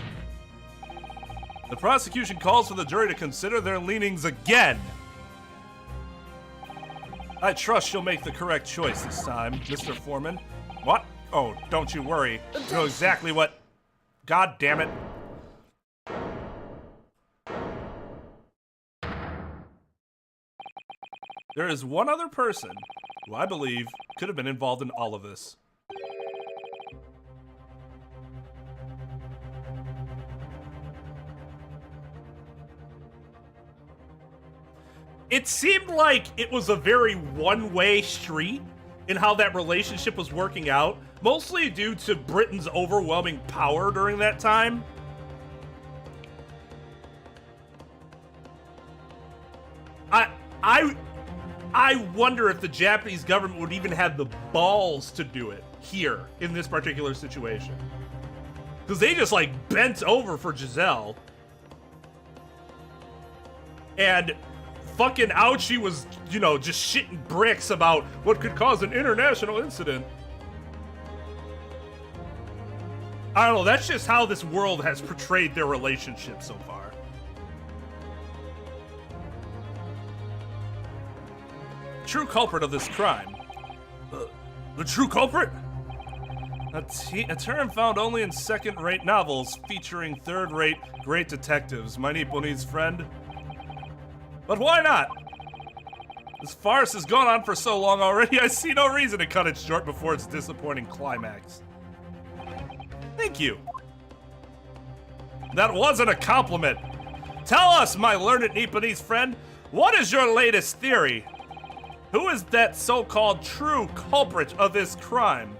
The prosecution calls for the jury to consider their leanings again. I trust you'll make the correct choice this time, Mr. Foreman. What? Oh, don't you worry. You know exactly what... God damn it. There is one other person who I believe could have been involved in all of this. It seemed like it was a very one-way street in how that relationship was working out, mostly due to Britain's overwhelming power during that time. I wonder if the Japanese government would even have the balls to do it here in this particular situation. Because they just like bent over for Giselle. And fucking Ouchie was, you know, just shitting bricks about what could cause an international incident. I don't know, that's just how this world has portrayed their relationship so far. True culprit of this crime. The true culprit? A term found only in second-rate novels featuring third-rate great detectives, my Nipponese friend. But why not? This farce has gone on for so long already, I see no reason to cut it short before its disappointing climax. Thank you. That wasn't a compliment. Tell us, my learned Nipponese friend, what is your latest theory? Who is that so-called true culprit of this crime?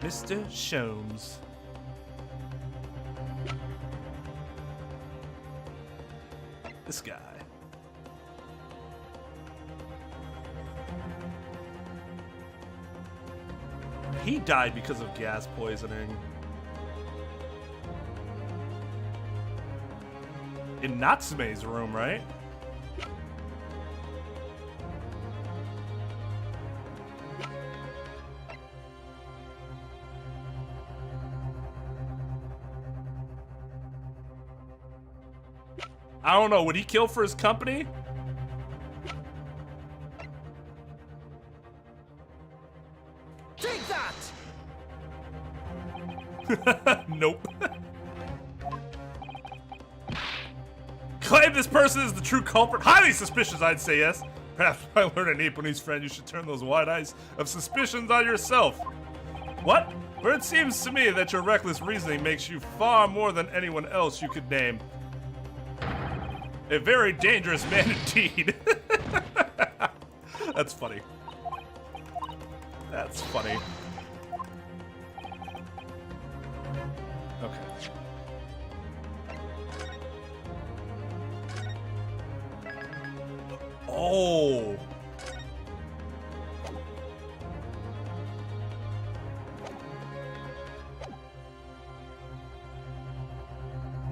Mr. Sholmes. This guy. He died because of gas poisoning. In Natsume's room, right? I don't know, would he kill for his company? Take that! Nope. Claim this person is the true culprit? Highly suspicious, I'd say yes. Perhaps by learning Iponi's friend, you should turn those wide eyes of suspicions on yourself. What? For it seems to me that your reckless reasoning makes you far more than anyone else you could name. A very dangerous man indeed. That's funny. That's funny. Okay. Oh.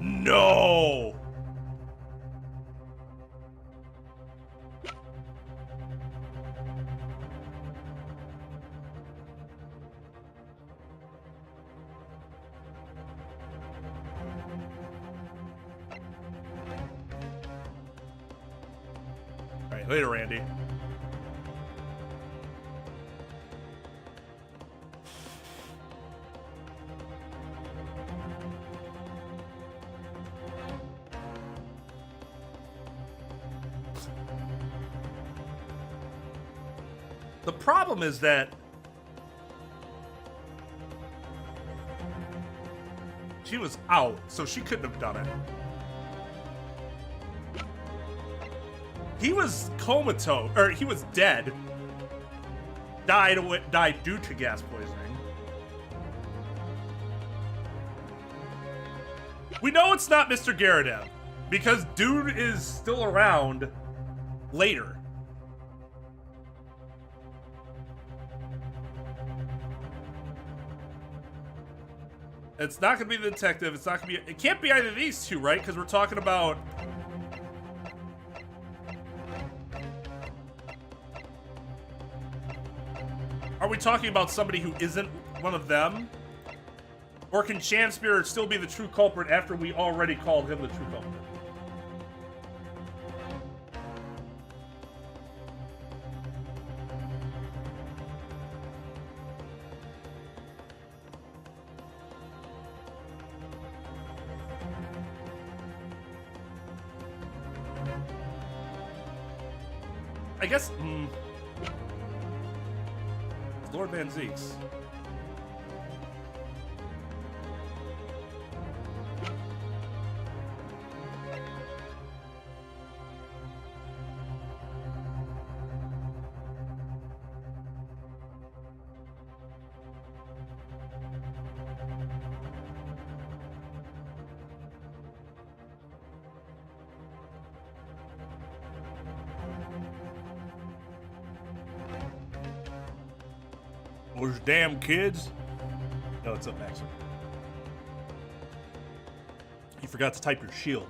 No. All right, later, Randy. The problem is that she was out, so she couldn't have done it. He was comatose, or he was dead. Died due to gas poisoning. We know it's not Mr. Garadev because dude is still around later. It's not gonna be the detective. It's not gonna be. It can't be either of these two, right? Because we're talking about. Are we talking about somebody who isn't one of them? Or can Champspirit still be the true culprit after we already called him the true culprit? I guess. Lord Van Zeeks. Those damn kids. No, it's up next. You forgot to type your shield.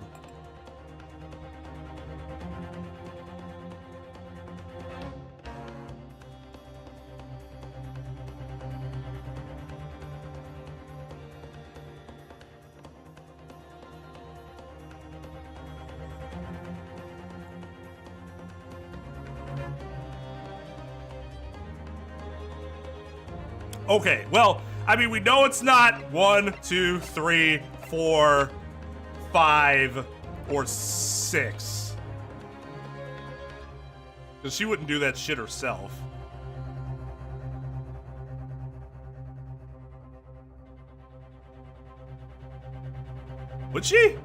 Okay, well, I mean, we know it's not 1, 2, 3, 4, 5, or 6. Because she wouldn't do that shit herself. Would she?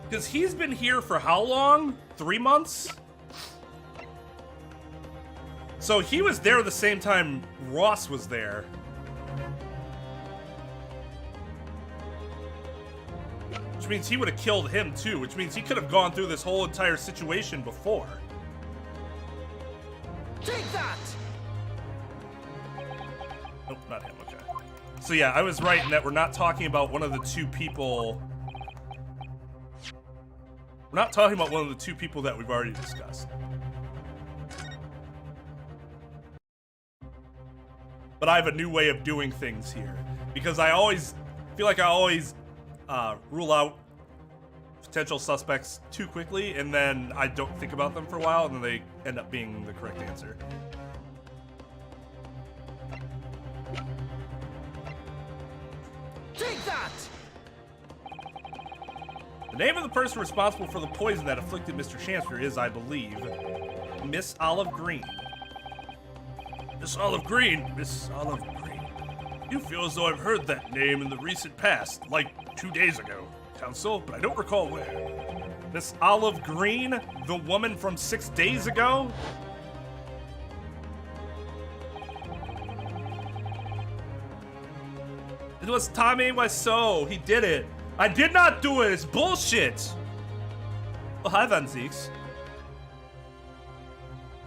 Because he's been here for how long? 3 months? So he was there the same time Ross was there. Which means he would have killed him too, which means he could have gone through this whole entire situation before. Take that! Nope, not him, okay. So yeah, I was right in that we're not talking about one of the two people. We're not talking about one of the two people that we've already discussed. but I have a new way of doing things here. Because I always feel like I always rule out potential suspects too quickly, and then I don't think about them for a while, and then they end up being the correct answer. Take that! The name of the person responsible for the poison that afflicted Mr. Shamspeare is, I believe, Miss Olive Green. Miss Olive Green, Miss Olive Green. You feel as though I've heard that name in the recent past, like 2 days ago, counsel, but I don't recall where. Miss Olive Green? The woman from 6 days ago? It was Tommy Wiseau. He did it. I did not do it. It's bullshit. Oh, hi, Van Zeeks.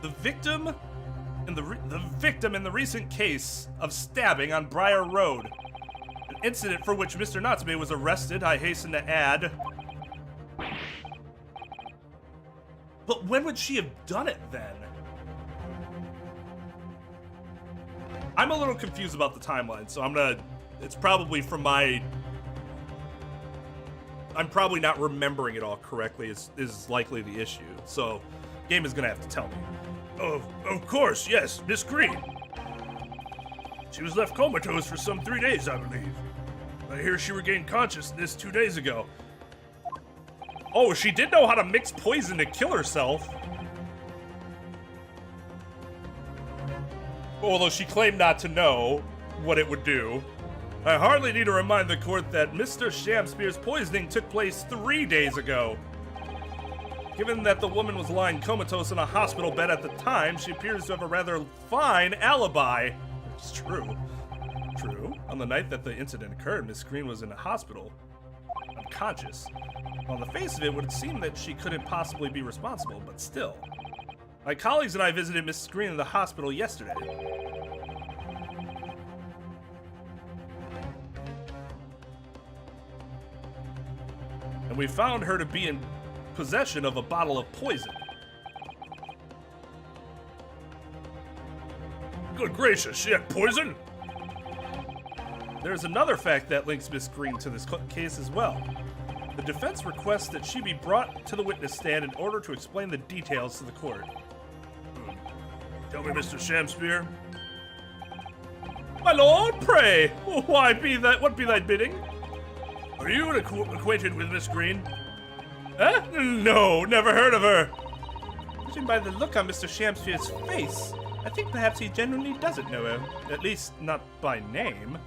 The victim in the recent case of stabbing on Briar Road, an incident for which Mr. Natsume was arrested, I hasten to add. But when would she have done it then? I'm a little confused about the timeline, so it's probably from my... I'm probably not remembering it all correctly is likely the issue. So, game is gonna have to tell me. Of course, yes, Miss Green. She was left comatose for some 3 days, I believe. I hear she regained consciousness 2 days ago. Oh, she did know how to mix poison to kill herself. Although she claimed not to know what it would do. I hardly need to remind the court that Mr. Shamspeare's poisoning took place 3 days ago. Given that the woman was lying comatose in a hospital bed at the time, she appears to have a rather fine alibi. It's true. True. On the night that the incident occurred, Miss Green was in a hospital, unconscious. On the face of it, it would seem that she couldn't possibly be responsible, but still. My colleagues and I visited Miss Green in the hospital yesterday. And we found her to be in possession of a bottle of poison. Good gracious, she had poison? There's another fact that links Miss Green to this case as well. The defense requests that she be brought to the witness stand in order to explain the details to the court. Tell me, Mr. Shamspeare. My lord, pray, what be thy bidding? Are you acquainted with Miss Green? Huh? No, never heard of her. Judging by the look on Mr. Shamspeare's face, I think perhaps he genuinely doesn't know her, at least not by name.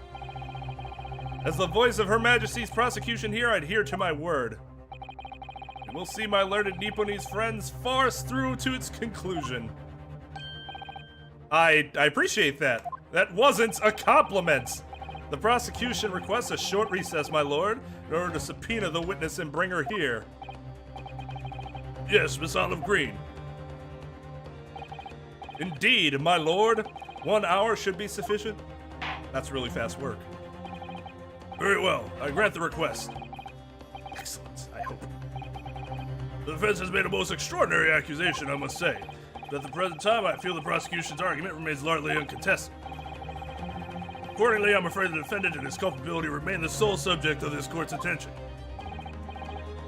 As the voice of Her Majesty's prosecution here, I adhere to my word. And we'll see my learned Nipponese friends farce through to its conclusion. I appreciate that. That wasn't a compliment. The prosecution requests a short recess, my lord, in order to subpoena the witness and bring her here. Yes, Miss Olive Green. Indeed, my lord. 1 hour should be sufficient. That's really fast work. Very well. I grant the request. Excellent, I hope. The defense has made a most extraordinary accusation, I must say. But at the present time, I feel the prosecution's argument remains largely uncontested. Accordingly, I'm afraid the defendant and his culpability remain the sole subject of this court's attention.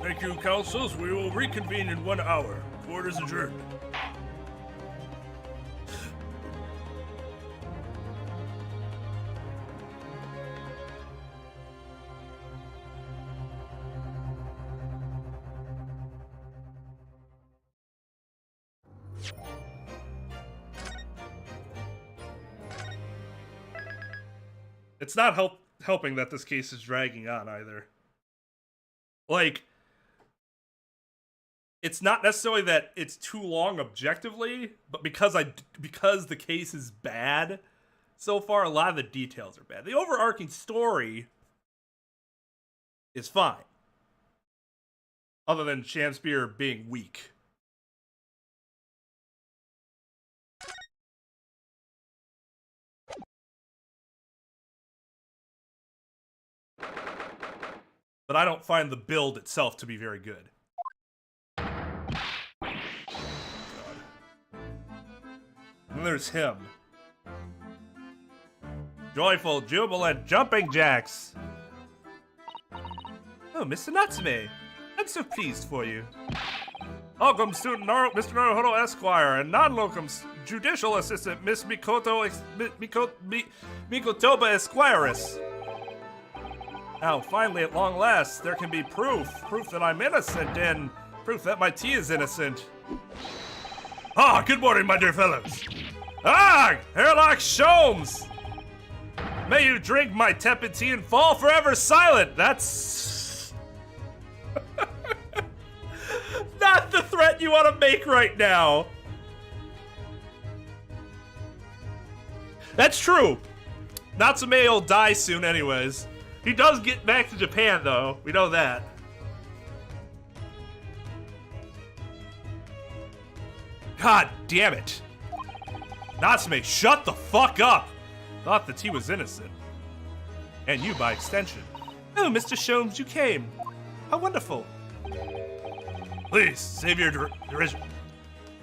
Thank you, counsels. We will reconvene in 1 hour. Court is adjourned. It's not helping that this case is dragging on either. Like, it's not necessarily that it's too long objectively, but because the case is bad so far, a lot of the details are bad. The overarching story is fine, other than Shamspeare being weak. But I don't find the build itself to be very good. God. And then there's him. Joyful, jubilant, jumping jacks. Oh, Mr. Natsume, I'm so pleased for you. Welcome, student Mr. Naruhodo Esquire, and non-locum judicial assistant Miss Mikotoba Esquiris. Now, finally, at long last, there can be proof that I'm innocent and proof that my tea is innocent. Ah, good morning, my dear fellows. Ah, Herlock Sholmes! May you drink my tepid tea and fall forever silent. That's not the threat you want to make right now. That's true. Natsume will die soon anyways. He does get back to Japan though. We know that. God damn it. Natsume, shut the fuck up! Thought that he was innocent. And you by extension. Oh, Mr. Sholmes, you came. How wonderful. Please, save your derision.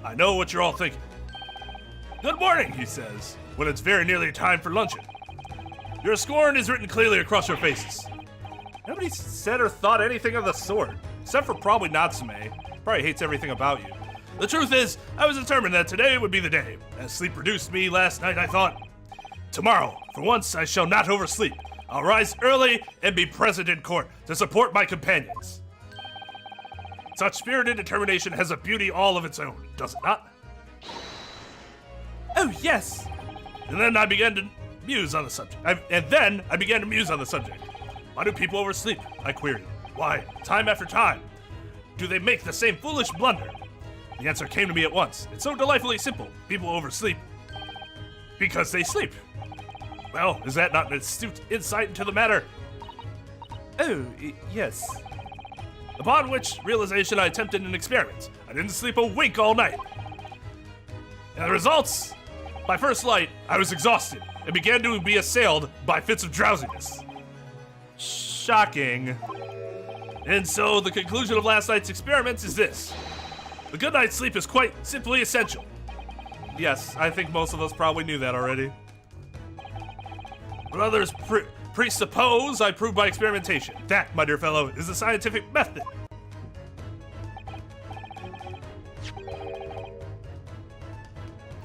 I know what you're all thinking. Good morning, he says, when it's very nearly time for luncheon. Your scorn is written clearly across your faces. Nobody said or thought anything of the sort. Except for probably Natsume. Probably hates everything about you. The truth is, I was determined that today would be the day. As sleep reduced me last night, I thought, tomorrow, for once, I shall not oversleep. I'll rise early and be present in court to support my companions. Such spirited determination has a beauty all of its own, does it not? Oh, yes. And then I began to muse on the subject. Why do people oversleep? I queried. Why, time after time, do they make the same foolish blunder? The answer came to me at once. It's so delightfully simple. People oversleep because they sleep. Well, is that not an astute insight into the matter? Oh, yes. Upon which realization I attempted an experiment. I didn't sleep a wink all night. And the results? By first light, I was exhausted and began to be assailed by fits of drowsiness. Shocking. And so the conclusion of last night's experiments is this. A good night's sleep is quite simply essential. Yes, I think most of us probably knew that already. But others presuppose I prove by experimentation. That, my dear fellow, is the scientific method.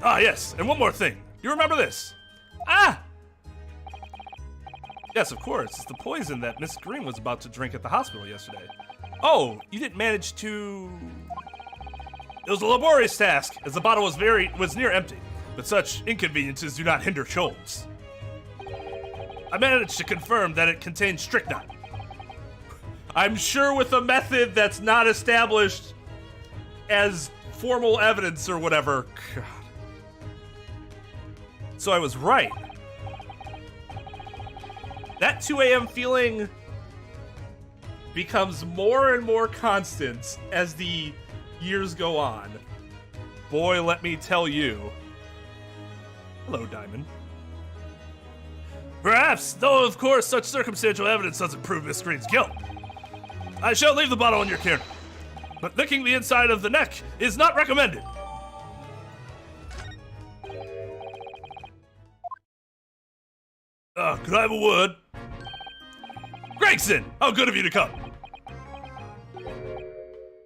Ah, yes, and one more thing. You remember this? Ah! Yes, of course. It's the poison that Miss Green was about to drink at the hospital yesterday. Oh, you didn't manage to... It was a laborious task, as the bottle was near empty, but such inconveniences do not hinder Sholmes. I managed to confirm that it contained strychnine. I'm sure with a method that's not established as formal evidence or whatever. God. So I was right. That 2 a.m. feeling becomes more and more constant as the years go on. Boy, let me tell you. Hello, Diamond. Perhaps, though of course such circumstantial evidence doesn't prove Miss Green's guilt. I shall leave the bottle in your care, but licking the inside of the neck is not recommended. Could I have a word? Gregson, how good of you to come.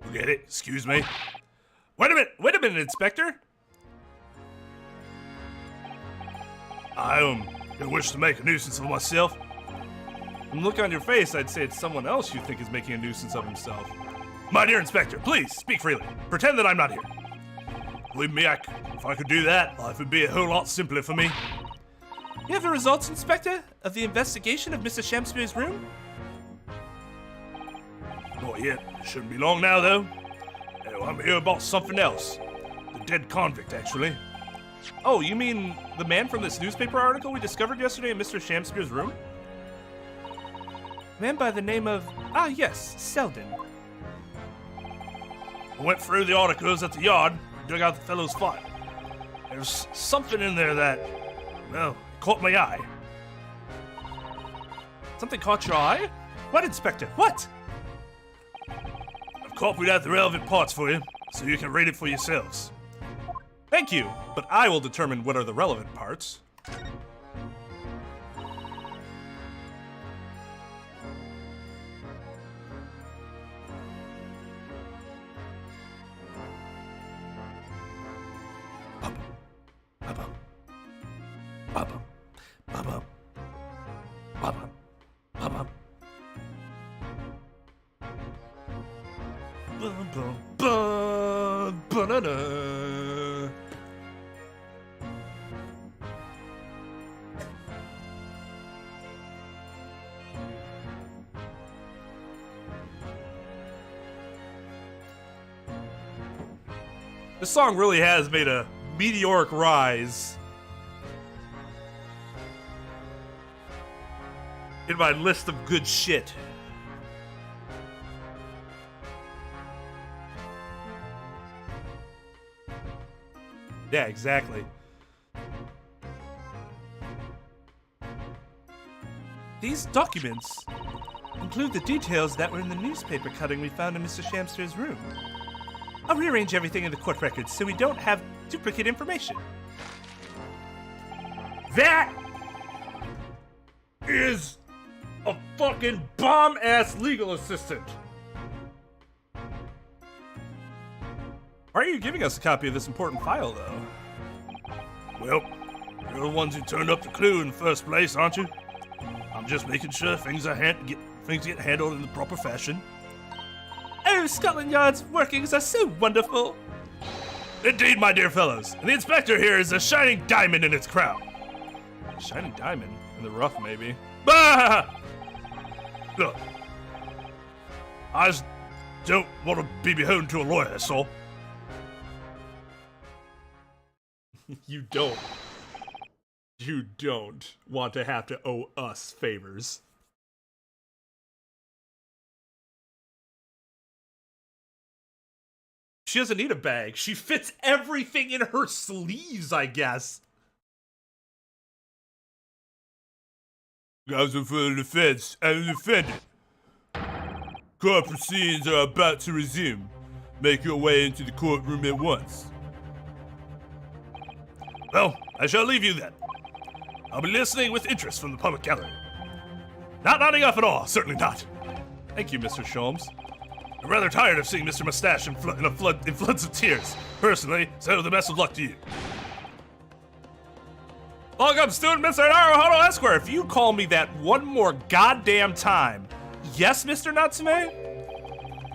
Forget it, excuse me. Wait a minute, Inspector. I don't wish to make a nuisance of myself. From the look on your face, I'd say it's someone else you think is making a nuisance of himself. My dear Inspector, please speak freely. Pretend that I'm not here. Believe me, if I could do that, life would be a whole lot simpler for me. You have the results, Inspector, of the investigation of Mr. Shamspeare's room? Not yet. It shouldn't be long now, though. I'm here about something else. The dead convict, actually. Oh, you mean the man from this newspaper article we discovered yesterday in Mr. Shamspeare's room? Man by the name of... Ah, yes, Selden. I went through the articles at the yard and dug out the fellow's file. There's something in there that, well, caught my eye. Something caught your eye? What, Inspector? What? I've copied out the relevant parts for you, so you can read it for yourselves. Thank you, but I will determine what are the relevant parts. Bum, bum, bum, ba-na-na. This song really has made a meteoric rise in my list of good shit. Yeah, exactly. These documents include the details that were in the newspaper cutting we found in Mr. Shamster's room. I'll rearrange everything in the court records so we don't have duplicate information. That is a fucking bomb-ass legal assistant. Why are you giving us a copy of this important file, though? Well, you're the ones who turned up the clue in the first place, aren't you? I'm just making sure things get handled in the proper fashion. Oh, Scotland Yard's workings are so wonderful. Indeed, my dear fellows. And the inspector here is a shining diamond in its crown. Shining diamond? In the rough, maybe. Bah! Look, I just don't want to be beholden to a lawyer, that's all. You don't. You don't want to have to owe us favors. She doesn't need a bag. She fits everything in her sleeves, I guess. Counsel for the defense and the defendant. Court proceedings are about to resume. Make your way into the courtroom at once. Well, I shall leave you then. I'll be listening with interest from the public gallery. Not nodding off at all, certainly not. Thank you, Mr. Sholmes. I'm rather tired of seeing Mr. Mustache in floods of tears, personally, so the best of luck to you. Welcome, student Mr. Naruhodo Esquire. If you call me that one more goddamn time. Yes, Mr. Natsume?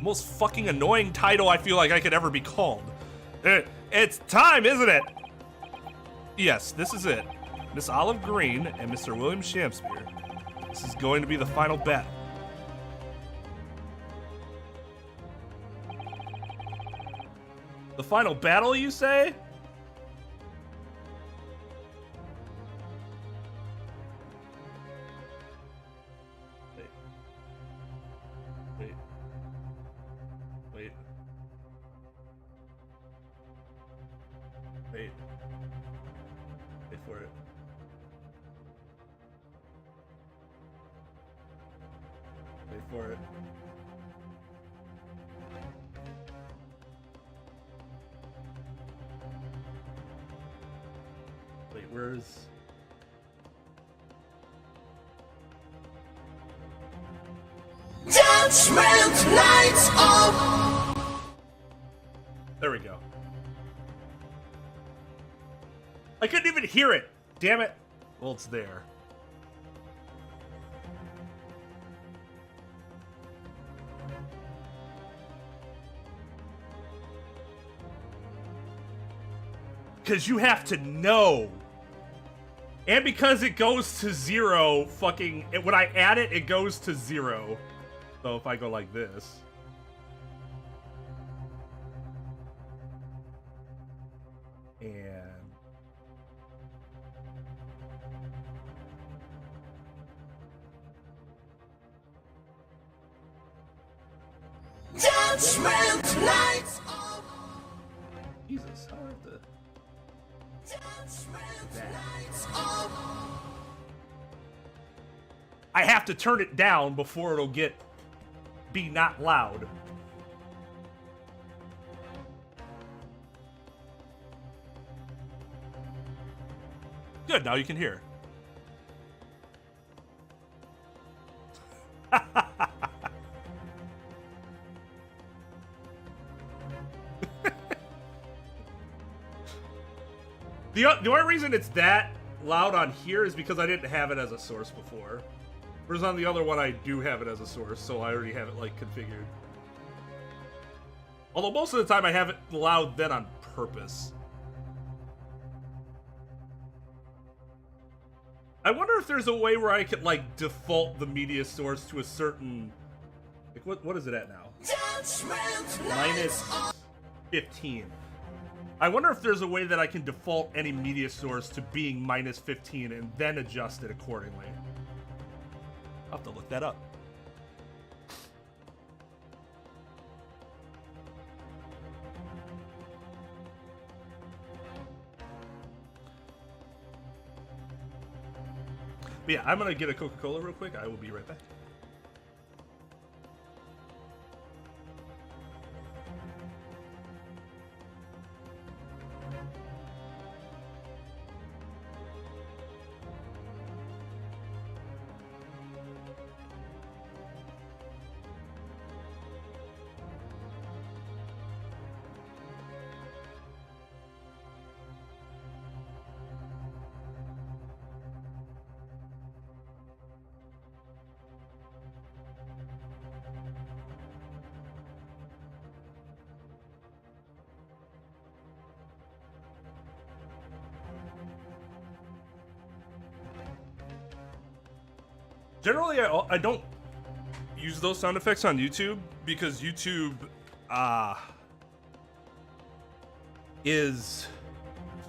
Most fucking annoying title I feel like I could ever be called. It's time, isn't it? Yes, this is it. Miss Olive Green and Mr. William Shamspeare. This is going to be the final battle. The final battle, you say? Wait. Wait. Wait. Wait. Wait for it. Wait for it. Wait, where's... Judgment lights up. There we go. I couldn't even hear it. Damn it. Well, it's there. Because you have to know. And because it goes to 0, fucking... when I add it, it goes to 0. So if I go like this... and... Judgment lights up. Jesus, how do I have to... Judgment lights up. I have to turn it down before it'll be not loud. Good, now you can hear. The only reason it's that loud on here is because I didn't have it as a source before. Whereas on the other one, I do have it as a source, so I already have it, like, configured. Although most of the time I have it loud then on purpose. I wonder if there's a way where I could, like, default the media source to a certain... Like, what is it at now? Minus 15. I wonder if there's a way that I can default any media source to being minus 15 and then adjust it accordingly. I'll have to look that up. But yeah, I'm gonna get a Coca-Cola real quick. I will be right back. Generally, I don't use those sound effects on YouTube because YouTube is...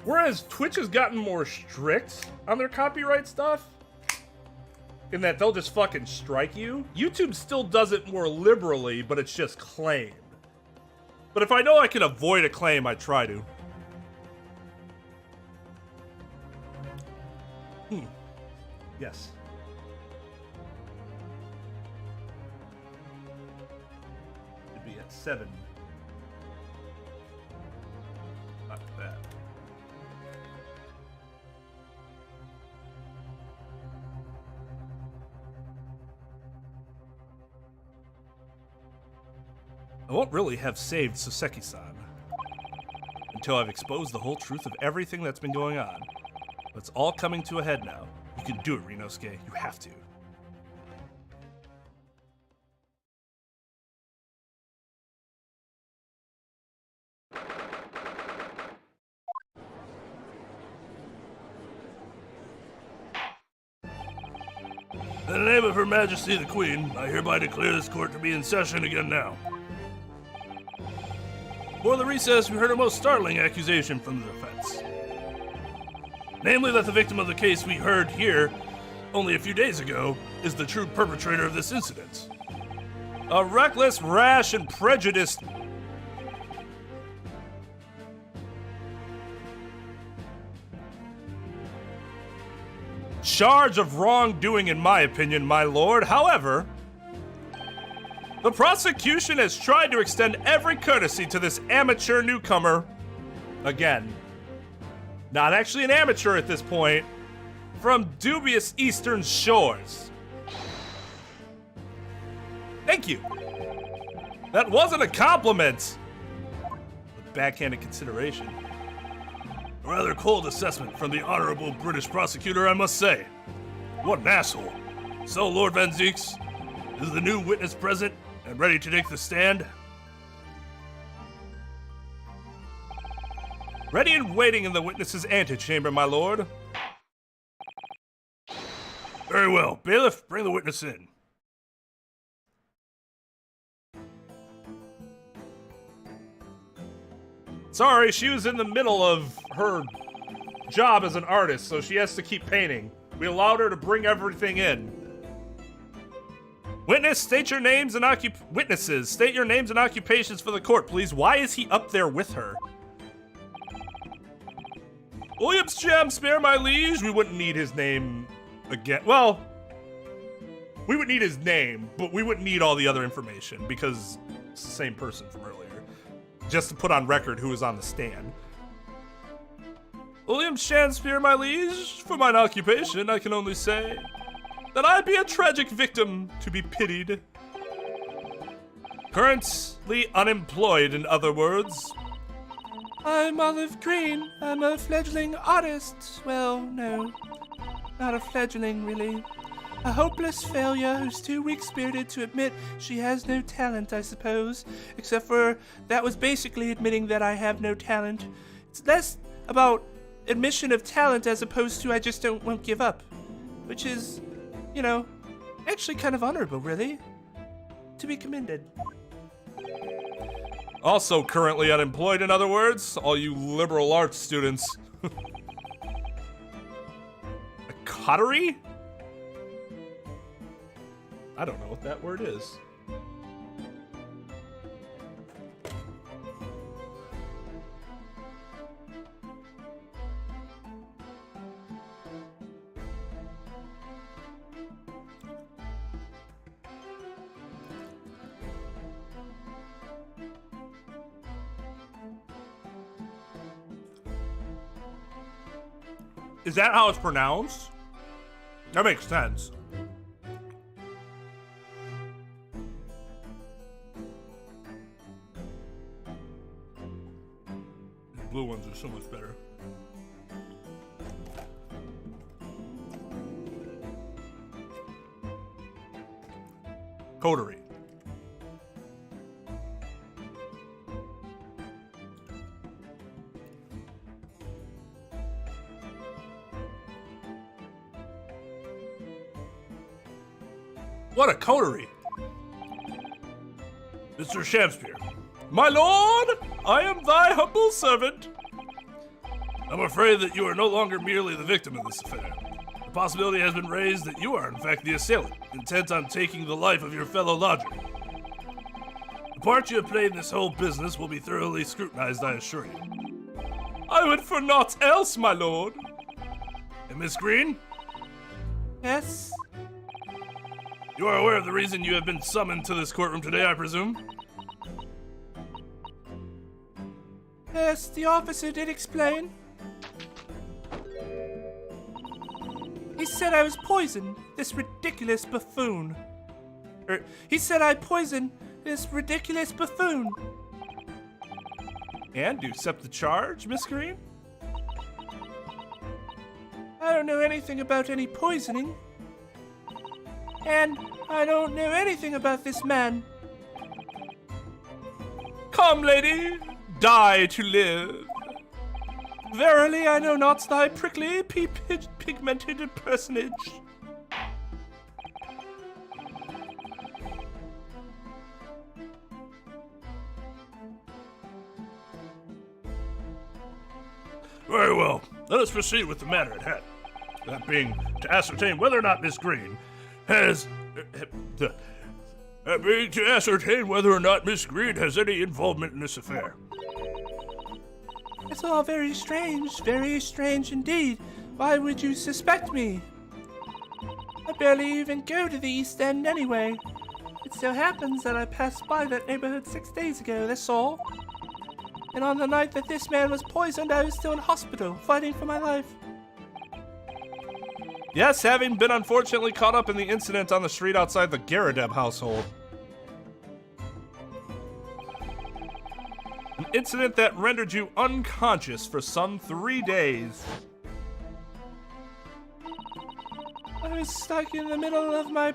Whereas Twitch has gotten more strict on their copyright stuff, in that they'll just fucking strike you, YouTube still does it more liberally, but it's just claimed. But if I know I can avoid a claim, I try to. Yes. It'd be at 7. Not bad. I won't really have saved Soseki-san until I've exposed the whole truth of everything that's been going on. It's all coming to a head now. You can do it, Rinosuke. You have to. In the name of Her Majesty the Queen, I hereby declare this court to be in session again now. Before the recess, we heard a most startling accusation from the defense. Namely that the victim of the case we heard here only a few days ago is the true perpetrator of this incident. A reckless, rash, and prejudiced... charge of wrongdoing, in my opinion, my lord. However, the prosecution has tried to extend every courtesy to this amateur newcomer. Again, not actually an amateur at this point, from dubious eastern shores. Thank you. That wasn't a compliment. A backhanded consideration. A rather cold assessment from the honorable British prosecutor, I must say. What an asshole. So, Lord Van Zieks, is the new witness present and ready to take the stand? Ready and waiting in the witness's antechamber, my lord. Very well. Bailiff, bring the witness in. Sorry, she was in the middle of her job as an artist, so she has to keep painting. We allowed her to bring everything in. Witness, state your names and Witnesses, state your names and occupations for the court, please. Why is he up there with her? Williams Jam, spare my liege. We wouldn't need his name again. Well, we would need his name, but we wouldn't need all the other information because it's the same person from earlier. Just to put on record who was on the stand. William Shakespeare, my liege, for mine occupation, I can only say that I be a tragic victim to be pitied. Currently unemployed, in other words. I'm Olive Green. I'm a fledgling artist. Well, no, not a fledgling, really. A hopeless failure who's too weak-spirited to admit she has no talent, I suppose. Except for that was basically admitting that I have no talent. It's less about admission of talent as opposed to I just won't give up. Which is, you know, actually kind of honorable, really. To be commended. Also currently unemployed, in other words, all you liberal arts students. A coterie? I don't know what that word is. Is that how it's pronounced? That makes sense. The blue ones are so much better. Coterie. What a coterie! Mr. Shakespeare, My lord, I am thy humble servant. I'm afraid that you are no longer merely the victim of this affair. The possibility has been raised that you are in fact the assailant, intent on taking the life of your fellow lodger. The part you have played in this whole business will be thoroughly scrutinized, I assure you. I would for naught else, my lord. And Miss Green, Yes? you are aware of the reason you have been summoned to this courtroom today, I presume? Yes, the officer did explain. He said I was poisoned, this ridiculous buffoon. He said I poisoned this ridiculous buffoon. And do you accept the charge, Miss Green? I don't know anything about any poisoning. And I don't know anything about this man. Come, lady, die to live. Verily, I know not thy prickly, pigmented personage. Very well. Let us proceed with the matter at hand. That being to ascertain whether or not Miss Green has... that being to ascertain whether or not Miss Green has any involvement in this affair. It's all very strange indeed. Why would you suspect me? I barely even go to the East End anyway. It so happens that I passed by that neighborhood 6 days ago, that's all. And on the night that this man was poisoned, I was still in hospital, fighting for my life. Yes, having been unfortunately caught up in the incident on the street outside the Garadeb household. An incident that rendered you unconscious for some 3 days. I was stuck in the middle of my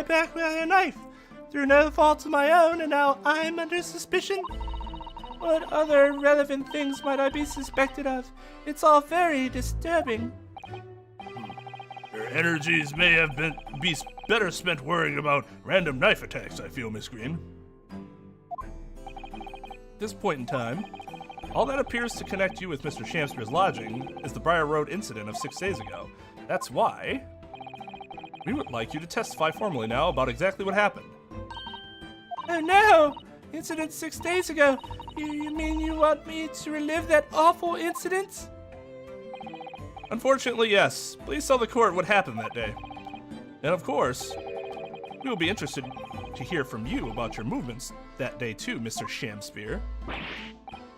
back with a knife, through no fault of my own, and now I'm under suspicion? What other relevant things might I be suspected of? It's all very disturbing. Your energies may have be better spent worrying about random knife attacks, I feel, Miss Green. At this point in time, all that appears to connect you with Mr. Shakespeare's lodging is the Briar Road incident of 6 days ago. That's why we would like you to testify formally now about exactly what happened. Oh no! Incident 6 days ago. You mean you want me to relive that awful incident? Unfortunately, yes. Please tell the court what happened that day. And of course, we will be interested to hear from you about your movements that day too, Mr. Shakespeare.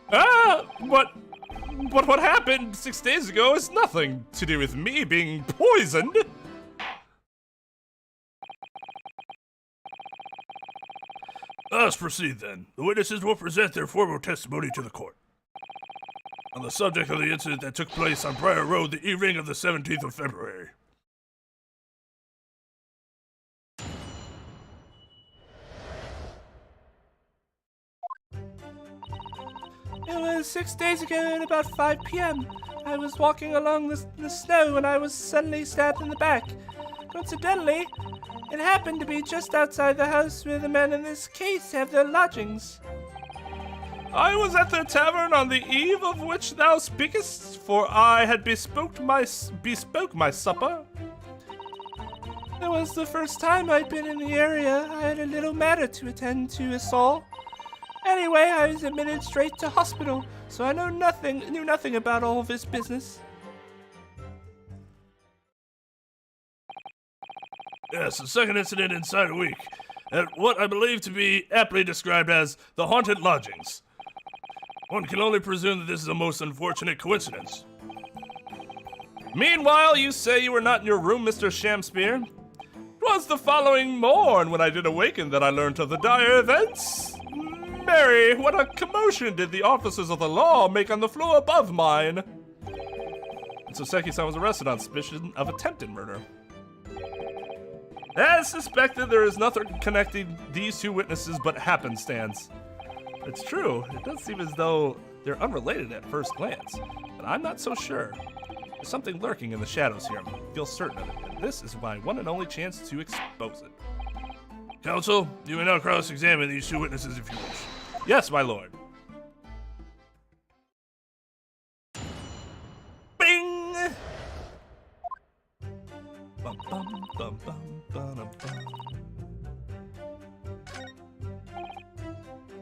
But what happened 6 days ago has nothing to do with me being poisoned. Let us proceed then. The witnesses will present their formal testimony to the court. On the subject of the incident that took place on Briar Road the evening of the 17th of February. It was 6 days ago at about 5 p.m. I was walking along the snow when I was suddenly stabbed in the back. Coincidentally, it happened to be just outside the house where the men in this case have their lodgings. I was at the tavern on the eve of which thou speakest, for I had bespoke my supper. It was the first time I'd been in the area. I had a little matter to attend to, is all. Anyway, I was admitted straight to hospital, so I knew nothing about all this business. Yes, the second incident inside a week, at what I believe to be aptly described as the haunted lodgings. One can only presume that this is a most unfortunate coincidence. Meanwhile, you say you were not in your room, Mr. Shamspear. 'Twas the following morn when I did awaken that I learnt of the dire events. Mary, what a commotion did the officers of the law make on the floor above mine. And Soseki-san was arrested on suspicion of attempted murder. As suspected, there is nothing connecting these two witnesses but happenstance. It's true, it does seem as though they're unrelated at first glance, but I'm not so sure. There's something lurking in the shadows here. I feel certain of it, and this is my one and only chance to expose it. Counsel, you may now cross-examine these two witnesses if you wish. Yes, my lord. Bing! Bum, bum, bum, bum, bum, bum.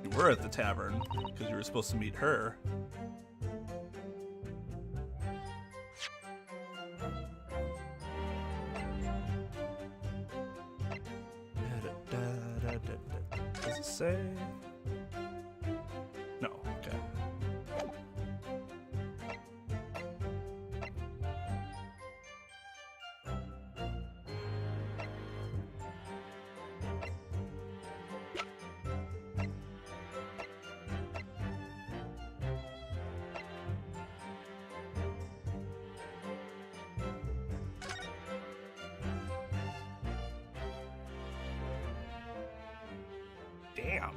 You were at the tavern, because you were supposed to meet her. Does it say? No, okay. Damn.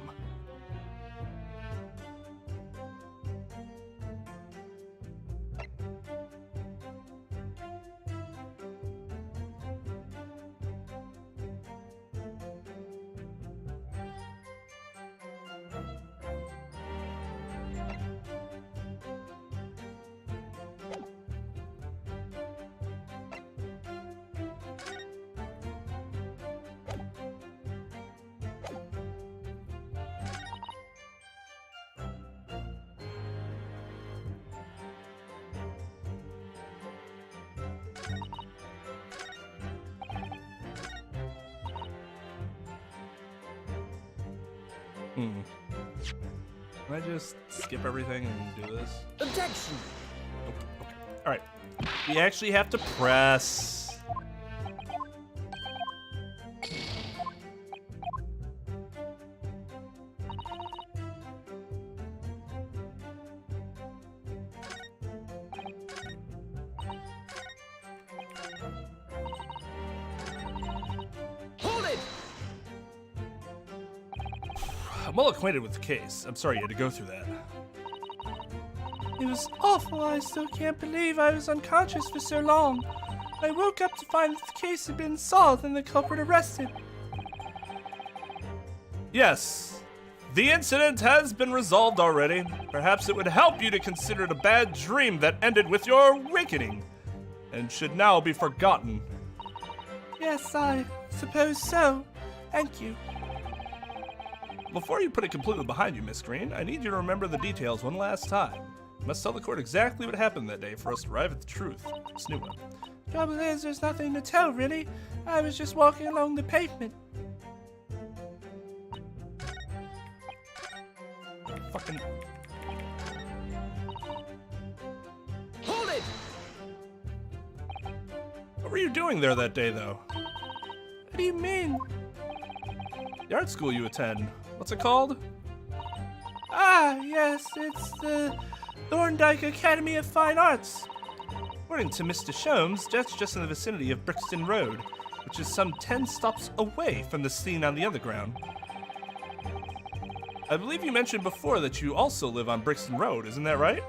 Can I just skip everything and do this? Objection. Nope. Okay. Alright. We actually have to press. Hold it. I'm well acquainted with the case. I'm sorry you had to go through that. It was awful. I still can't believe I was unconscious for so long. I woke up to find that the case had been solved and the culprit arrested. Yes, the incident has been resolved already. Perhaps it would help you to consider it a bad dream that ended with your awakening and should now be forgotten. Yes, I suppose so. Thank you. Before you put it completely behind you, Miss Green, I need you to remember the details one last time. You must tell the court exactly what happened that day for us to arrive at the truth. Miss Newman. Trouble is, there's nothing to tell, really. I was just walking along the pavement. Fucking. Hold it. What were you doing there that day, though? What do you mean? The art school you attend. What's it called? Ah, yes, it's the Thorndike Academy of Fine Arts. According to Mr. Sholmes, that's just in the vicinity of Brixton Road, which is some 10 stops away from the scene on the underground. I believe you mentioned before that you also live on Brixton Road, isn't that right?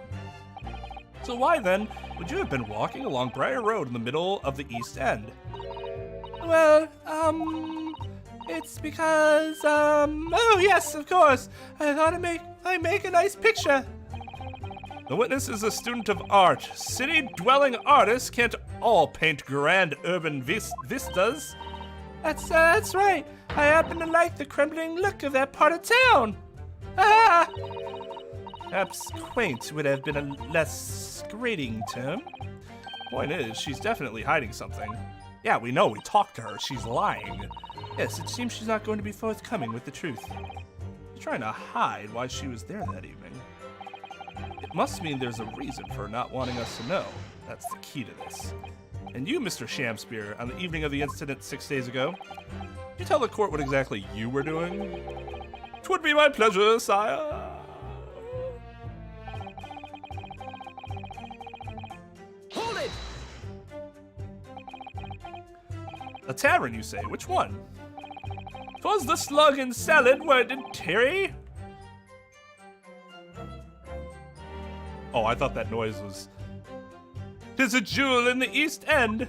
So why then would you have been walking along Briar Road in the middle of the East End? Well, it's because, oh yes, of course. I thought I'd make a nice picture. The witness is a student of art. City-dwelling artists can't all paint grand urban vistas. That's right. I happen to like the crumbling look of that part of town. Ah! Perhaps quaint would have been a less grating term. Point is, she's definitely hiding something. Yeah, we know. We talked to her. She's lying. Yes, it seems she's not going to be forthcoming with the truth. She's trying to hide why she was there that evening. It must mean there's a reason for her not wanting us to know. That's the key to this. And you, Mr. Shamspear, on the evening of the incident 6 days ago, did you tell the court what exactly you were doing? 'Twould be my pleasure, sire. Hold it! A tavern, you say? Which one? 'Twas the Slug and Salad, where it didn't tarry? Oh, I thought that noise was... 'Tis a jewel in the East End.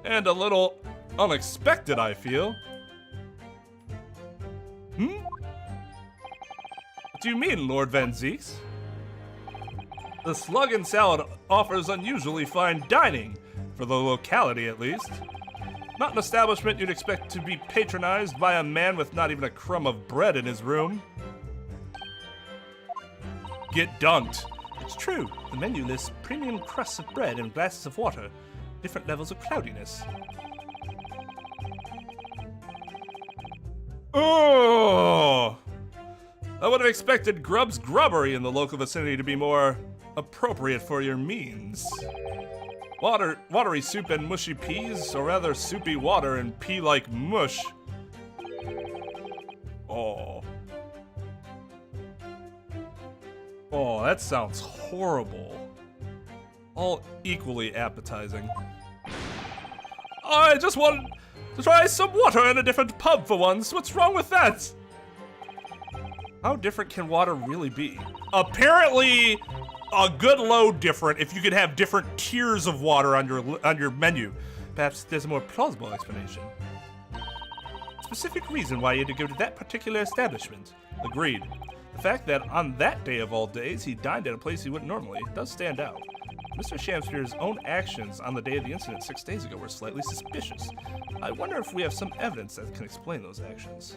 And a little unexpected, I feel. What do you mean, Lord Van Zeeks? The Slug and Salad offers unusually fine dining, for the locality at least. Not an establishment you'd expect to be patronized by a man with not even a crumb of bread in his room. Get dunked. It's true. The menu lists premium crusts of bread and glasses of water, different levels of cloudiness. Oh! I would have expected Grub's Grubbery in the local vicinity to be more appropriate for your means. Watery soup and mushy peas, or rather soupy water and pea-like mush. Oh. Oh, that sounds horrible. All equally appetizing. I just wanted to try some water in a different pub for once. What's wrong with that? How different can water really be? Apparently, a good load different if you could have different tiers of water on your menu. Perhaps there's a more plausible explanation. Specific reason why you had to go to that particular establishment. Agreed. The fact that on that day of all days he dined at a place he wouldn't normally does stand out. Mr. Shamspear's own actions on the day of the incident 6 days ago were slightly suspicious. I wonder if we have some evidence that can explain those actions.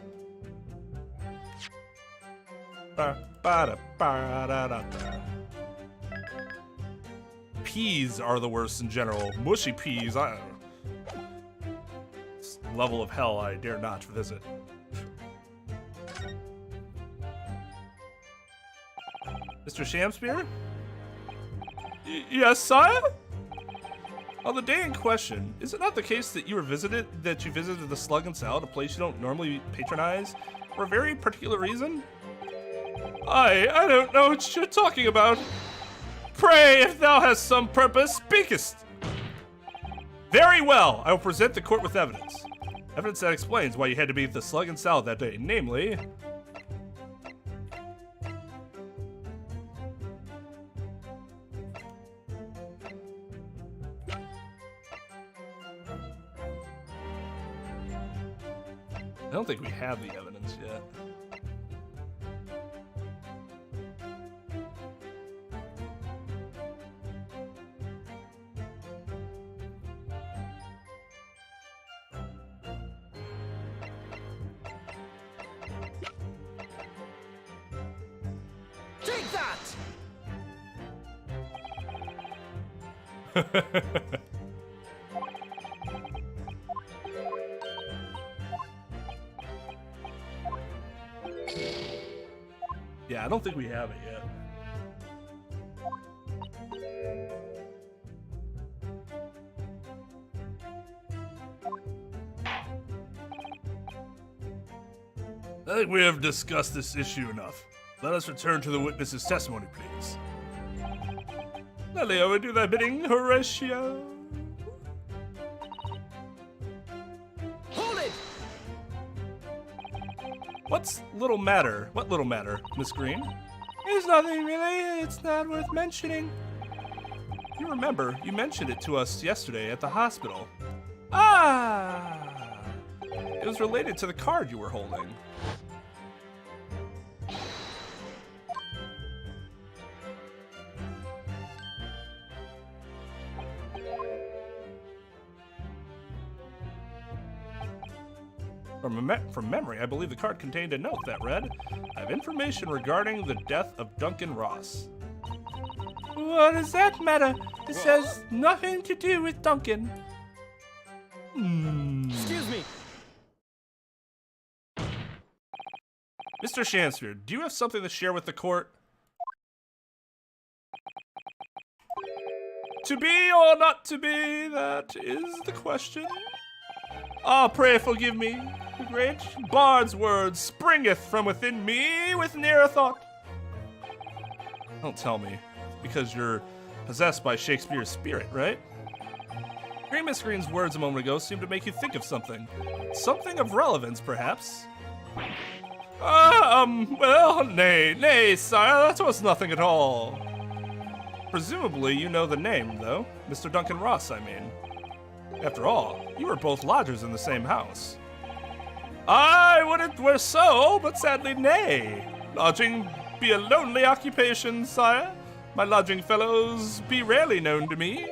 Peas are the worst in general. Mushy peas, I don't know. This level of hell I dare not visit. Mr. Shamspear? Yes, sire? On the day in question, is it not the case that you visited the Slug and Salad, a place you don't normally patronize, for a very particular reason? I don't know what you're talking about. Pray, if thou hast some purpose, speakest. Very well, I will present the court with evidence. Evidence that explains why you had to be at the Slug and Salad that day, namely... I don't think we have the evidence yet. Take that! Yeah, I don't think we have it yet. I think we have discussed this issue enough. Let us return to the witness's testimony, please. Lelio, do thy bidding, Horatio. Hold it! What's little matter? What little matter, Miss Green? There's nothing really. It's not worth mentioning. You remember, you mentioned it to us yesterday at the hospital. Ah! It was related to the card you were holding. From memory, I believe the card contained a note that read, I have information regarding the death of Duncan Ross. What does that matter? This has nothing to do with Duncan. Excuse me. Mr. Shakespeare, do you have something to share with the court? To be or not to be, that is the question. Ah, pray forgive me. The great bard's word springeth from within me with ne'er a thought. Don't tell me. Because you're possessed by Shakespeare's spirit, right? Hearing Miss Green's words a moment ago seemed to make you think of something. Something of relevance, perhaps. Well, nay, sire, that was nothing at all. Presumably you know the name, though. Mr. Duncan Ross, I mean. After all, you were both lodgers in the same house. I would it were so, but sadly nay. Lodging be a lonely occupation, sire. My lodging fellows be rarely known to me.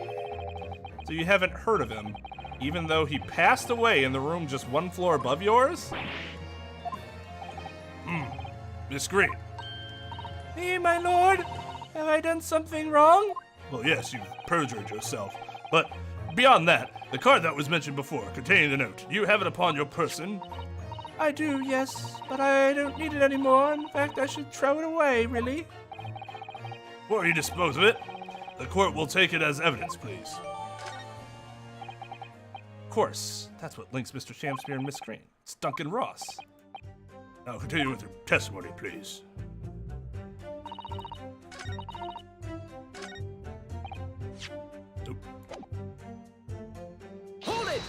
So you haven't heard of him, even though he passed away in the room just one floor above yours? Miss Green. Me, my lord? Have I done something wrong? Well, yes, you've perjured yourself. But beyond that, the card that was mentioned before, containing the note, you have it upon your person? I do, yes, but I don't need it anymore. In fact, I should throw it away, really. Before you dispose of it, the court will take it as evidence, please. Of course, that's what links Mr. Shakespeare and Miss Green. It's Duncan Ross. Now continue with your testimony, please. Hold it!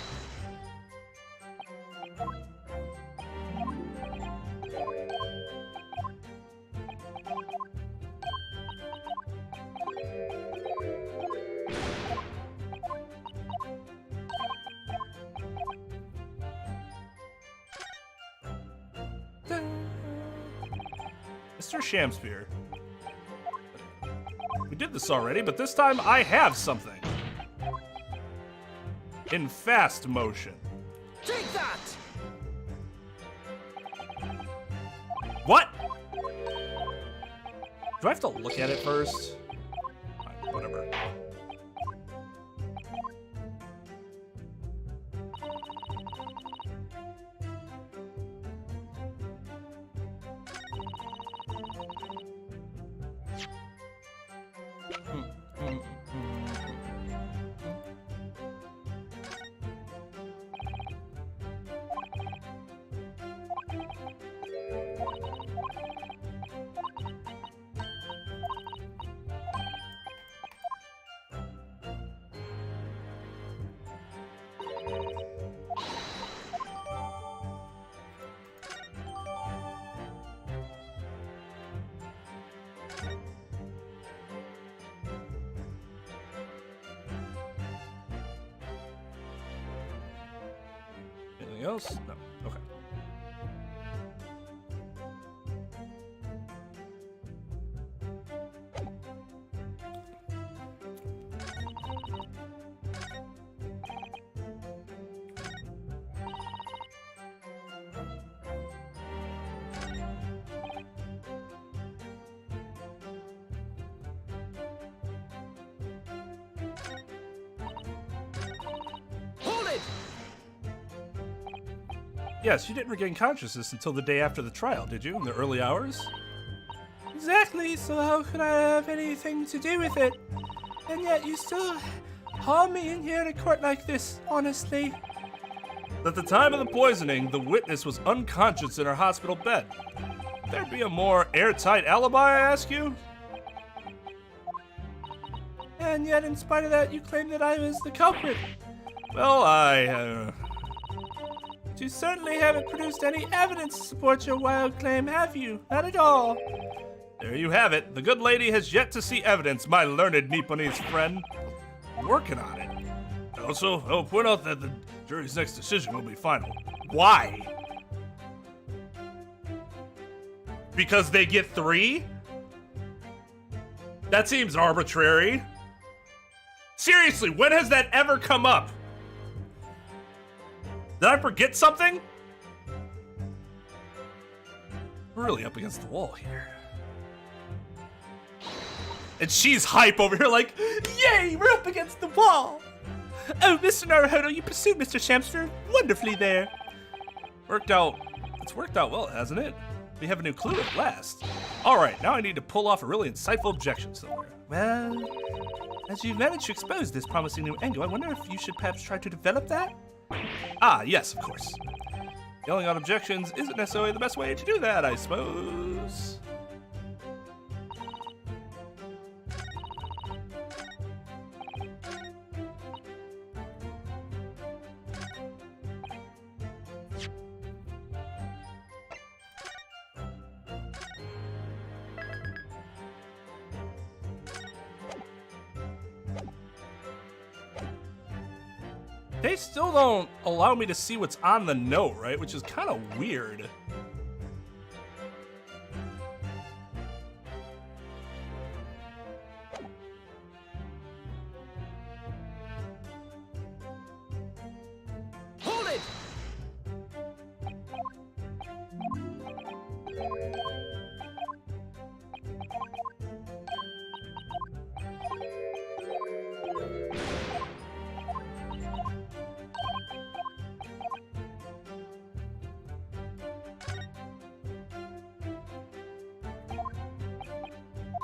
Mr. Shakespeare. We did this already, but this time I have something. In fast motion. Take that! What? Do I have to look at it first? Fine, whatever. Anything else? No. Okay. Hold it! Yes, you didn't regain consciousness until the day after the trial, did you? In the early hours? Exactly, so how could I have anything to do with it? And yet you still haul me in here to court like this, honestly. At the time of the poisoning, the witness was unconscious in her hospital bed. Would there be a more airtight alibi, I ask you? And yet, in spite of that, you claim that I was the culprit. Well, I You certainly haven't produced any evidence to support your wild claim, have you? Not at all. There you have it. The good lady has yet to see evidence, my learned Nipponese friend. I'm working on it. Also, I'll point out that the jury's next decision will be final. Why? Because they get 3? That seems arbitrary. Seriously, when has that ever come up? Did I forget something? We're really up against the wall here. And she's hype over here like, Yay, we're up against the wall. Oh, Mr. Naruhodo, you pursued Mr. Shamster wonderfully there. It's worked out well, hasn't it? We have a new clue at last. All right, now I need to pull off a really insightful objection somewhere. Well, as you managed to expose this promising new angle, I wonder if you should perhaps try to develop that? Ah, yes, of course. Yelling out objections isn't necessarily the best way to do that, I suppose. They still don't allow me to see what's on the note, right? Which is kind of weird. Hold it!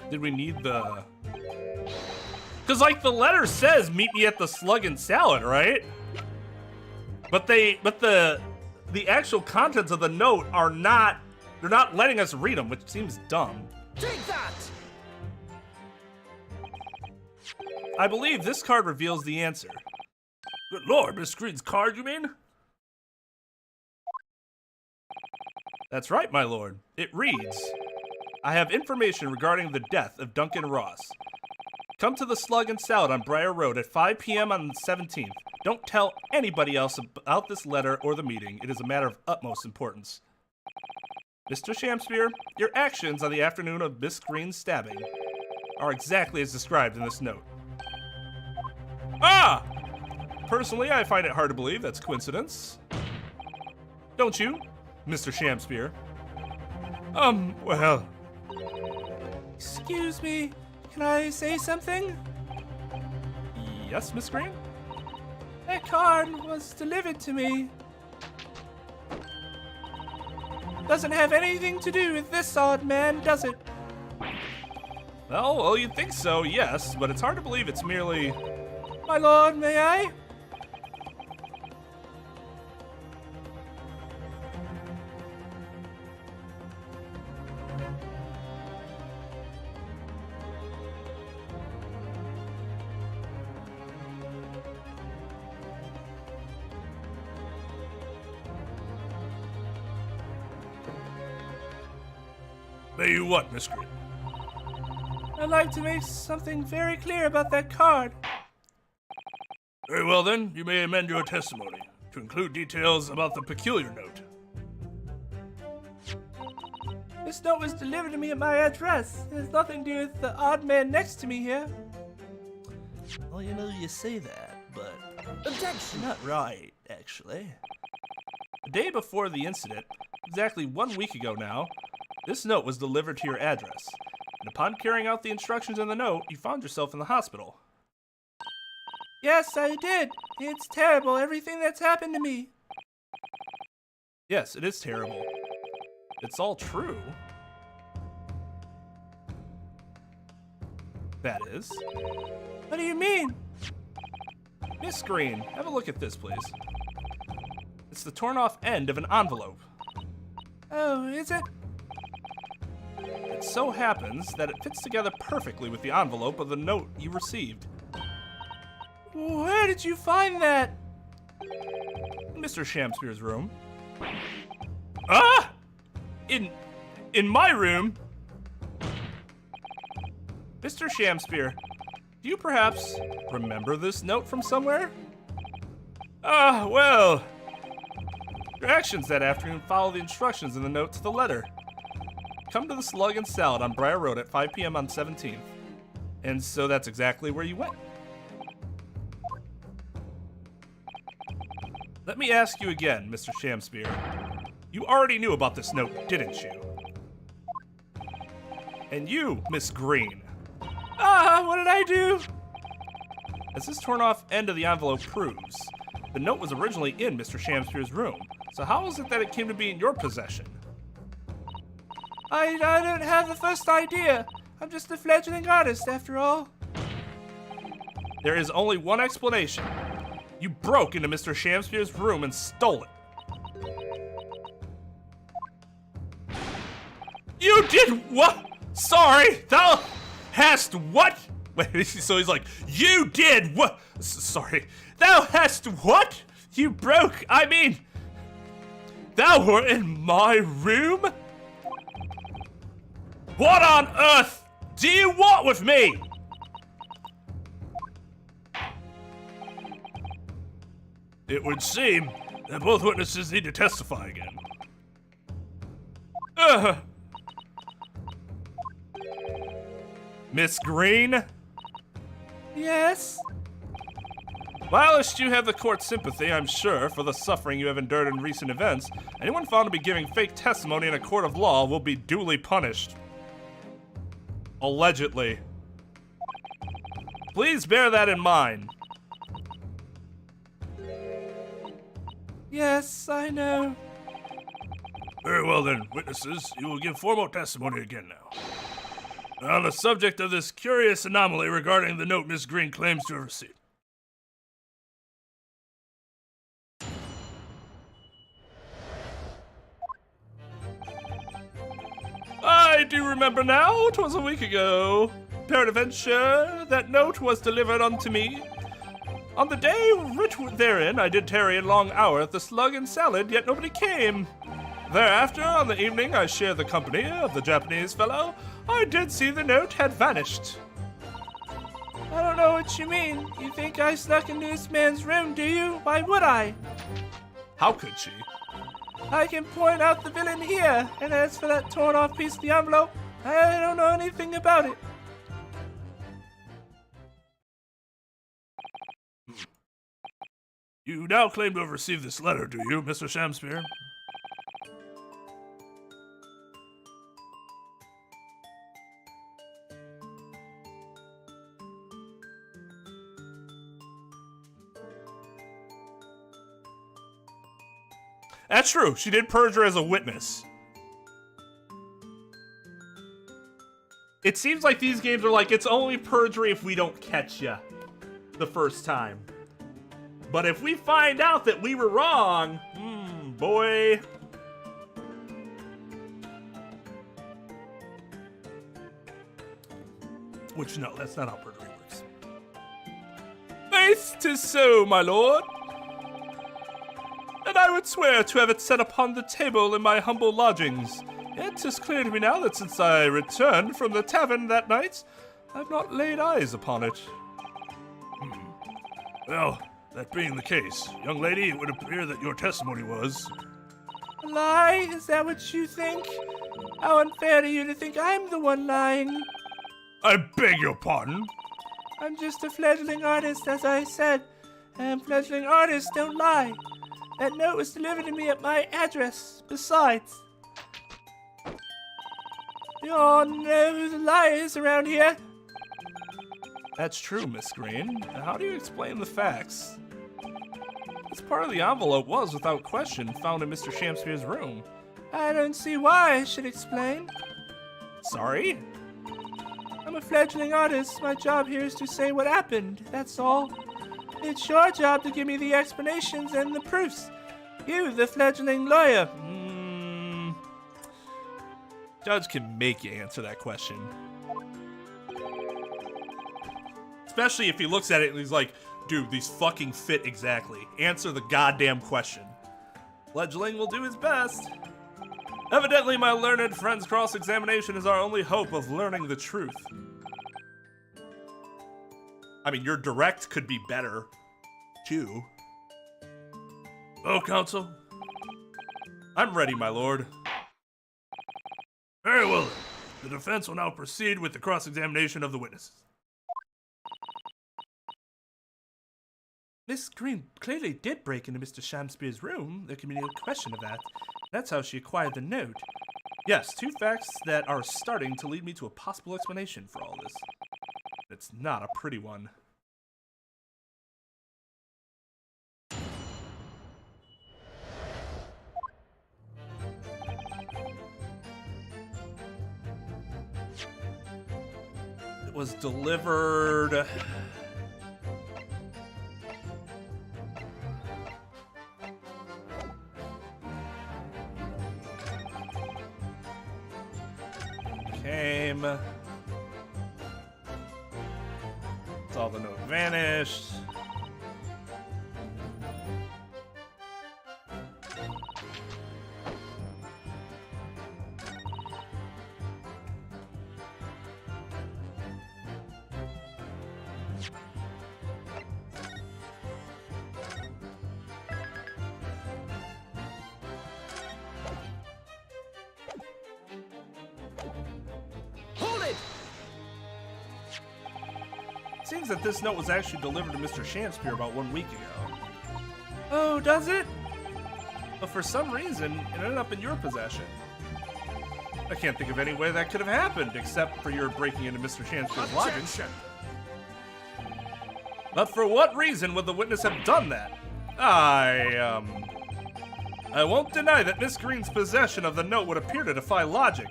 Did we need the... Because, like, the letter says, meet me at the Slug and Salad, right? But the actual contents of the note are not... They're not letting us read them, which seems dumb. Take that! I believe this card reveals the answer. Good lord, Miss Green's card, you mean? That's right, my lord. It reads, I have information regarding the death of Duncan Ross. Come to the Slug and Salad on Briar Road at 5 p.m. on the 17th. Don't tell anybody else about this letter or the meeting. It is a matter of utmost importance. Mr. Shamspeare, your actions on the afternoon of Miss Green's stabbing are exactly as described in this note. Ah! Personally, I find it hard to believe that's coincidence. Don't you, Mr. Shamspeare? Well... Excuse me, can I say something? Yes, Miss Green? That card was delivered to me. Doesn't have anything to do with this odd man, does it? Well, you'd think so, yes, but it's hard to believe it's merely... My lord, may I? May you what, Miss Green? I'd like to make something very clear about that card. Very well then, you may amend your testimony to include details about the peculiar note. This note was delivered to me at my address. It has nothing to do with the odd man next to me here. Well, you know, you say that, but Objection! not right, actually. The day before the incident, exactly 1 week ago now, this note was delivered to your address. And upon carrying out the instructions in the note, you found yourself in the hospital. Yes, I did. It's terrible, everything that's happened to me. Yes, it is terrible. It's all true. That is. What do you mean? Miss Green, have a look at this, please. It's the torn off end of an envelope. Oh, is it? It so happens that it fits together perfectly with the envelope of the note you received. Where did you find that? Mr. Shamspeare's room. Ah! In my room? Mr. Shamspear, do you perhaps remember this note from somewhere? Ah, well. Your actions that afternoon follow the instructions in the note to the letter. Come to the Slug and Salad on Briar Road at 5 p.m. on 17th. And so that's exactly where you went. Let me ask you again, Mr. Shamspear. You already knew about this note, didn't you? And you, Miss Green. Ah, what did I do? As this torn off end of the envelope proves, the note was originally in Mr. Shamspear's room. So how is it that it came to be in your possession? I don't have the first idea. I'm just a fledgling artist, after all. There is only one explanation. You broke into Mr. Shamspear's room and stole it. You did what? Sorry, thou hast what? Wait, so he's like, you did what? Sorry, thou hast what? You broke, I mean, thou were in my room? What on earth do you want with me? It would seem that both witnesses need to testify again. Miss Green? Yes? Whilst you have the court's sympathy, I'm sure, for the suffering you have endured in recent events, anyone found to be giving fake testimony in a court of law will be duly punished. Allegedly. Please bear that in mind. Yes, I know. Very well then, witnesses, you will give formal testimony again now. On the subject of this curious anomaly regarding the note Miss Green claims to have received. I do remember now, 'twas a week ago. Peradventure, that note was delivered unto me. On the day writ therein, I did tarry a long hour at the Slug and Salad, yet nobody came. Thereafter, on the evening I shared the company of the Japanese fellow, I did see the note had vanished. I don't know what you mean. You think I snuck into this man's room, do you? Why would I? How could she? I can point out the villain here, and as for that torn off piece of the envelope, I don't know anything about it. You now claim to have received this letter, do you, Mr. Shamspear? That's true. She did perjure as a witness. It seems like these games are like, it's only perjury if we don't catch ya the first time. But if we find out that we were wrong, boy. Which, no, that's not how perjury works. Faith, 'tis so, my lord. And I would swear to have it set upon the table in my humble lodgings. Yet 'tis clear to me now that since I returned from the tavern that night, I've not laid eyes upon it. Well, that being the case, young lady, it would appear that your testimony was... A lie? Is that what you think? How unfair to you to think I'm the one lying. I beg your pardon? I'm just a fledgling artist, as I said, and fledgling artists don't lie. That note was delivered to me at my address. Besides, you all know who the liar is around here. That's true, Miss Green. How do you explain the facts? This part of the envelope was, without question, found in Mr. Shamspear's room. I don't see why I should explain. Sorry? I'm a fledgling artist. My job here is to say what happened, that's all. It's your job to give me the explanations and the proofs. You, the fledgling lawyer. Judge can make you answer that question. Especially if he looks at it and he's like, dude, these fucking fit exactly. Answer the goddamn question. Fledgling will do his best. Evidently, my learned friend's cross-examination is our only hope of learning the truth. I mean, your direct could be better, too. Oh, counsel? I'm ready, my lord. Very well then. The defense will now proceed with the cross-examination of the witnesses. Miss Green clearly did break into Mr. Shamspeare's room. There can be no question of that. That's how she acquired the note. Yes, two facts that are starting to lead me to a possible explanation for all this. It's not a pretty one. It was delivered... Came. Saw the note vanished. Seems that this note was actually delivered to Mr. Shamspeare about 1 week ago. Oh, does it? But for some reason, it ended up in your possession. I can't think of any way that could have happened, except for your breaking into Mr. Shamspeare's lodgings. But for what reason would the witness have done that? I won't deny that Miss Green's possession of the note would appear to defy logic.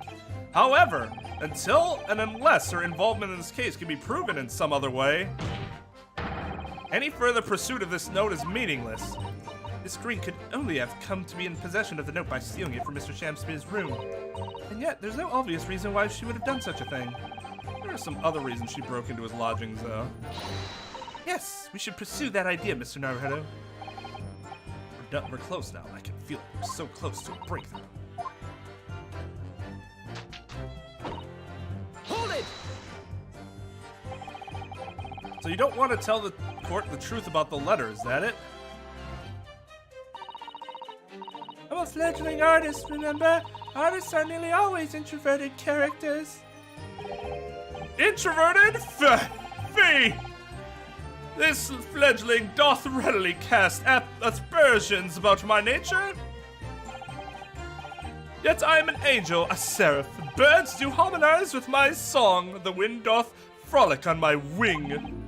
However, until and unless her involvement in this case can be proven in some other way, any further pursuit of this note is meaningless. Miss Green could only have come to be in possession of the note by stealing it from Mr. Shamspeare's room. And yet, there's no obvious reason why she would have done such a thing. There are some other reasons she broke into his lodgings, though. Yes, we should pursue that idea, Mr. Naruto. We're close now. I can feel it. We're so close to a breakthrough. Hold it! So you don't want to tell the court the truth about the letter, is that it? I'm a fledgling artist, remember? Artists are nearly always introverted characters. Introverted? Fee! This fledgling doth readily cast aspersions about my nature. Yet I am an angel, a seraph. Birds do harmonize with my song. The wind doth frolic on my wing.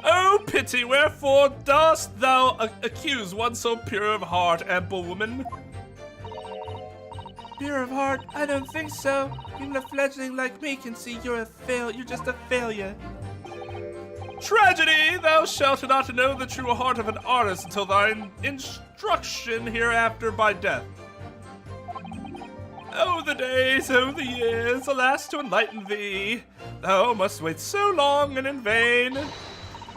Oh, pity, wherefore dost thou accuse one so pure of heart, ample woman? Pure of heart? I don't think so. Even a fledgling like me can see you're just a failure. Tragedy! Thou shalt not know the true heart of an artist until thine instruction hereafter by death. Oh, the days, oh, the years, alas, to enlighten thee. Thou must wait so long and in vain.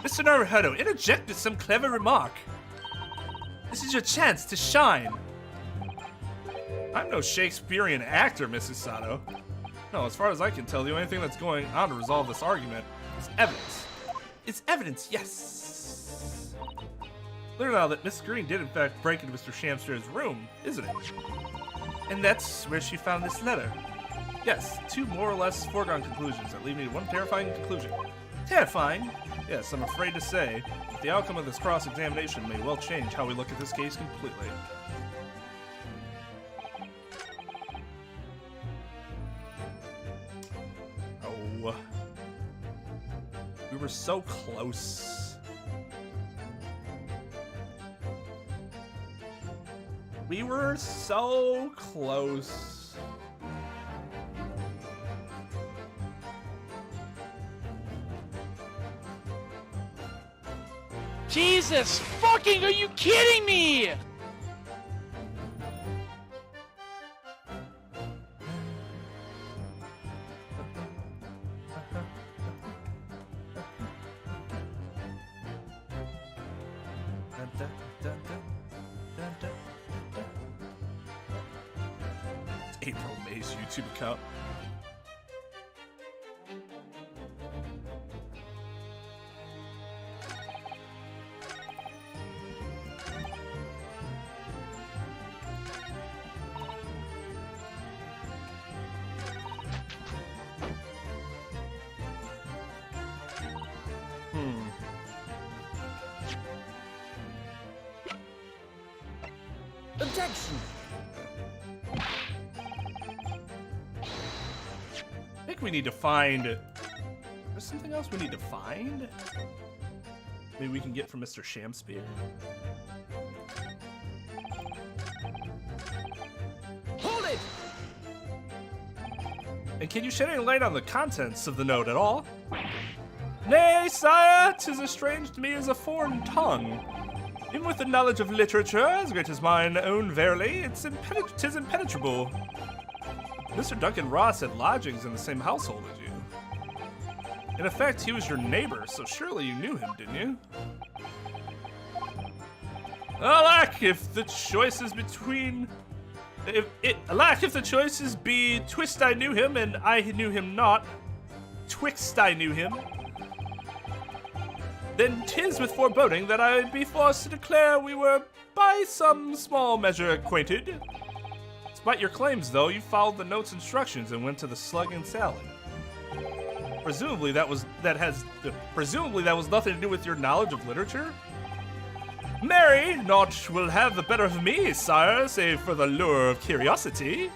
Mr. Naruto, interject with some clever remark. This is your chance to shine. I'm no Shakespearean actor, Mrs. Sato. No, as far as I can tell, the only thing that's going on to resolve this argument is evidence. It's evidence, yes. Clear now that Miss Green did in fact break into Mr. Shamspeare's room, isn't it? And that's where she found this letter. Yes, two more or less foregone conclusions that lead me to one terrifying conclusion. Terrifying? Yes, I'm afraid to say that the outcome of this cross-examination may well change how we look at this case completely. Oh. We were so close. We were so close. Jesus fucking, are you kidding me? April May's YouTube account. Objection! I think we need to find... There's something else we need to find? Maybe we can get from Mr. Shamspear? Hold it! And can you shed any light on the contents of the note at all? Nay, sire, 'tis as strange to me as a foreign tongue. Even with the knowledge of literature, as great as mine own verily, 'tis impenetrable. Mr. Duncan Ross had lodgings in the same household as you. In effect, he was your neighbor, so surely you knew him, didn't you? Alack, if the choice is between... Alack, if the choices be twist I knew him and I knew him not, twixt I knew him, then 'tis with foreboding that I be forced to declare we were by some small measure acquainted. Despite your claims, though, you followed the note's instructions and went to the Slug and Salad. Presumably that was nothing to do with your knowledge of literature? Marry, naught will have the better of me, sire, save for the lure of curiosity.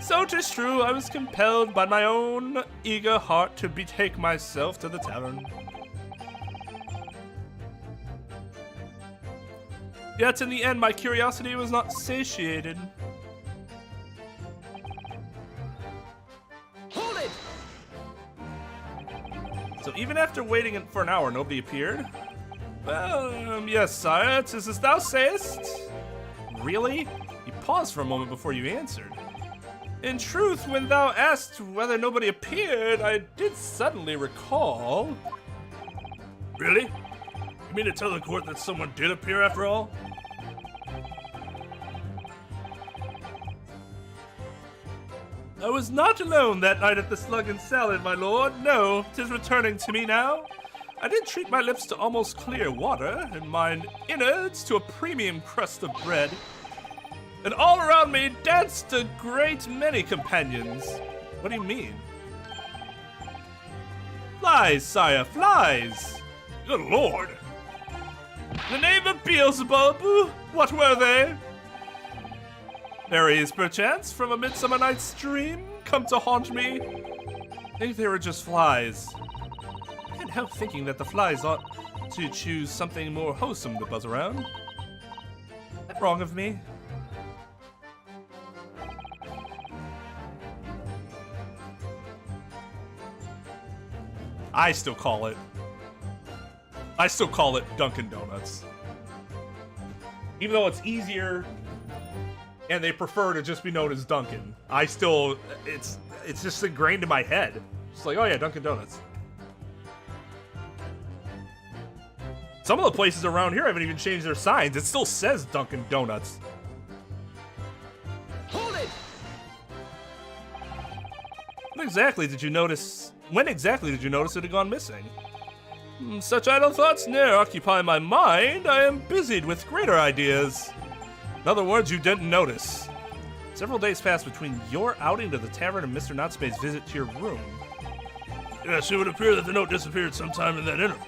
So 'tis true, I was compelled by my own eager heart to betake myself to the tavern. Yet in the end, my curiosity was not satiated. Hold it! So even after waiting for an hour, nobody appeared? Well, yes, sire, 'tis as thou sayest. Really? You paused for a moment before you answered. In truth, when thou asked whether nobody appeared, I did suddenly recall... Really? You mean to tell the court that someone did appear after all? I was not alone that night at the Slug and Salad, my lord. No, 'tis returning to me now. I did treat my lips to almost clear water, and mine innards to a premium crust of bread. And all around me danced a great many companions. What do you mean? Flies, sire, flies! Good lord! In the name of Beelzebub, what were they? Fairies, perchance, from a Midsummer Night's Dream, come to haunt me? I think they were just flies. I can't help thinking that the flies ought to choose something more wholesome to buzz around. Is that wrong of me? I still call it Dunkin' Donuts. Even though it's easier and they prefer to just be known as Dunkin', it's just ingrained in my head. It's like, oh yeah, Dunkin' Donuts. Some of the places around here haven't even changed their signs. It still says Dunkin' Donuts. Hold it! When exactly did you notice it had gone missing? Such idle thoughts ne'er occupy my mind. I am busied with greater ideas. In other words, you didn't notice. Several days passed between your outing to the tavern and Mr. Notspade's visit to your room. Yes, it would appear that the note disappeared sometime in that interval.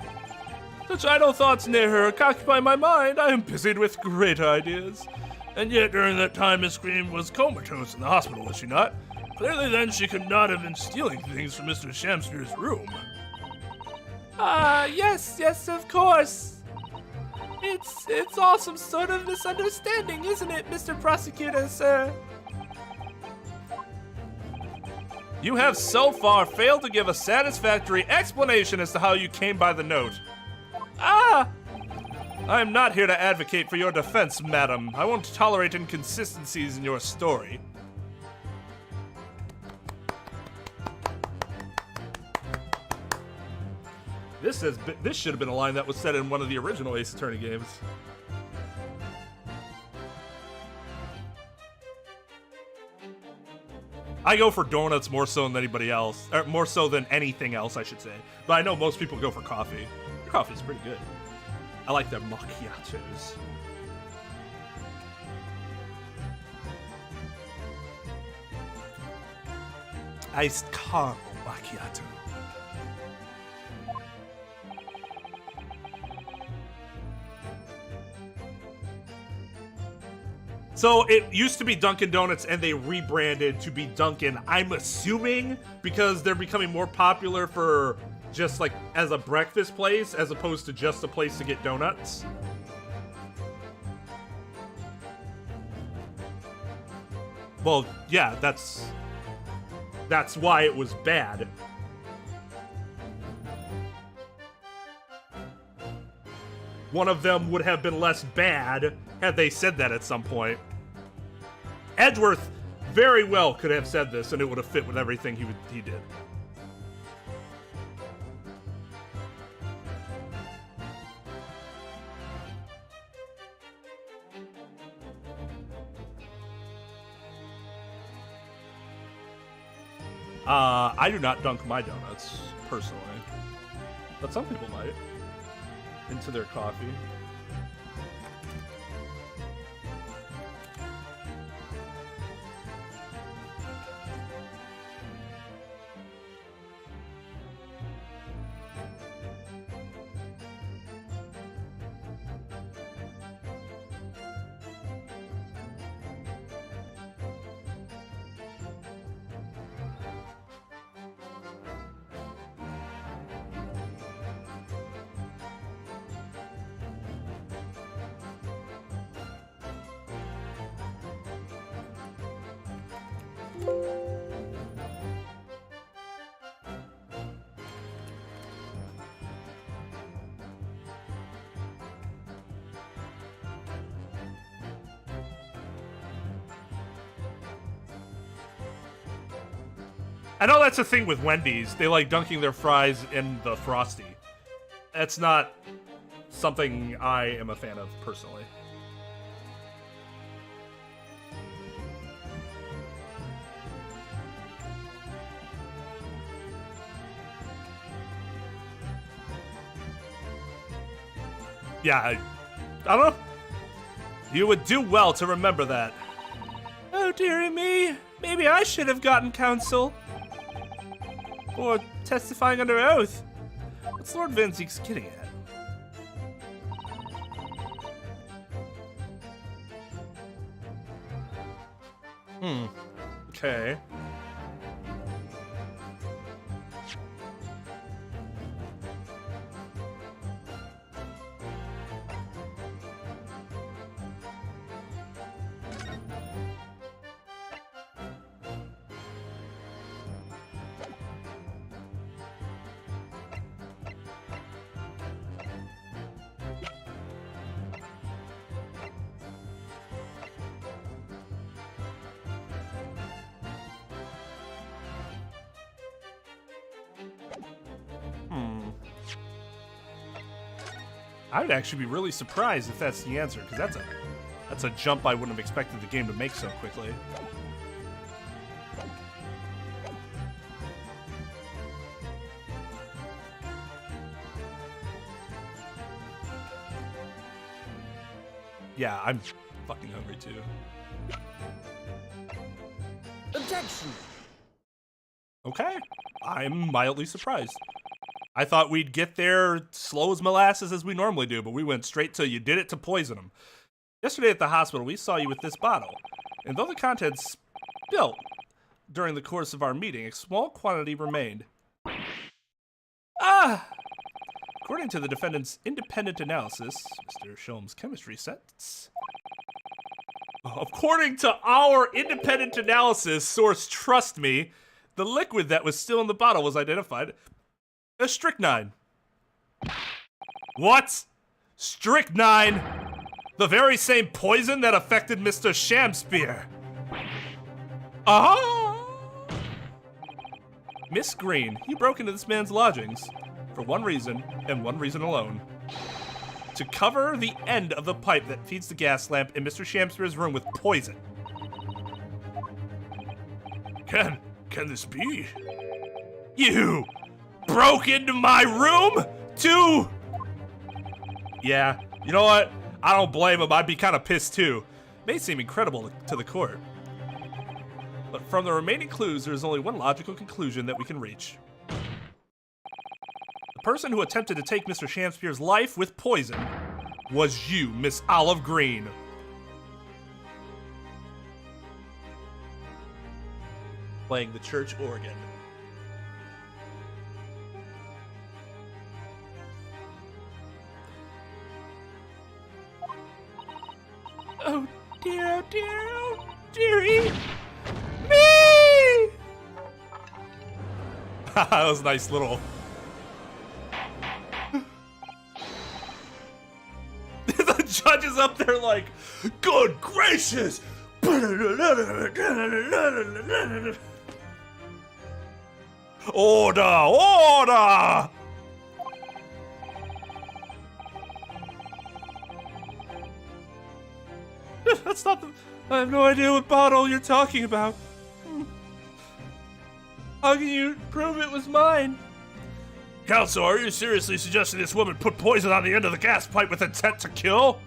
Such idle thoughts ne'er occupy my mind. I am busied with greater ideas. And yet, during that time, Miss Green was comatose in the hospital, was she not? Clearly, then, she could not have been stealing things from Mr. Shamspear's room. Yes, of course. It's all some sort of misunderstanding, isn't it, Mr. Prosecutor, sir? You have so far failed to give a satisfactory explanation as to how you came by the note. I am not here to advocate for your defense, madam. I won't tolerate inconsistencies in your story. This should have been a line that was said in one of the original Ace Attorney games. I go for donuts more so than anybody else, or more so than anything else, I should say. But I know most people go for coffee. Your coffee's pretty good. I like their macchiatos. Iced caramel macchiato. So it used to be Dunkin' Donuts and they rebranded to be Dunkin', I'm assuming because they're becoming more popular for just like as a breakfast place as opposed to just a place to get donuts. Well, yeah, that's why it was bad. One of them would have been less bad had they said that at some point. Edgeworth very well could have said this and it would have fit with everything he did. I do not dunk my donuts, personally. But some people might. Into their coffee. I know that's a thing with Wendy's. They like dunking their fries in the Frosty. That's not something I am a fan of, personally. Yeah, I don't know. You would do well to remember that. Oh, dearie me. Maybe I should have gotten counsel. Or testifying under oath. What's Lord Van Zeek's getting at? Okay. I would actually be really surprised if that's the answer, because that's a jump I wouldn't have expected the game to make so quickly. Yeah, I'm fucking hungry too. Objection! Okay, I'm mildly surprised. I thought we'd get there slow as molasses as we normally do, but we went straight to you did it to poison them. Yesterday at the hospital, we saw you with this bottle. And though the contents spilled during the course of our meeting, a small quantity remained. Ah! According to the defendant's independent analysis, Mr. Sholm's chemistry sets. According to our independent analysis, source trust me, the liquid that was still in the bottle was identified as strychnine. What? Strychnine? The very same poison that affected Mr. Shamspear. Miss Green, you broke into this man's lodgings for one reason and one reason alone. To cover the end of the pipe that feeds the gas lamp in Mr. Shamspear's room with poison. Can this be? You broke into my room to... Yeah, you know what? I don't blame him. I'd be kind of pissed too. May seem incredible to the court. But from the remaining clues, there is only one logical conclusion that we can reach. The person who attempted to take Mr. Shamspeare's life with poison was you, Miss Olive Green. Playing the church organ. Oh dear, oh dearie. Me! That was a nice little... The judge is up there like, good gracious! Order! Order! That's not the... I have no idea what bottle you're talking about. How can you prove it was mine? Counsel, are you seriously suggesting this woman put poison on the end of the gas pipe with intent to kill?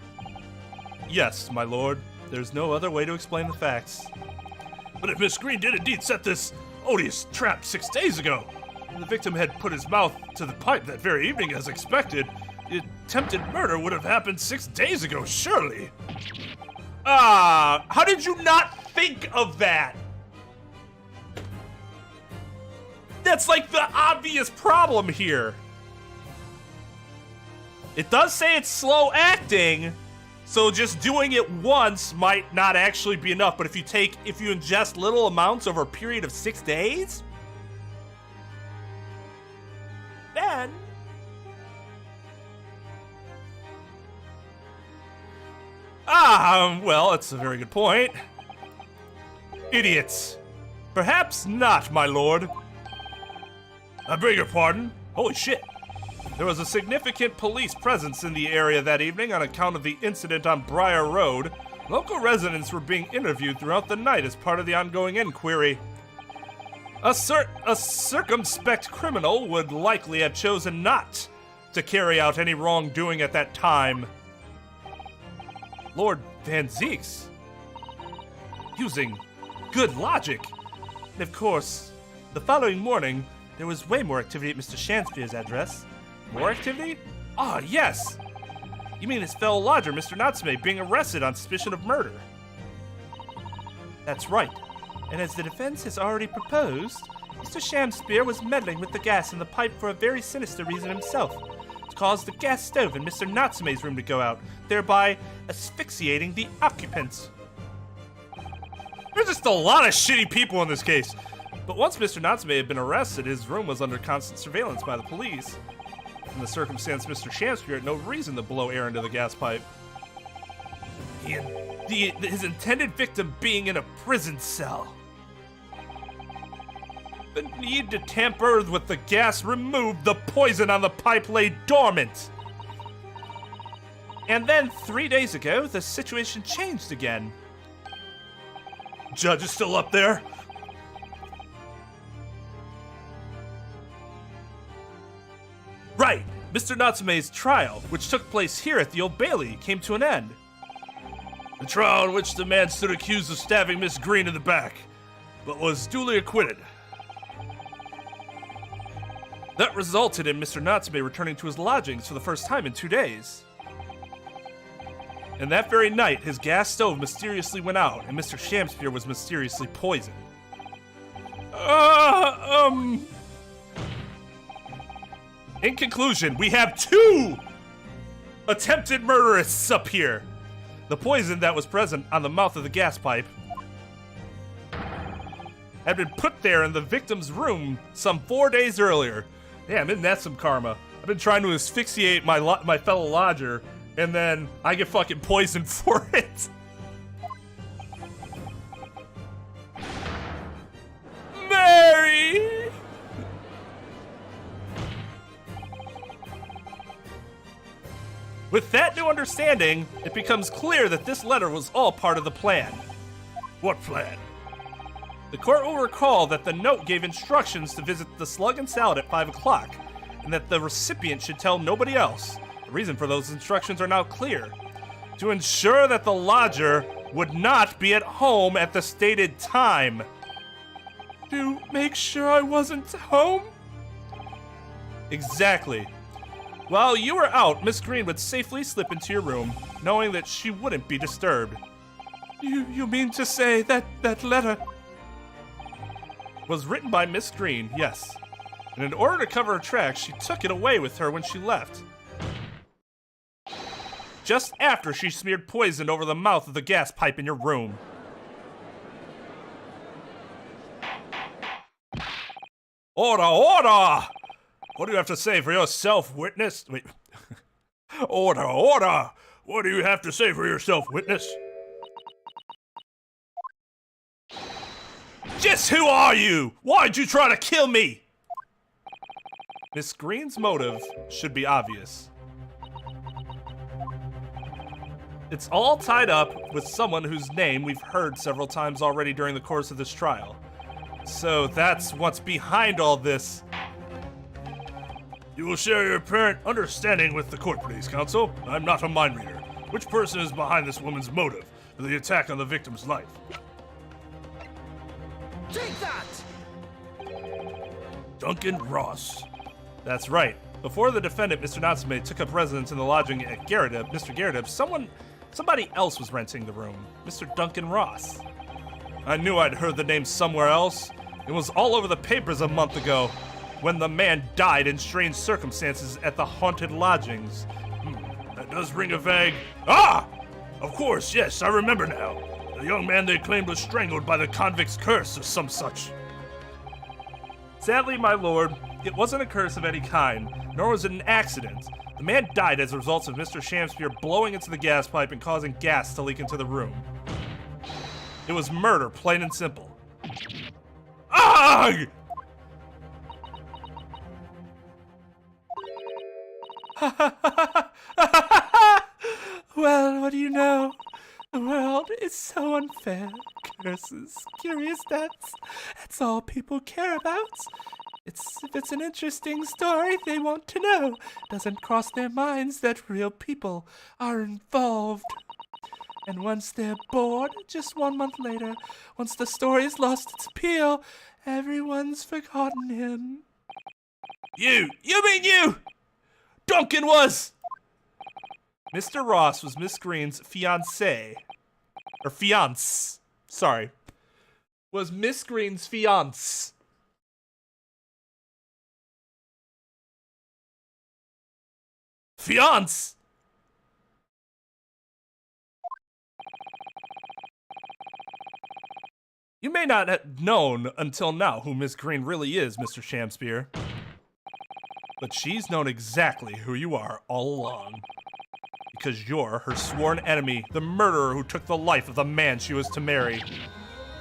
Yes, my lord. There's no other way to explain the facts. But if Miss Green did indeed set this odious trap 6 days ago, and the victim had put his mouth to the pipe that very evening as expected, the attempted murder would have happened 6 days ago, surely. How did you not think of that? That's like the obvious problem here. It does say it's slow acting, so just doing it once might not actually be enough, but if you ingest little amounts over a period of 6 days, then well, that's a very good point. Idiots. Perhaps not, my lord. I beg your pardon? Holy shit. There was a significant police presence in the area that evening on account of the incident on Briar Road. Local residents were being interviewed throughout the night as part of the ongoing inquiry. A circumspect criminal would likely have chosen not to carry out any wrongdoing at that time. Lord Van Zeeks, using good logic. And of course, the following morning, there was way more activity at Mr. Shamspeare's address. More activity? Ah, yes! You mean his fellow lodger, Mr. Natsume, being arrested on suspicion of murder. That's right. And as the defense has already proposed, Mr. Shamspeare was meddling with the gas in the pipe for a very sinister reason himself. To cause the gas stove in Mr. Natsume's room to go out, thereby asphyxiating the occupants. There's just a lot of shitty people in this case. But once Mr. Natsume had been arrested, his room was under constant surveillance by the police. In the circumstance, Mr. Shamspeare had no reason to blow air into the gas pipe. His intended victim being in a prison cell. The need to tamper with the gas removed the poison on the pipe lay dormant. And then 3 days ago, the situation changed again. Judge is still up there? Right. Mr. Natsume's trial, which took place here at the Old Bailey, came to an end. The trial in which the man stood accused of stabbing Miss Green in the back, but was duly acquitted. That resulted in Mr. Natsume returning to his lodgings for the first time in 2 days. And that very night, his gas stove mysteriously went out, and Mr. Shamspeare was mysteriously poisoned. In conclusion, we have 2 attempted murderists up here. The poison that was present on the mouth of the gas pipe had been put there in the victim's room some 4 days earlier. Damn, isn't that some karma? I've been trying to asphyxiate my fellow lodger, and then I get fucking poisoned for it. Mary! With that new understanding, it becomes clear that this letter was all part of the plan. What plan? The court will recall that the note gave instructions to visit the Slug and Salad at 5 o'clock, and that the recipient should tell nobody else. The reason for those instructions are now clear. To ensure that the lodger would not be at home at the stated time. To make sure I wasn't home? Exactly. While you were out, Miss Green would safely slip into your room, knowing that she wouldn't be disturbed. You mean to say that letter Was written by Miss Green, yes. And in order to cover her tracks, she took it away with her when she left. Just after she smeared poison over the mouth of the gas pipe in your room. Order, order! What do you have to say for yourself, witness? Wait. Order, order! What do you have to say for yourself, witness? Just who are you? Why'd you try to kill me? Miss Green's motive should be obvious. It's all tied up with someone whose name we've heard several times already during the course of this trial. So that's what's behind all this. You will share your apparent understanding with the court, please, counsel. I'm not a mind reader. Which person is behind this woman's motive for the attack on the victim's life? Take that! Duncan Ross. That's right. Before the defendant, Mr. Natsume, took up residence in the lodging at Mr. Garrett, somebody else was renting the room. Mr. Duncan Ross. I knew I'd heard the name somewhere else. It was all over the papers a month ago, when the man died in strange circumstances at the haunted lodgings. That does ring a vague... Ah! Of course, yes, I remember now. The young man they claimed was strangled by the convict's curse or some such. Sadly, my lord, it wasn't a curse of any kind, nor was it an accident. The man died as a result of Mr. Shamspeare blowing into the gas pipe and causing gas to leak into the room. It was murder, plain and simple. Ah! Well, what do you know? The world is so unfair. Curses, curious deaths. That's all people care about. If it's an interesting story, they want to know. Doesn't cross their minds that real people are involved. And once they're bored, just 1 month later, once the story's lost its appeal, everyone's forgotten him. You mean you! Duncan was! Mr. Ross was Miss Green's fiancé. Or fiance. Sorry. Was Miss Green's fiance. Fiance! You may not have known until now who Miss Green really is, Mr. Shamspeare. But she's known exactly who you are all along. Because you're her sworn enemy, the murderer who took the life of the man she was to marry.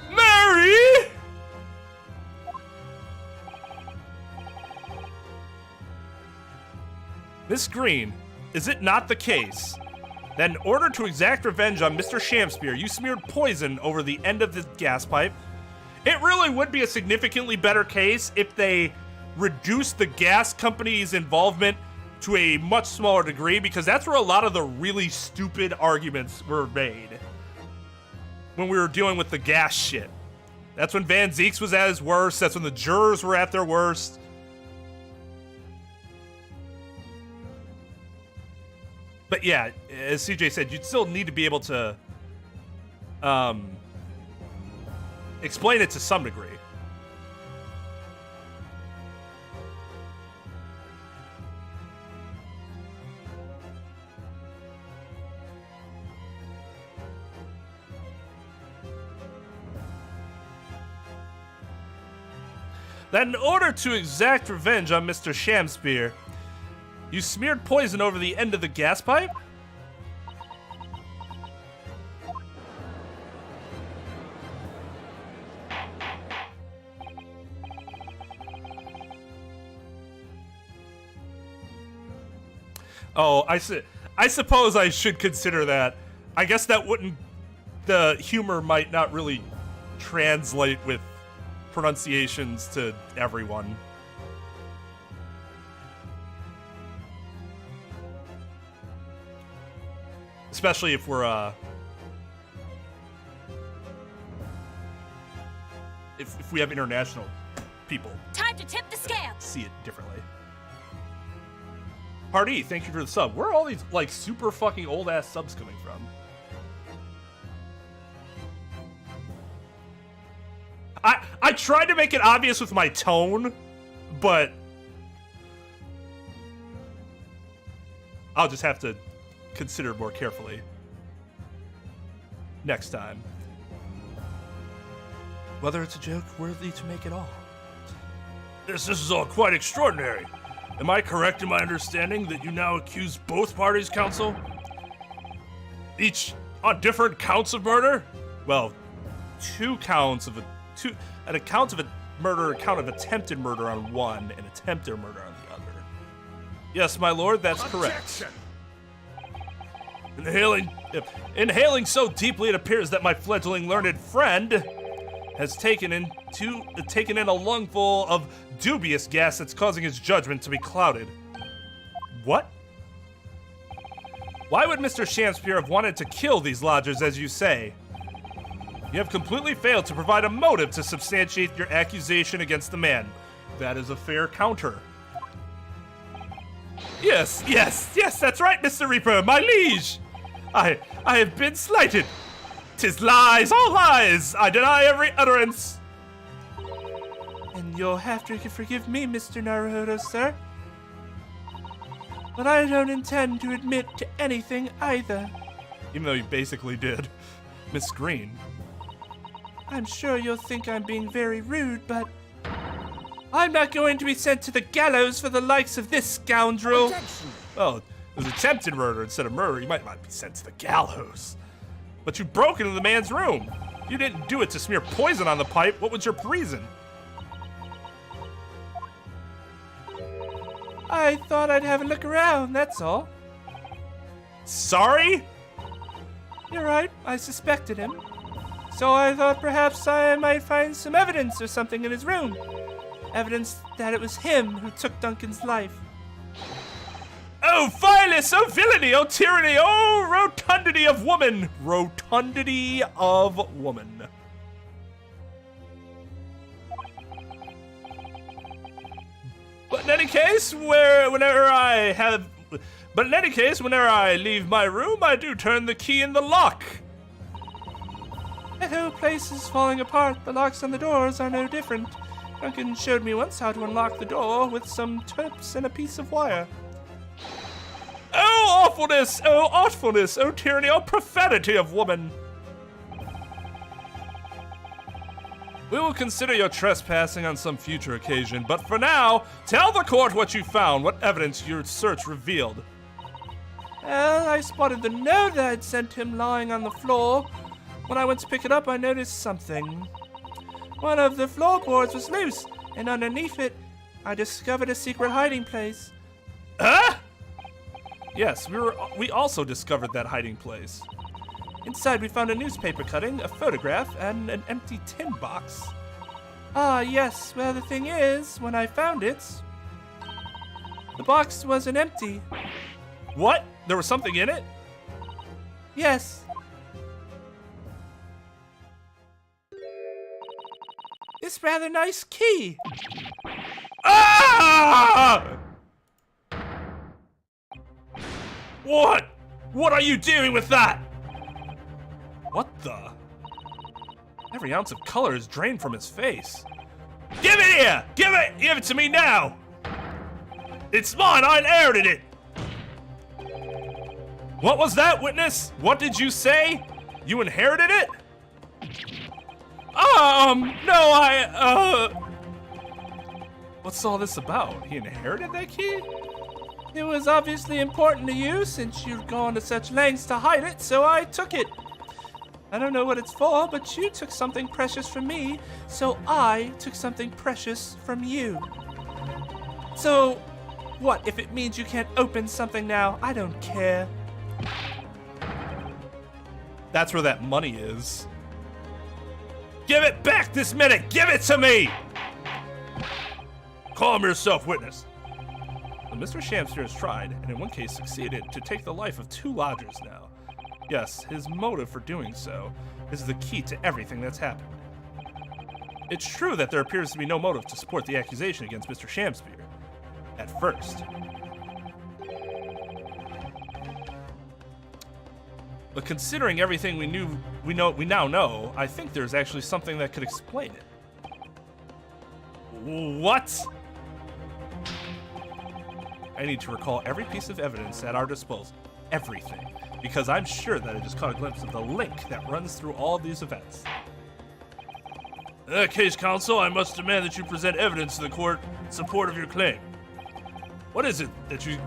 Mary! Miss Green, is it not the case that in order to exact revenge on Mr. Shamspeare, you smeared poison over the end of the gas pipe? It really would be a significantly better case if they reduced the gas company's involvement to a much smaller degree, because that's where a lot of the really stupid arguments were made when we were dealing with the gas shit. That's when Van Zeeks was at his worst. That's when the jurors were at their worst. But yeah, as CJ said, you'd still need to be able to explain it to some degree. That in order to exact revenge on Mr. Shamspeare, you smeared poison over the end of the gas pipe? Oh, I suppose I should consider that. I guess that wouldn't... The humor might not really translate with pronunciations to everyone. Especially if we're, if we have international people. Time to tip the scale. See it differently. Party, thank you for the sub. Where are all these, like, super fucking old-ass subs coming from? I tried to make it obvious with my tone, but I'll just have to consider more carefully next time. Whether it's a joke worthy to make at all. This is all quite extraordinary. Am I correct in my understanding that you now accuse both parties, counsel? Each on different counts of murder? Well, an account of a murder, account of attempted murder on one, and attempted murder on the other. Yes, my lord, that's correct. Inhaling so deeply it appears that my fledgling learned friend has taken in a lungful of dubious gas that's causing his judgment to be clouded. What? Why would Mr. Shakespeare have wanted to kill these lodgers, as you say? You have completely failed to provide a motive to substantiate your accusation against the man. That is a fair counter. Yes, that's right, Mr. Reaper, my liege. I have been slighted. 'Tis lies, all lies. I deny every utterance. And you'll have to forgive me, Mr. Naruhodo, sir. But I don't intend to admit to anything either. Even though you basically did. Miss Green. I'm sure you'll think I'm being very rude, but I'm not going to be sent to the gallows for the likes of this scoundrel. Objection. Well, it was attempted murder instead of murder. You might not be sent to the gallows. But you broke into the man's room. You didn't do it to smear poison on the pipe. What was your reason? I thought I'd have a look around, that's all. Sorry? You're right, I suspected him. So I thought perhaps I might find some evidence or something in his room. Evidence that it was him who took Duncan's life. Oh, vilest, oh, villainy, oh, tyranny, oh, rotundity of woman. Rotundity of woman. But in any case, whenever I leave my room, I do turn the key in the lock. The whole place is falling apart. The locks on the doors are no different. Duncan showed me once how to unlock the door with some turps and a piece of wire. Oh, awfulness, oh, awfulness, oh, tyranny, oh, profanity of woman. We will consider your trespassing on some future occasion, but for now, tell the court what you found, what evidence your search revealed. Well, I spotted the note that I'd sent him lying on the floor. When I went to pick it up, I noticed something. One of the floorboards was loose, and underneath it, I discovered a secret hiding place. Huh? Yes, we also discovered that hiding place. Inside, we found a newspaper cutting, a photograph, and an empty tin box. Ah, yes. Well, the thing is, when I found it, the box wasn't empty. What? There was something in it? Yes. This rather nice key. Ah! What? What are you doing with that? What the? Every ounce of color is drained from his face. Give it here! Give it to me now! It's mine, I inherited it! What was that, witness? What did you say? You inherited it? No, What's all this about? He inherited that key? It was obviously important to you since you'd gone to such lengths to hide it, so I took it. I don't know what it's for, but you took something precious from me, so I took something precious from you. So, what if it means you can't open something now? I don't care. That's where that money is. Give it back this minute! Give it to me! Calm yourself, witness. Mr. Shamster has tried, and in one case succeeded, to take the life of 2 lodgers now. Yes, his motive for doing so is the key to everything that's happened. It's true that there appears to be no motive to support the accusation against Mr. Shamspear. At first. But considering everything we now know, I think there's actually something that could explain it. What? I need to recall every piece of evidence at our disposal. Everything. Because I'm sure that I just caught a glimpse of the link that runs through all of these events. In that case, counsel, I must demand that you present evidence to the court in support of your claim. What is it that you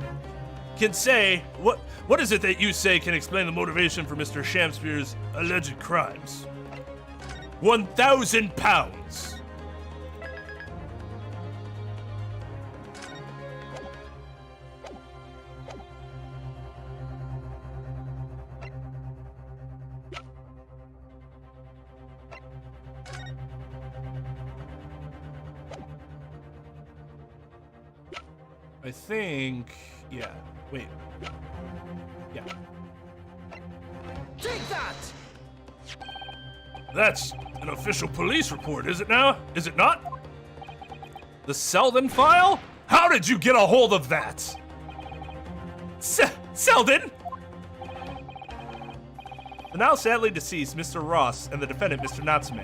can say? What is it that you say can explain the motivation for Mr. Shamspear's alleged crimes? 1,000 pounds. I think, yeah, wait. Yeah. Take that! That's an official police report, is it now? Is it not? The Selden file? How did you get a hold of that? Selden! The now sadly deceased Mr. Ross and the defendant Mr. Natsume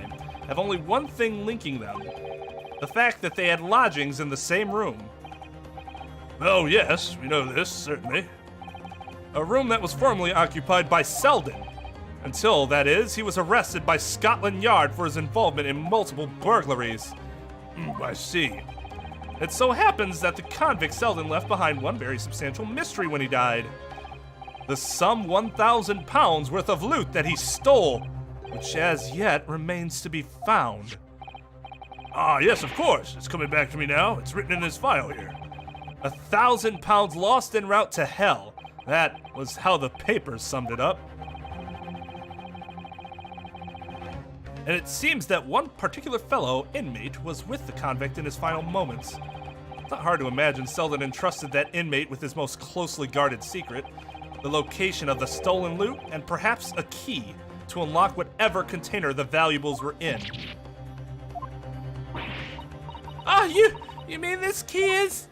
have only one thing linking them. The fact that they had lodgings in the same room. Oh, yes, we know this, certainly. A room that was formerly occupied by Selden. Until, that is, he was arrested by Scotland Yard for his involvement in multiple burglaries. I see. It so happens that the convict Selden left behind one very substantial mystery when he died. The sum 1,000 pounds worth of loot that he stole, which as yet remains to be found. Ah, yes, of course. It's coming back to me now. It's written in this file here. 1,000 pounds lost en route to hell. That was how the papers summed it up. And it seems that one particular fellow inmate was with the convict in his final moments. It's not hard to imagine Selden entrusted that inmate with his most closely guarded secret, the location of the stolen loot, and perhaps a key to unlock whatever container the valuables were in. Ah, you mean this key is...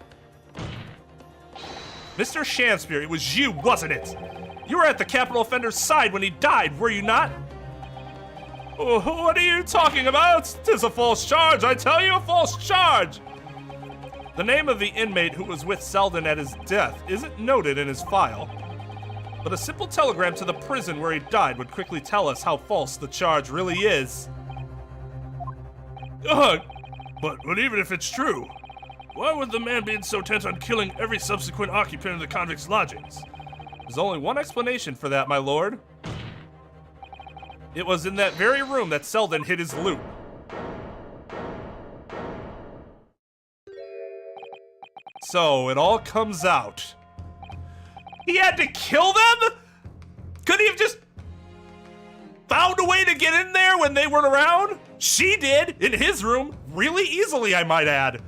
Mr. Shamspear, it was you, wasn't it? You were at the capital offender's side when he died, were you not? Oh, what are you talking about? 'Tis a false charge, I tell you, a false charge! The name of the inmate who was with Selden at his death isn't noted in his file. But a simple telegram to the prison where he died would quickly tell us how false the charge really is. But even if it's true, why would the man be so intent on killing every subsequent occupant of the convict's lodgings? There's only one explanation for that, my lord. It was in that very room that Selden hid his loot. So it all comes out. He had to kill them? Could he have just found a way to get in there when they weren't around? She did, in his room, really easily, I might add.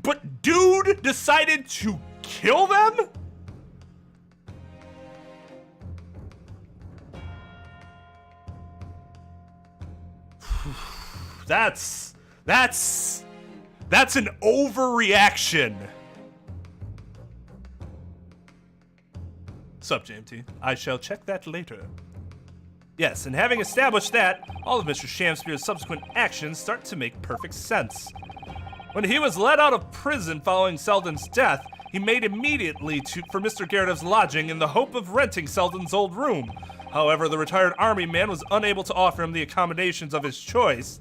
But dude decided to kill them? That's an overreaction. Sup, JMT? I shall check that later. Yes, and having established that, all of Mr. Shamspear's subsequent actions start to make perfect sense. When he was let out of prison following Selden's death, he made immediately for Mr. Gerardov's lodging in the hope of renting Selden's old room. However, the retired army man was unable to offer him the accommodations of his choice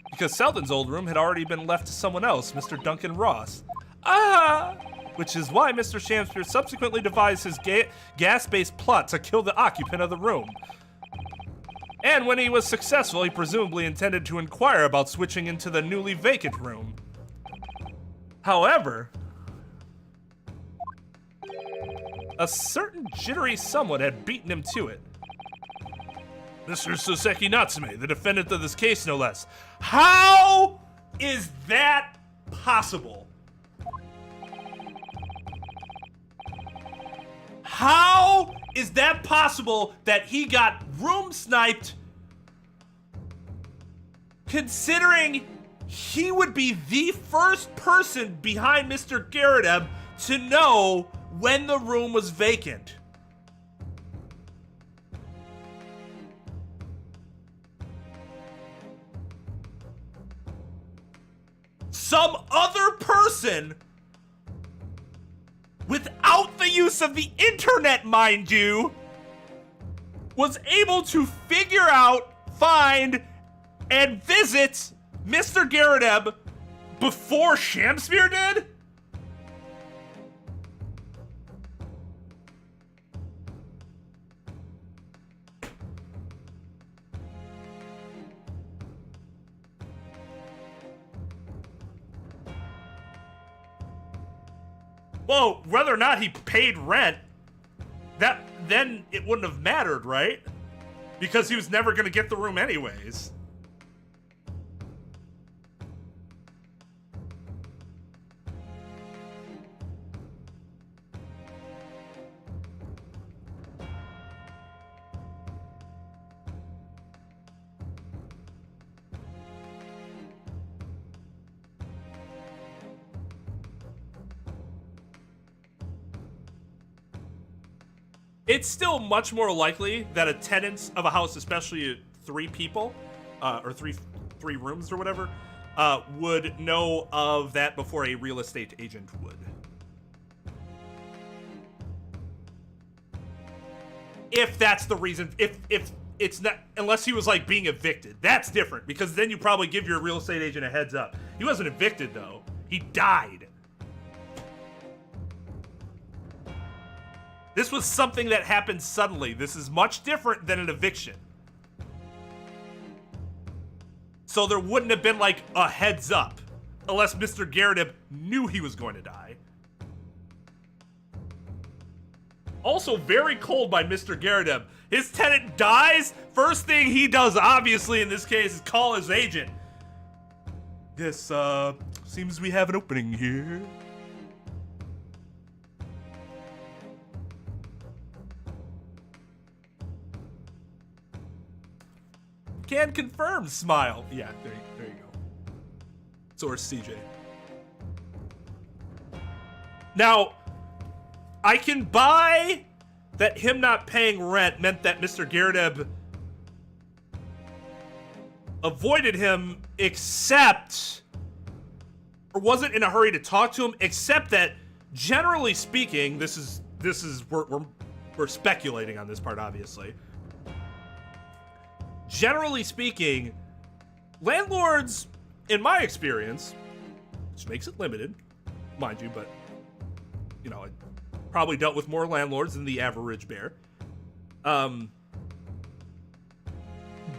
because Selden's old room had already been left to someone else, Mr. Duncan Ross. Which is why Mr. Shamspear subsequently devised his gas-based plot to kill the occupant of the room. And when he was successful, he presumably intended to inquire about switching into the newly vacant room. However, a certain jittery someone had beaten him to it. Mr. Soseki Natsume, the defendant of this case, no less. How is that possible? How is that possible that he got room sniped, considering he would be the first person behind Mr. Garrett to know when the room was vacant? Some other person, without the use of the internet, mind you, was able to figure out, find, and visit Mr. Garrett before Shamsphere did? Well, whether or not he paid rent, then it wouldn't have mattered, right? Because he was never going to get the room anyways. It's still much more likely that a tenant of a house, especially 3 people, or three rooms or whatever, would know of that before a real estate agent would. If that's the reason, if it's not, unless he was like being evicted, that's different, because then you probably give your real estate agent a heads up. He wasn't evicted though, he died. This was something that happened suddenly. This is much different than an eviction. So there wouldn't have been like a heads up unless Mr. Garrett knew he was going to die. Also very cold by Mr. Garrett. His tenant dies. First thing he does, obviously in this case, is call his agent. Yes, seems we have an opening here. Can confirm, smile. Yeah, there you go. Source CJ. Now, I can buy that him not paying rent meant that Mr. Garrett avoided him, except, or wasn't in a hurry to talk to him, except that, generally speaking, this is we're speculating on this part, obviously. Generally speaking, landlords, in my experience, which makes it limited, mind you, but, you know, I probably dealt with more landlords than the average bear,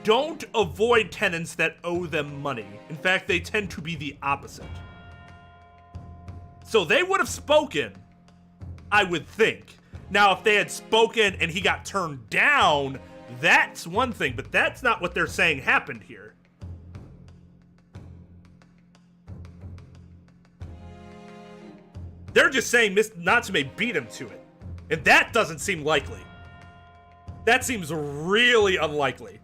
don't avoid tenants that owe them money. In fact, they tend to be the opposite. So they would have spoken, I would think. Now, if they had spoken and he got turned down, that's one thing, but that's not what they're saying happened here. They're just saying Miss Natsume beat him to it. And that doesn't seem likely. That seems really unlikely.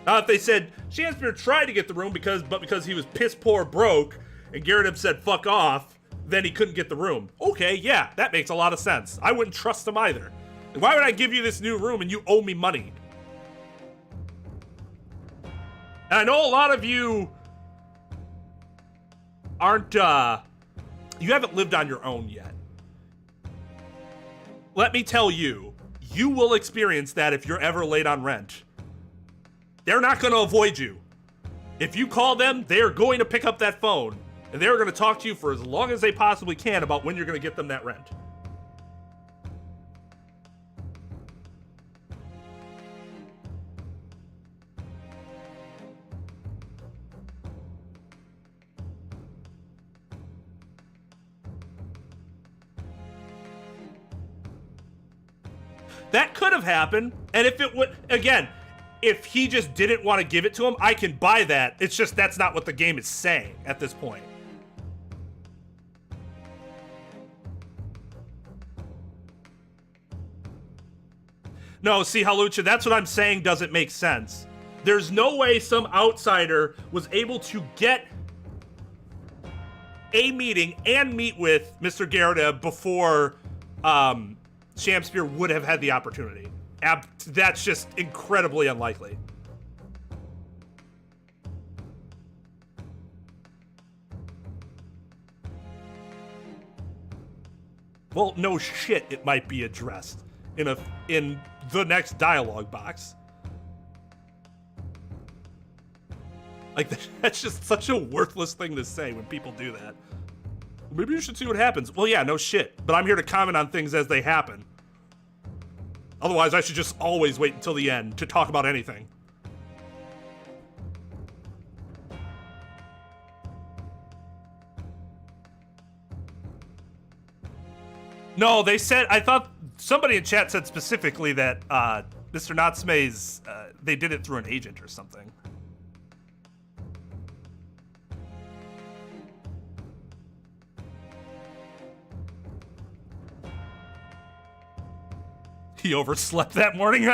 Now, if they said, Shamsphere tried to get the room because he was piss poor broke, and Garrett said fuck off, then he couldn't get the room. Okay, yeah, that makes a lot of sense. I wouldn't trust him either. Why would I give you this new room and you owe me money? And I know a lot of you aren't, you haven't lived on your own yet. Let me tell you, you will experience that if you're ever late on rent. They're not going to avoid you. If you call them, they are going to pick up that phone, and they're going to talk to you for as long as they possibly can about when you're going to get them that rent. That could have happened. And if it would, again, if he just didn't want to give it to him, I can buy that. It's just that's not what the game is saying at this point. No, see, Halucha, that's what I'm saying doesn't make sense. There's no way some outsider was able to get a meeting and meet with Mr. Garrida before Shamspear would have had the opportunity. That's just incredibly unlikely. Well, no shit, it might be addressed in the next dialogue box. Like, that's just such a worthless thing to say when people do that. Maybe you should see what happens. Well, yeah, no shit. But I'm here to comment on things as they happen. Otherwise, I should just always wait until the end to talk about anything. No, they said, I thought somebody in chat said specifically that Mr. Natsume's, they did it through an agent or something. He overslept that morning. And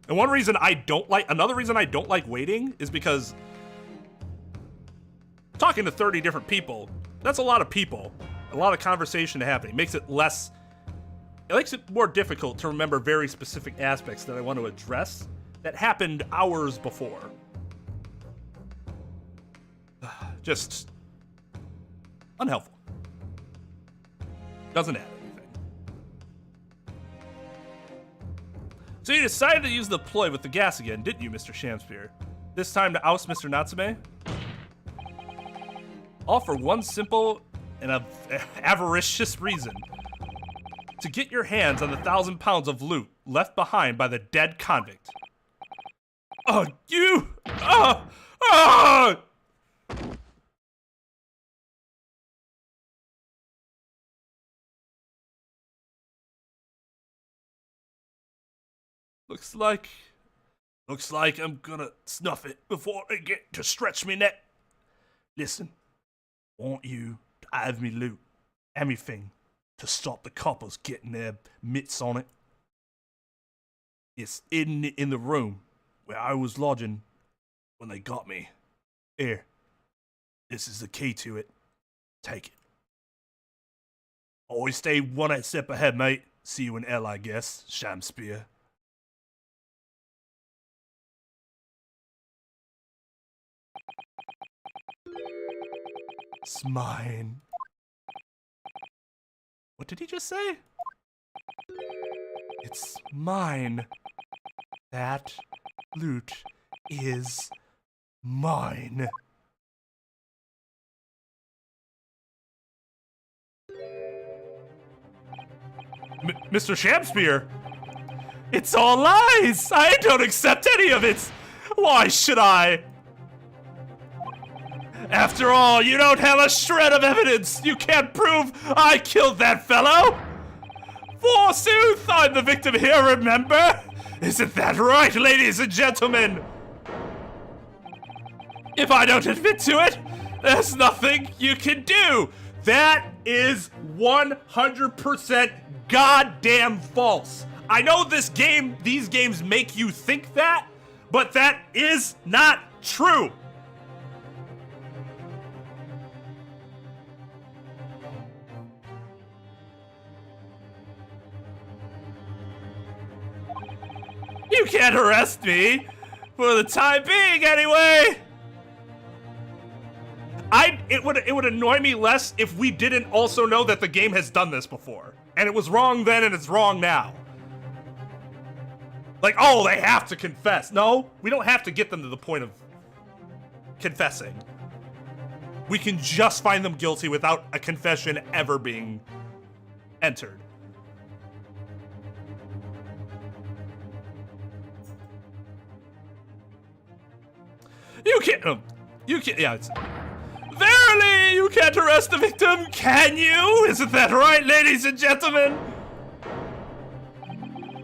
another reason I don't like waiting is because talking to 30 different people, that's a lot of people, a lot of conversation to happen. It makes it more difficult to remember very specific aspects that I want to address that happened hours before. Just unhelpful. Doesn't add anything. So you decided to use the ploy with the gas again, didn't you, Mr. Shamspear? This time to oust Mr. Natsume? All for one simple and avaricious reason. To get your hands on the 1,000 pounds of loot left behind by the dead convict. Oh, you! Oh! Looks like I'm gonna snuff it before I get to stretch me neck. Listen, I want you to have me loot, anything to stop the coppers getting their mitts on it. It's in the room where I was lodging when they got me. Here, this is the key to it. Take it. Always stay one step ahead, mate. See you in hell, I guess, Shamspear. It's mine. What did he just say? It's mine. That loot is mine. Mr. Shamspear! It's all lies! I don't accept any of it! Why should I? After all, you don't have a shred of evidence! You can't prove I killed that fellow! Forsooth, I'm the victim here, remember? Isn't that right, ladies and gentlemen? If I don't admit to it, there's nothing you can do! That is 100% goddamn false. I know these games make you think that, but that is not true. You can't arrest me, for the time being anyway. It would annoy me less if we didn't also know that the game has done this before. And it was wrong then and it's wrong now. Like, oh, they have to confess. No, we don't have to get them to the point of confessing. We can just find them guilty without a confession ever being entered. You can't... You can't. Yeah, it's. Verily, you can't arrest the victim, can you? Isn't that right, ladies and gentlemen?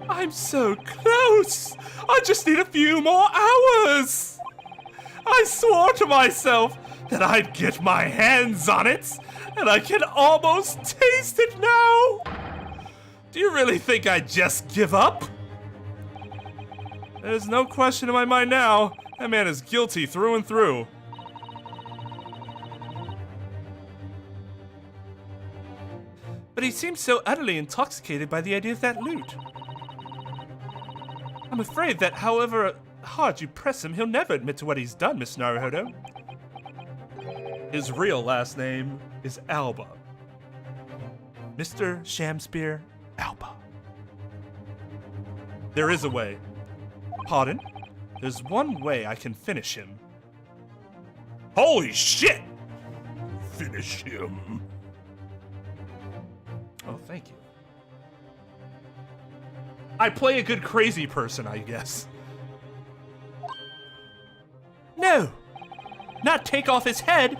I'm so close. I just need a few more hours. I swore to myself that I'd get my hands on it, and I can almost taste it now. Do you really think I'd just give up? There's no question in my mind now. That man is guilty through and through. But he seems so utterly intoxicated by the idea of that loot. I'm afraid that however hard you press him, he'll never admit to what he's done, Miss Naruhodo. His real last name is Alba. Mr. Shamspear Alba. There is a way. Pardon? There's one way I can finish him. Holy shit! Finish him. Oh, thank you. I play a good crazy person, I guess. No! Not take off his head!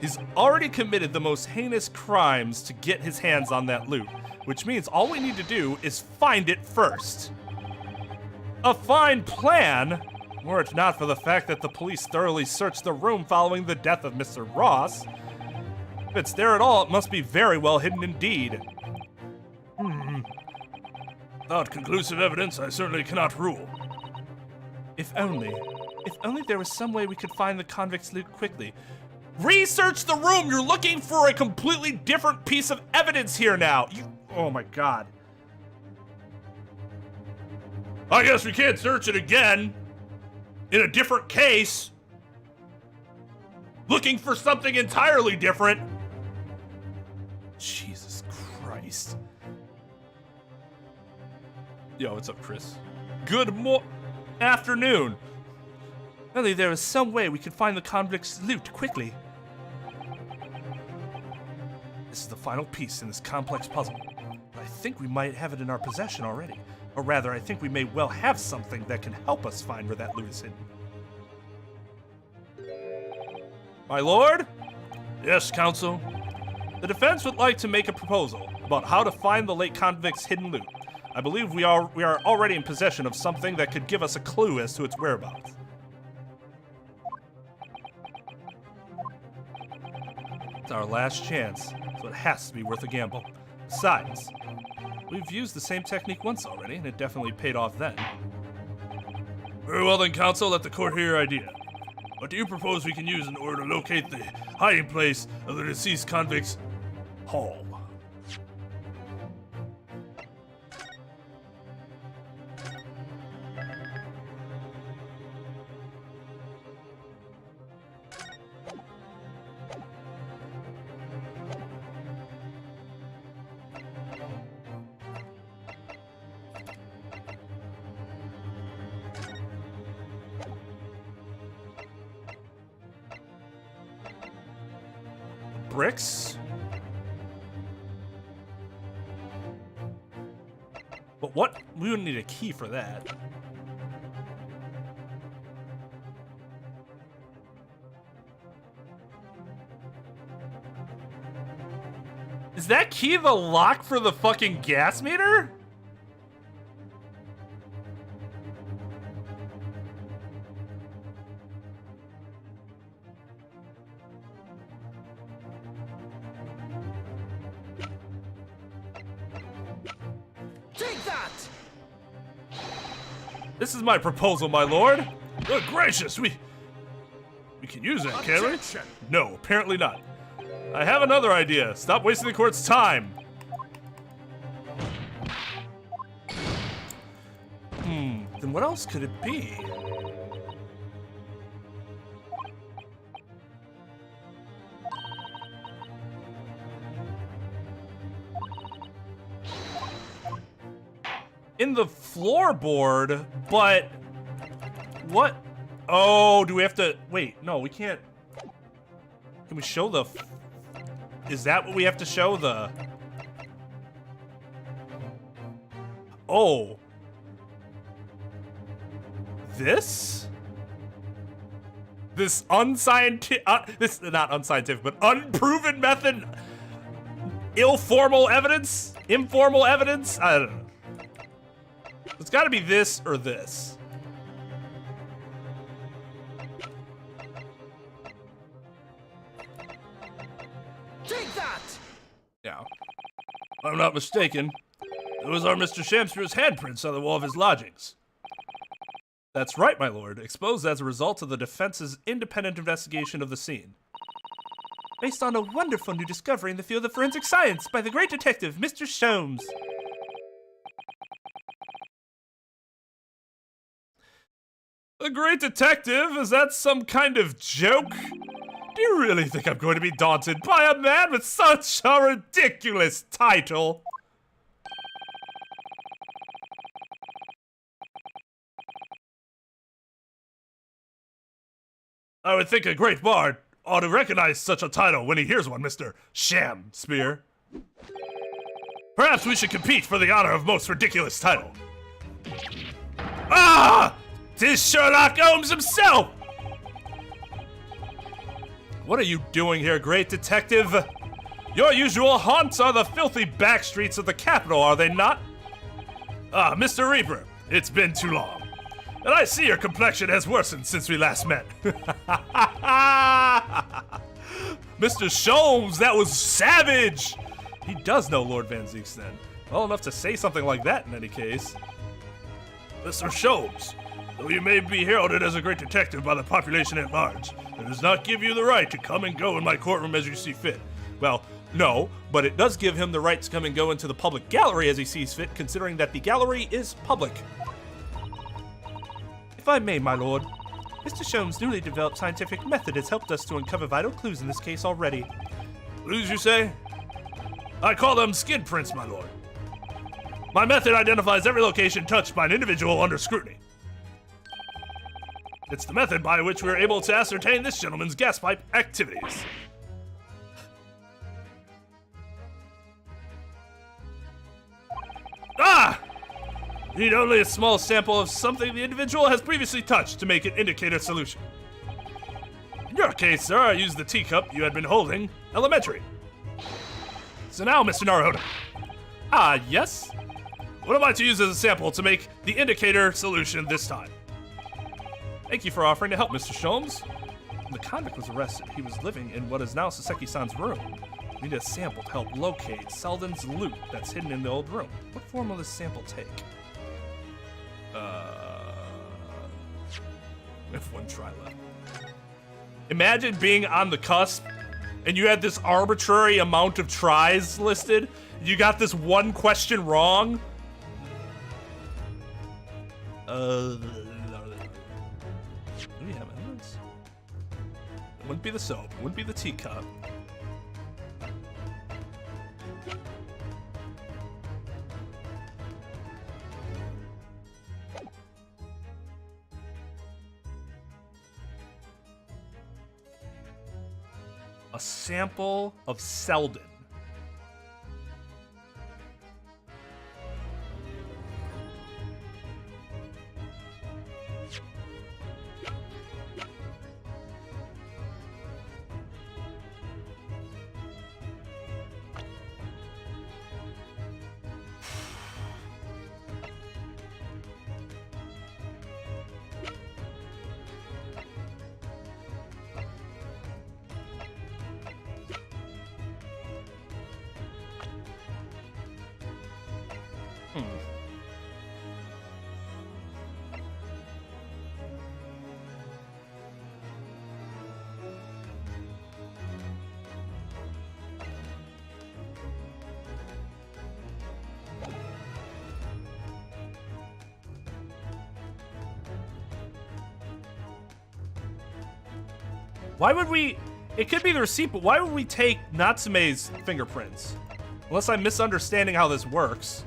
He's already committed the most heinous crimes to get his hands on that loot, which means all we need to do is find it first. A fine plan, were it not for the fact that the police thoroughly searched the room following the death of Mr. Ross. If it's there at all, it must be very well hidden indeed. Without conclusive evidence, I certainly cannot rule. If only there was some way we could find the convict's loot quickly. Research the room! You're looking for a completely different piece of evidence here now! Oh my god. I guess we can't search it again. In a different case. Looking for something entirely different! Jesus Christ. Yo, what's up, Chris? Good afternoon. Only there is some way we could find the convict's loot quickly. This is the final piece in this complex puzzle. But I think we might have it in our possession already. Or rather, I think we may well have something that can help us find where that loot is hidden. My lord? Yes, counsel. The defense would like to make a proposal about how to find the late convict's hidden loot. I believe we are already in possession of something that could give us a clue as to its whereabouts. It's our last chance, so it has to be worth a gamble. Besides, we've used the same technique once already, and it definitely paid off then. Very well then, counsel, let the court hear your idea. What do you propose we can use in order to locate the hiding place of the deceased convict's haul? Bricks? But what? We would need a key for that. Is that key the lock for the fucking gas meter? Take that! This is my proposal, my lord. Good gracious, we can use that, can't we? Objection! No, apparently not. I have another idea. Stop wasting the court's time. Then what else could it be? In the floorboard, but what? Oh, do we have to wait? No, we can't. Can we show the? Is that what we have to show the? Oh, this? this unscientific, this not unscientific, but unproven method, informal evidence? I don't know. It's got to be this or this. Take that! Yeah. If I'm not mistaken, those are Mr. Shamspeare's handprints on the wall of his lodgings. That's right, my lord. Exposed as a result of the defense's independent investigation of the scene. Based on a wonderful new discovery in the field of forensic science by the great detective, Mr. Sholmes. The great detective? Is that some kind of joke? Do you really think I'm going to be daunted by a man with such a ridiculous title? I would think a great bard ought to recognize such a title when he hears one, Mr. Shamspeare. Perhaps we should compete for the honor of most ridiculous title. Ah! 'Tis Sherlock Holmes himself! What are you doing here, great detective? Your usual haunts are the filthy back streets of the capital, are they not? Ah, Mr. Reaper, it's been too long. And I see your complexion has worsened since we last met. Mr. Sholmes, that was savage! He does know Lord Van Zeeks then. Well enough to say something like that in any case. Mr. Sholmes, though you may be heralded as a great detective by the population at large, it does not give you the right to come and go in my courtroom as you see fit. Well, no, but it does give him the right to come and go into the public gallery as he sees fit, considering that the gallery is public. If I may, my lord, Mr. Sholmes' newly developed scientific method has helped us to uncover vital clues in this case already. Clues, you say? I call them skin prints, my lord. My method identifies every location touched by an individual under scrutiny. It's the method by which we are able to ascertain this gentleman's gas pipe activities. Ah! You need only a small sample of something the individual has previously touched to make it indicate a solution. In your case, sir, I used the teacup you had been holding, elementary. So now, Mr. Naruhodo. Ah, yes? What am I to use as a sample to make the indicator solution this time? Thank you for offering to help, Mr. Sholmes. When the convict was arrested, he was living in what is now Saseki-san's room. We need a sample to help locate Selden's loot that's hidden in the old room. What form will this sample take? We have one try left. Imagine being on the cusp and you had this arbitrary amount of tries listed. You got this one question wrong. Do we have evidence? It wouldn't be the soap. It wouldn't be the teacup. A sample of Selden. Why would we... It could be the receipt, but why would we take Natsume's fingerprints? Unless I'm misunderstanding how this works.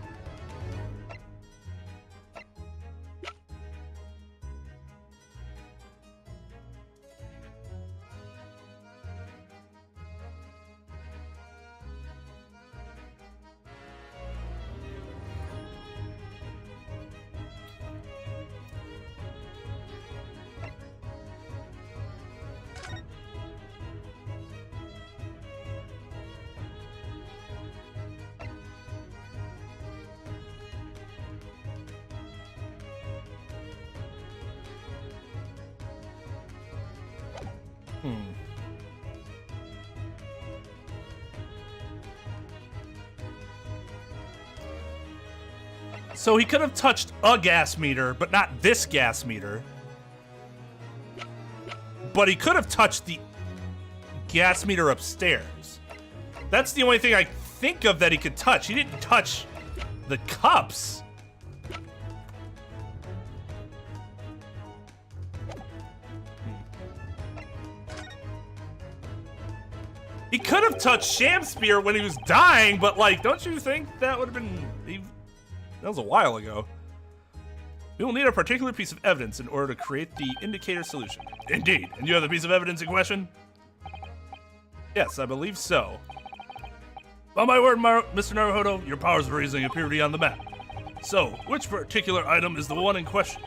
So he could have touched a gas meter, but not this gas meter. But he could have touched the gas meter upstairs. That's the only thing I think of that he could touch. He didn't touch the cups. He could have touched Shamspear when he was dying, but like, don't you think that would have been... That was a while ago. We will need a particular piece of evidence in order to create the indicator solution. Indeed. And you have the piece of evidence in question? Yes, I believe so. By my word, Mr. Naruhodo, your powers of reasoning appear to be on the map. So, which particular item is the one in question?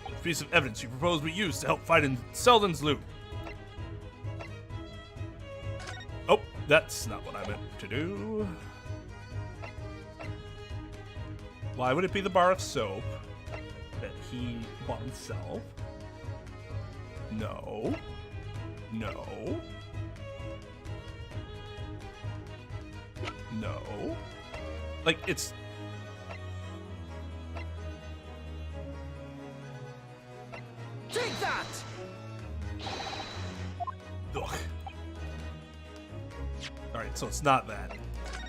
Which piece of evidence you propose we use to help fight in Selden's loot? Oh, that's not what I meant to do. Why would it be the bar of soap that he bought himself? No. No. No. Like, it's... Take that! Ugh. Alright, so it's not that.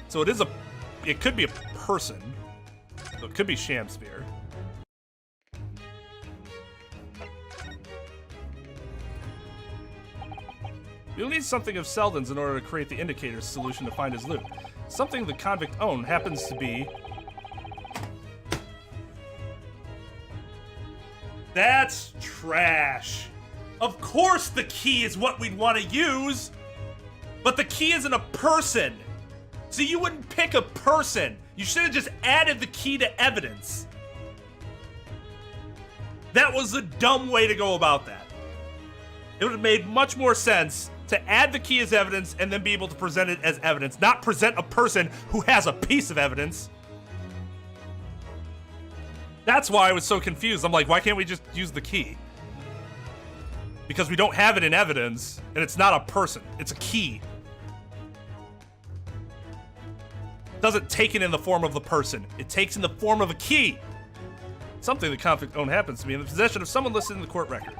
So it is a... It could be a person. So it could be Shamspear. You'll need something of Selden's in order to create the indicator's solution to find his loot. Something the convict owned happens to be... That's trash. Of course the key is what we'd want to use, but the key isn't a person. So you wouldn't pick a person. You should have just added the key to evidence. That was a dumb way to go about that. It would have made much more sense to add the key as evidence and then be able to present it as evidence, not present a person who has a piece of evidence. That's why I was so confused. I'm like, why can't we just use the key? Because we don't have it in evidence, and it's not a person, it's a key. It doesn't take it in the form of the person, it takes in the form of a key. Something the conflict owned happens to be in the possession of someone listed in the court record.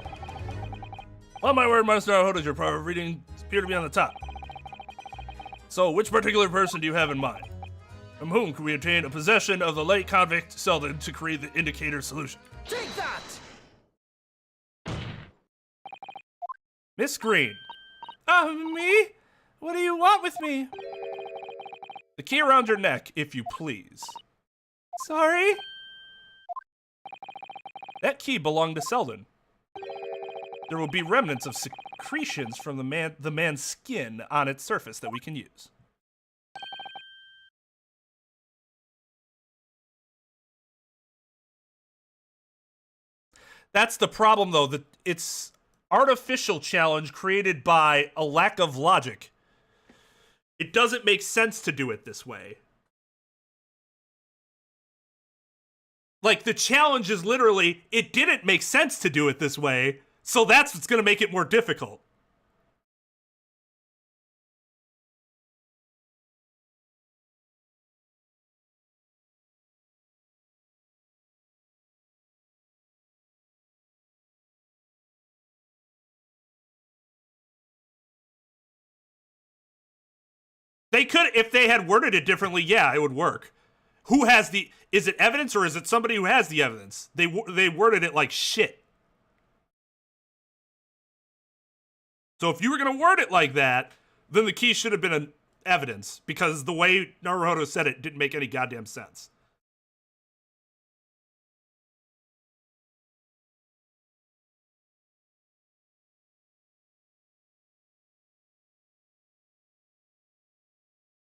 On my word, Master Naruhodo, your power of reading appear to be on the top. So, which particular person do you have in mind? From whom can we obtain a possession of the late convict Selden to create the indicator solution? Take that! Miss Green. Me? What do you want with me? The key around your neck, if you please. Sorry? That key belonged to Selden. There will be remnants of secretions from the man's skin on its surface that we can use. That's the problem, though, that it's artificial challenge created by a lack of logic. It doesn't make sense to do it this way. Like, the challenge is literally, it didn't make sense to do it this way, so that's what's going to make it more difficult. They could, if they had worded it differently, yeah, it would work. Who has the, is it evidence or is it somebody who has the evidence? They worded it like shit. So if you were going to word it like that, then the key should have been an evidence, because the way Naruhodo said it didn't make any goddamn sense.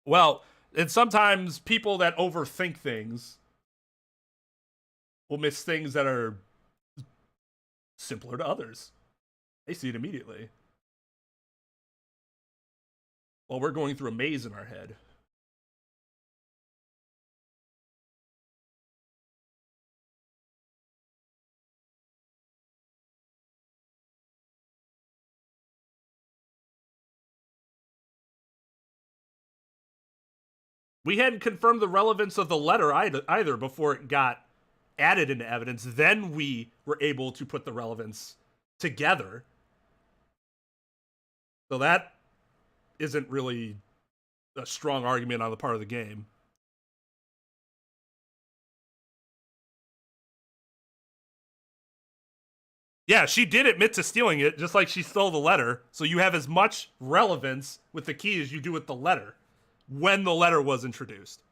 Well, and sometimes people that overthink things will miss things that are simpler to others. They see it immediately. While we're going through a maze in our head. We hadn't confirmed the relevance of the letter either before it got added into evidence. Then we were able to put the relevance together. So that isn't really a strong argument on the part of the game. Yeah, she did admit to stealing it, just like she stole the letter. So you have as much relevance with the key as you do with the letter when the letter was introduced.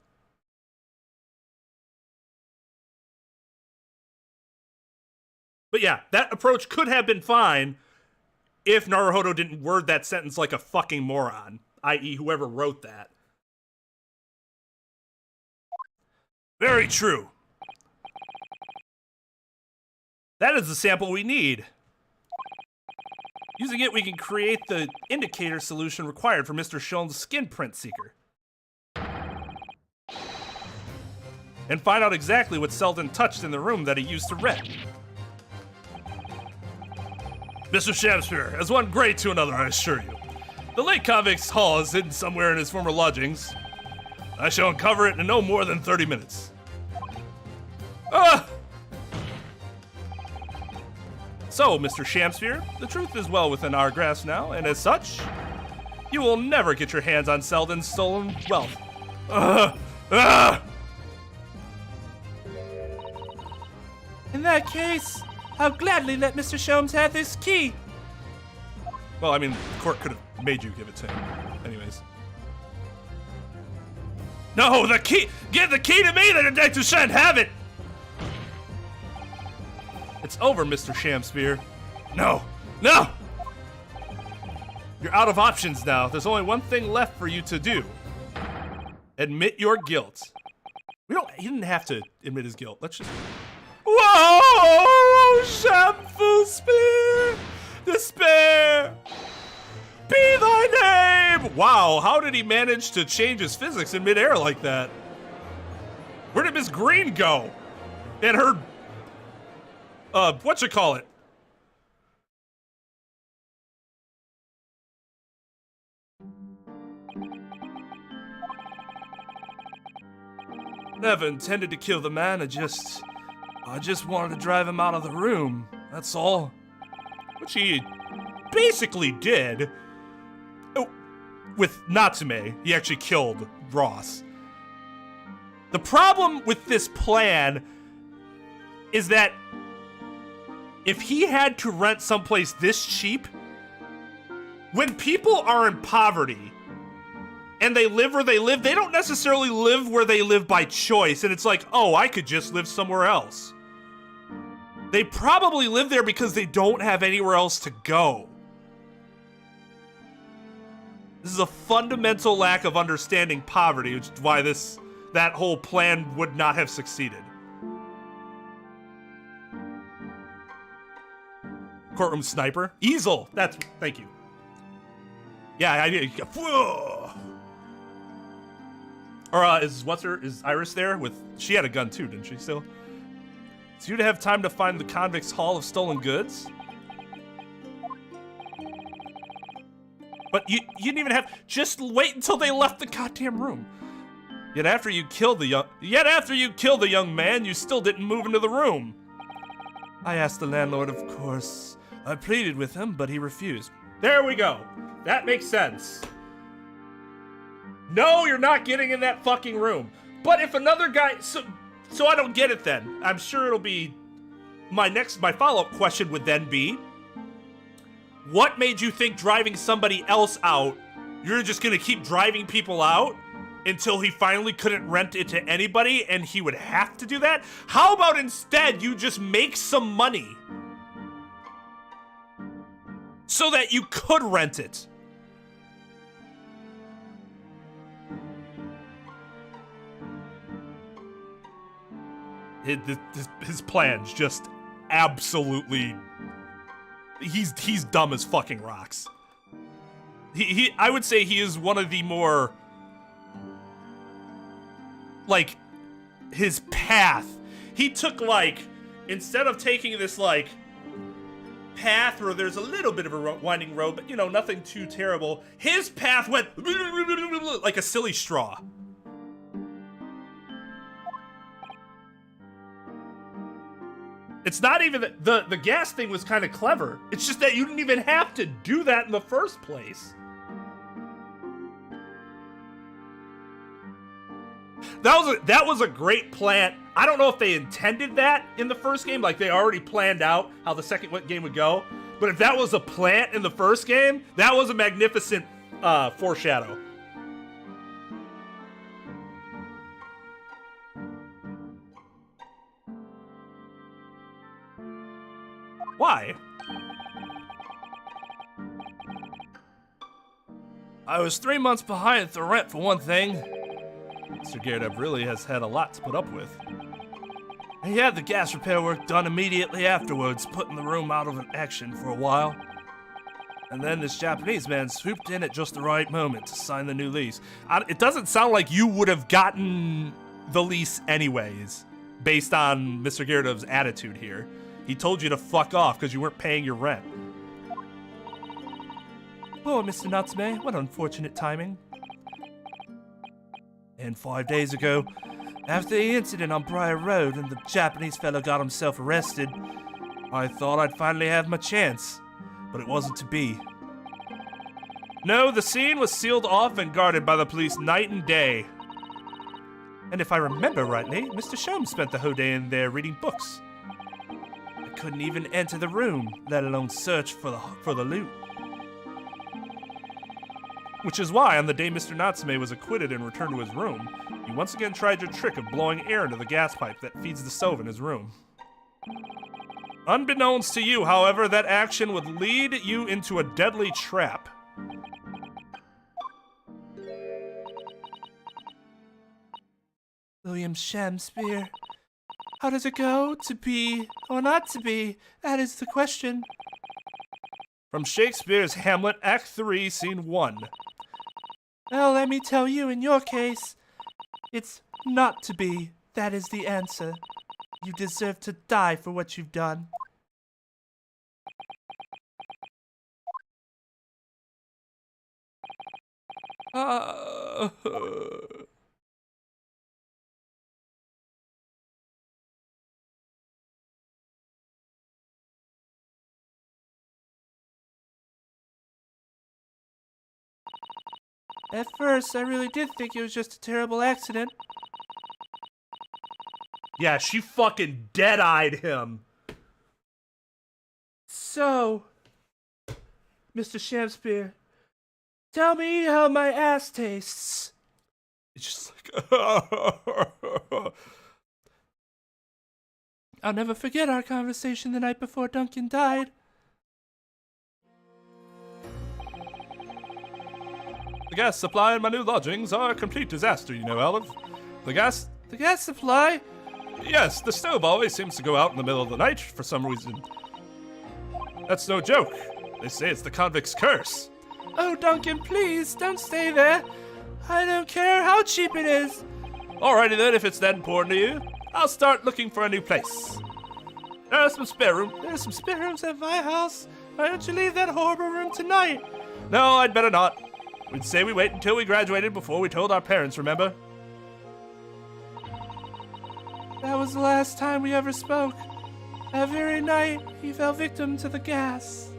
But yeah, that approach could have been fine if Naruhodo didn't word that sentence like a fucking moron, i.e. whoever wrote that. Very true. That is the sample we need. Using it, we can create the indicator solution required for Mr. Schoen's skin print seeker. And find out exactly what Selden touched in the room that he used to rent. Mr. Shamsphere, as one great to another, I assure you. The late convict's haul is hidden somewhere in his former lodgings. I shall uncover it in no more than 30 minutes. Ah! So, Mr. Shamsphere, the truth is well within our grasp now, and as such, you will never get your hands on Selden's stolen wealth. In that case, I'll gladly let Mr. Sholmes have this key. Well, I mean, the court could have made you give it to him. Anyways. No, the key! Give the key to me, the detective shan't have it! It's over, Mr. Shamsphere. No! No! You're out of options now. There's only one thing left for you to do. Admit your guilt. He didn't have to admit his guilt. Let's just... Whoa! Shampoo spear! Despair! Be thy name! Wow, how did he manage to change his physics in midair like that? Where did Miss Green go? And her... whatchamacallit? Never intended to kill the man, I just wanted to drive him out of the room, that's all. Which he basically did. Oh, with Natsume, he actually killed Ross. The problem with this plan is that if he had to rent someplace this cheap, when people are in poverty and they live where they live, they don't necessarily live where they live by choice. And it's like, oh, I could just live somewhere else. They probably live there because they don't have anywhere else to go. This is a fundamental lack of understanding poverty, which is why that whole plan would not have succeeded. Courtroom sniper. Easel. Thank you. Yeah, I did. Or is Iris there she had a gun too, didn't she still? So you'd have time to find the convict's haul of stolen goods? But you didn't even just wait until they left the goddamn room. Yet after you killed the young man, you still didn't move into the room. I asked the landlord, of course. I pleaded with him, but he refused. There we go. That makes sense. No, you're not getting in that fucking room. But if another guy... So I don't get it then. I'm sure it'll be... My follow-up question would then be... What made you think driving somebody else out, you're just gonna keep driving people out until he finally couldn't rent it to anybody and he would have to do that? How about instead you just make some money so that you could rent it? His plan's just absolutely... He's dumb as fucking rocks. I would say he is one of the more... Like, his path. He took, like, instead of taking this, like, path where there's a little bit of a winding road, but, nothing too terrible, his path went like a silly straw. It's not even that the gas thing was kind of clever. It's just that you didn't even have to do that in the first place. That was a great plan. I don't know if they intended that in the first game, like they already planned out how the second game would go. But if that was a plant in the first game, that was a magnificent foreshadow. Why? I was 3 months behind the rent for one thing. Mr. Gerdev really has had a lot to put up with. He had the gas repair work done immediately afterwards, putting the room out of action for a while. And then this Japanese man swooped in at just the right moment to sign the new lease. It doesn't sound like you would have gotten the lease anyways, based on Mr. Gerdev's attitude here. He told you to fuck off because you weren't paying your rent. Poor Mr. Natsume, what unfortunate timing. And 5 days ago, after the incident on Briar Road and the Japanese fellow got himself arrested, I thought I'd finally have my chance, but it wasn't to be. No, the scene was sealed off and guarded by the police night and day. And if I remember rightly, Mr. Shum spent the whole day in there reading books. I couldn't even enter the room, let alone search for the loot. Which is why, on the day Mr. Natsume was acquitted and returned to his room, you once again tried your trick of blowing air into the gas pipe that feeds the stove in his room. Unbeknownst to you, however, that action would lead you into a deadly trap. William Shakespeare. How does it go? To be or not to be? That is the question. From Shakespeare's Hamlet, Act 3, Scene 1. Well, let me tell you, in your case, it's not to be. That is the answer. You deserve to die for what you've done. At first, I really did think it was just a terrible accident. Yeah, she fucking dead-eyed him. So, Mr. Shakespeare, tell me how my ass tastes. It's just like... I'll never forget our conversation the night before Duncan died. The gas supply in my new lodgings are a complete disaster, you know, Olive. The gas supply? Yes, the stove always seems to go out in the middle of the night for some reason. That's no joke. They say it's the convict's curse. Oh, Duncan, please, don't stay there. I don't care how cheap it is. Alrighty then, if it's that important to you, I'll start looking for a new place. There's some spare room. There's some spare rooms at my house. Why don't you leave that horrible room tonight? No, I'd better not. We'd say we wait until we graduated before we told our parents, remember? That was the last time we ever spoke. That very night, he fell victim to the gas.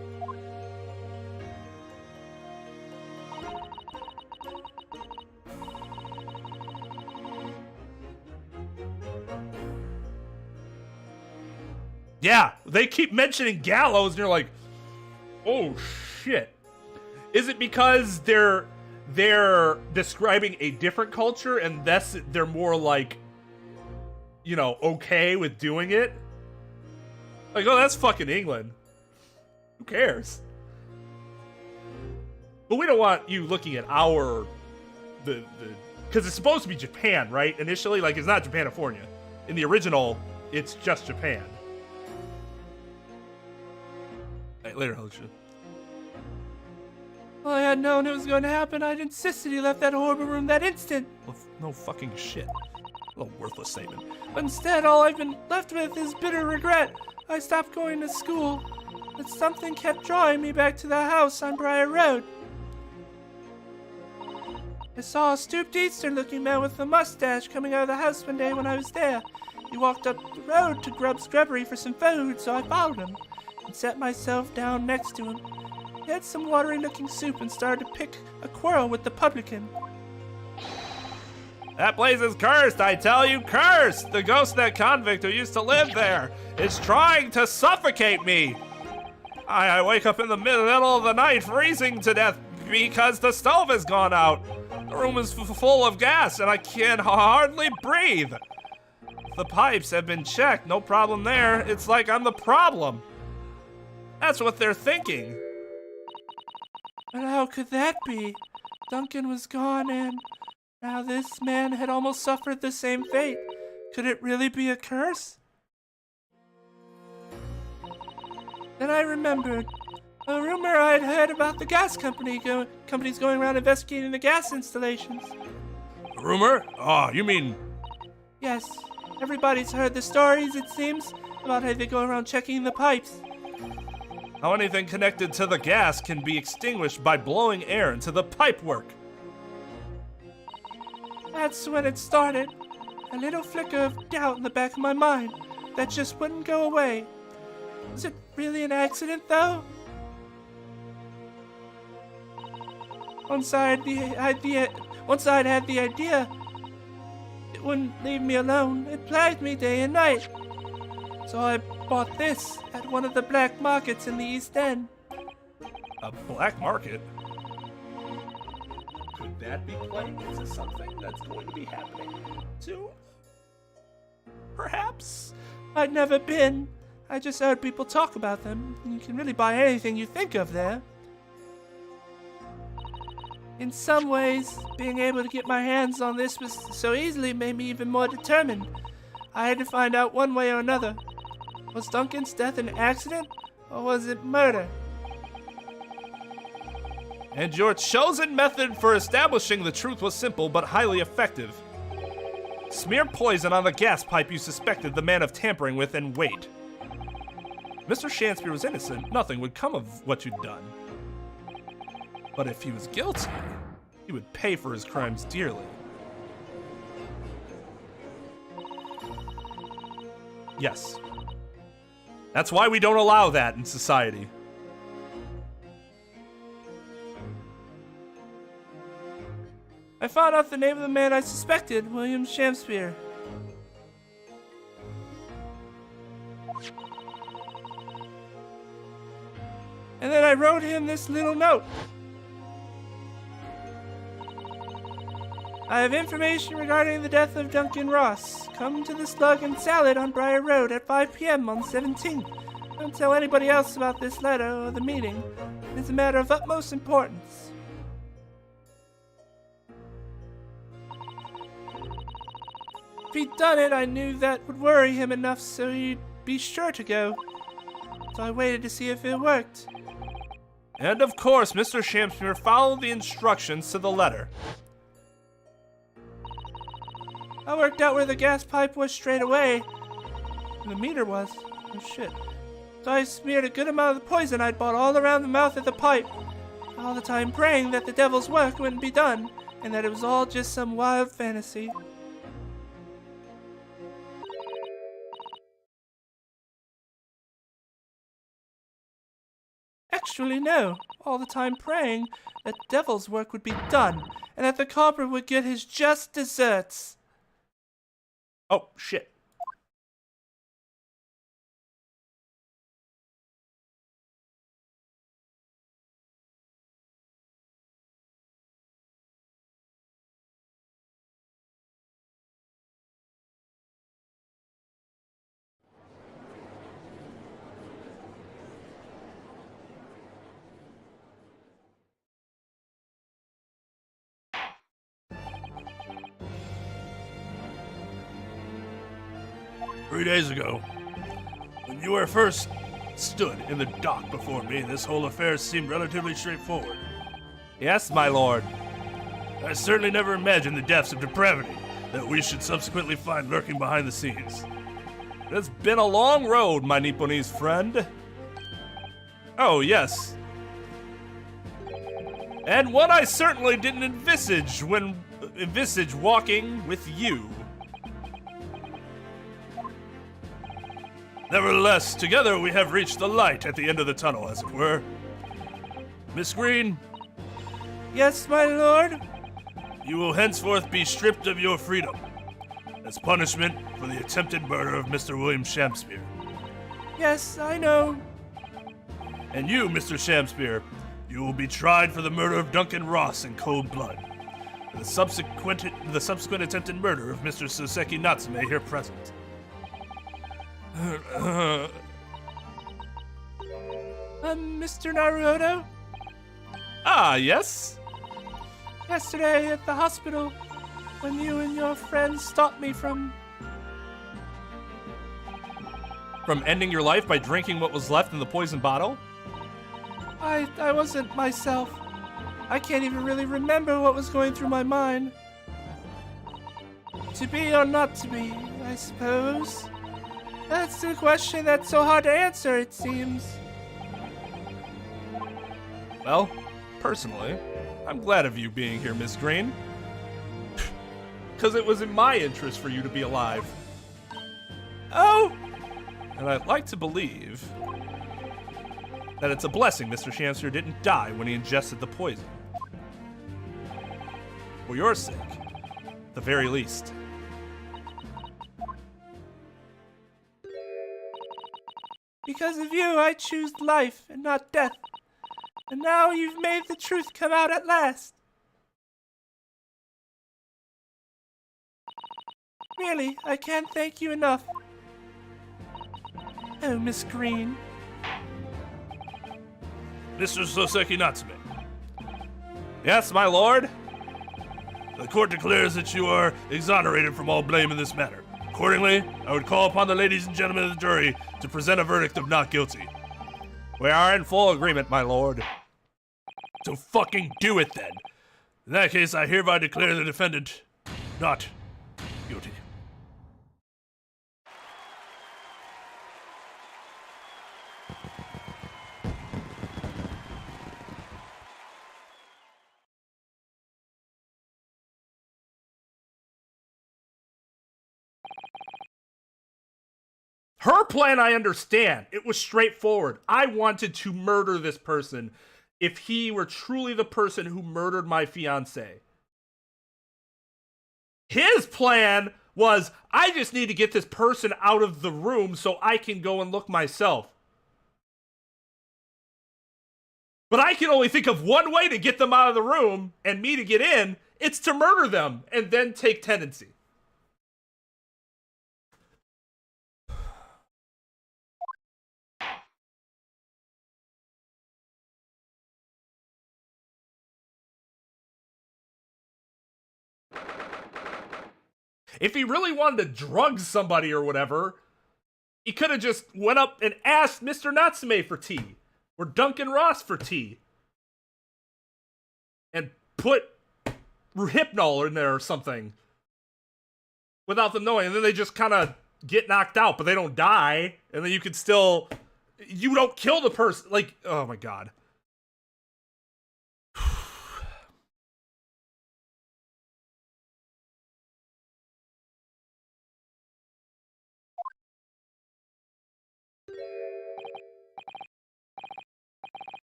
Yeah, they keep mentioning gallows, and you're like, oh shit. Is it because they're describing a different culture and thus they're more like, you know, okay with doing it? Like, oh, that's fucking England. Who cares? But we don't want you looking at our because it's supposed to be Japan, right? Initially, like, it's not Japanifornia. In the original, it's just Japan. Hey, later, Alicia. Well, I had known it was going to happen. I'd insisted he left that horrible room that instant. Well, no fucking shit. A worthless statement. But instead, all I've been left with is bitter regret. I stopped going to school, but something kept drawing me back to the house on Briar Road. I saw a stooped Eastern-looking man with a mustache coming out of the house one day when I was there. He walked up the road to Grub's Grubbery for some food, so I followed him and sat myself down next to him. He had some watery-looking soup and started to pick a quarrel with the publican. That place is cursed, I tell you, cursed! The ghost of that convict who used to live there is trying to suffocate me! I wake up in the middle of the night freezing to death because the stove has gone out. The room is full of gas and I can hardly breathe. The pipes have been checked, no problem there. It's like I'm the problem. That's what they're thinking. But how could that be? Duncan was gone and now this man had almost suffered the same fate. Could it really be a curse? Then I remembered a rumor I'd heard about the gas companies going around investigating the gas installations. A rumor? Oh, you mean... Yes, everybody's heard the stories, it seems, about how they go around checking the pipes. How anything connected to the gas can be extinguished by blowing air into the pipework. That's when it started. A little flicker of doubt in the back of my mind that just wouldn't go away. Was it really an accident, though? Once I'd had the idea, it wouldn't leave me alone. It plagued me day and night. So I bought this at one of the black markets in the East End. A black market? Could that be playing into something that's going to be happening soon? Perhaps? I'd never been. I just heard people talk about them. You can really buy anything you think of there. In some ways, being able to get my hands on this was so easily made me even more determined. I had to find out one way or another. Was Duncan's death an accident, or was it murder? And your chosen method for establishing the truth was simple but highly effective. Smear poison on the gas pipe you suspected the man of tampering with and wait. If Mr. Shakespeare was innocent, nothing would come of what you'd done. But if he was guilty, he would pay for his crimes dearly. Yes. That's why we don't allow that in society. I found out the name of the man I suspected, William Shakespeare. And then I wrote him this little note. I have information regarding the death of Duncan Ross. Come to the Slug and Salad on Briar Road at 5 p.m. on 17th. Don't tell anybody else about this letter or the meeting. It's a matter of utmost importance. If he'd done it, I knew that would worry him enough so he'd be sure to go. So I waited to see if it worked. And of course, Mr. Shakespeare followed the instructions to the letter. I worked out where the gas pipe was straight away. And the meter was. Oh shit. So I smeared a good amount of the poison I'd bought all around the mouth of the pipe. All the time praying that the devil's work wouldn't be done. And that it was all just some wild fantasy. Actually, no. All the time praying that devil's work would be done. And that the culprit would get his just deserts. Oh, shit. "3 days ago, when you were first stood in the dock before me, this whole affair seemed relatively straightforward. Yes, my lord. I certainly never imagined the depths of depravity that we should subsequently find lurking behind the scenes. It's been a long road, my Nipponese friend. Oh, yes. And one I certainly didn't envisage walking with you. Nevertheless, together we have reached the light at the end of the tunnel, as it were. Miss Green, Yes, my lord? you will henceforth be stripped of your freedom as punishment for the attempted murder of Mr. William Shamspeare. Yes, I know. And you, Mr. Shamspeare, you will be tried for the murder of Duncan Ross in cold blood, and the subsequent attempted murder of Mr. Soseki Natsume here present. Mr. Naruto? Ah, yes? Yesterday at the hospital, when you and your friends stopped me from... From ending your life by drinking what was left in the poison bottle? I wasn't myself. I can't even really remember what was going through my mind. To be or not to be, I suppose. That's the question that's so hard to answer, it seems. Well, personally, I'm glad of you being here, Miss Green. Because it was in my interest for you to be alive. Oh! And I'd like to believe that it's a blessing Mr. Shamster didn't die when he ingested the poison. For your sake, at the very least. Because of you, I choose life and not death. And now you've made the truth come out at last. Really, I can't thank you enough. Oh, Miss Green. Mr. Soseki Natsume, Yes, my lord? the court declares that you are exonerated from all blame in this matter. Accordingly, I would call upon the ladies and gentlemen of the jury to present a verdict of not guilty. We are in full agreement, my lord. So fucking do it then. In that case, I hereby declare the defendant not guilty. Her plan, I understand. It was straightforward. I wanted to murder this person if he were truly the person who murdered my fiancée. His plan was, I just need to get this person out of the room so I can go and look myself. But I can only think of one way to get them out of the room and me to get in. It's to murder them and then take tenancy. If he really wanted to drug somebody or whatever, he could have just went up and asked Mr. Natsume for tea. Or Duncan Ross for tea. And put Hypnol in there or something. Without them knowing. And then they just kind of get knocked out, but they don't die. And then you could still... You don't kill the person. Like, oh my god.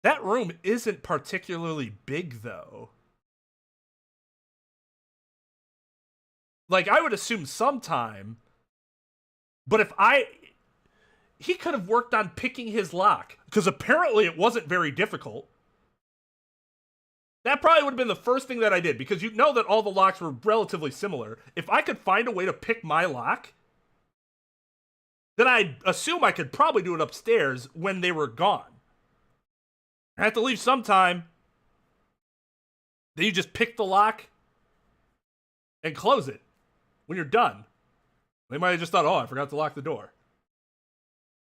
That room isn't particularly big, though. Like, I would assume sometime. But if he could have worked on picking his lock. Because apparently it wasn't very difficult. That probably would have been the first thing that I did. Because you know that all the locks were relatively similar. If I could find a way to pick my lock, then I assume I could probably do it upstairs when they were gone. I have to leave sometime. Then you just pick the lock and close it when you're done. They might have just thought, oh, I forgot to lock the door.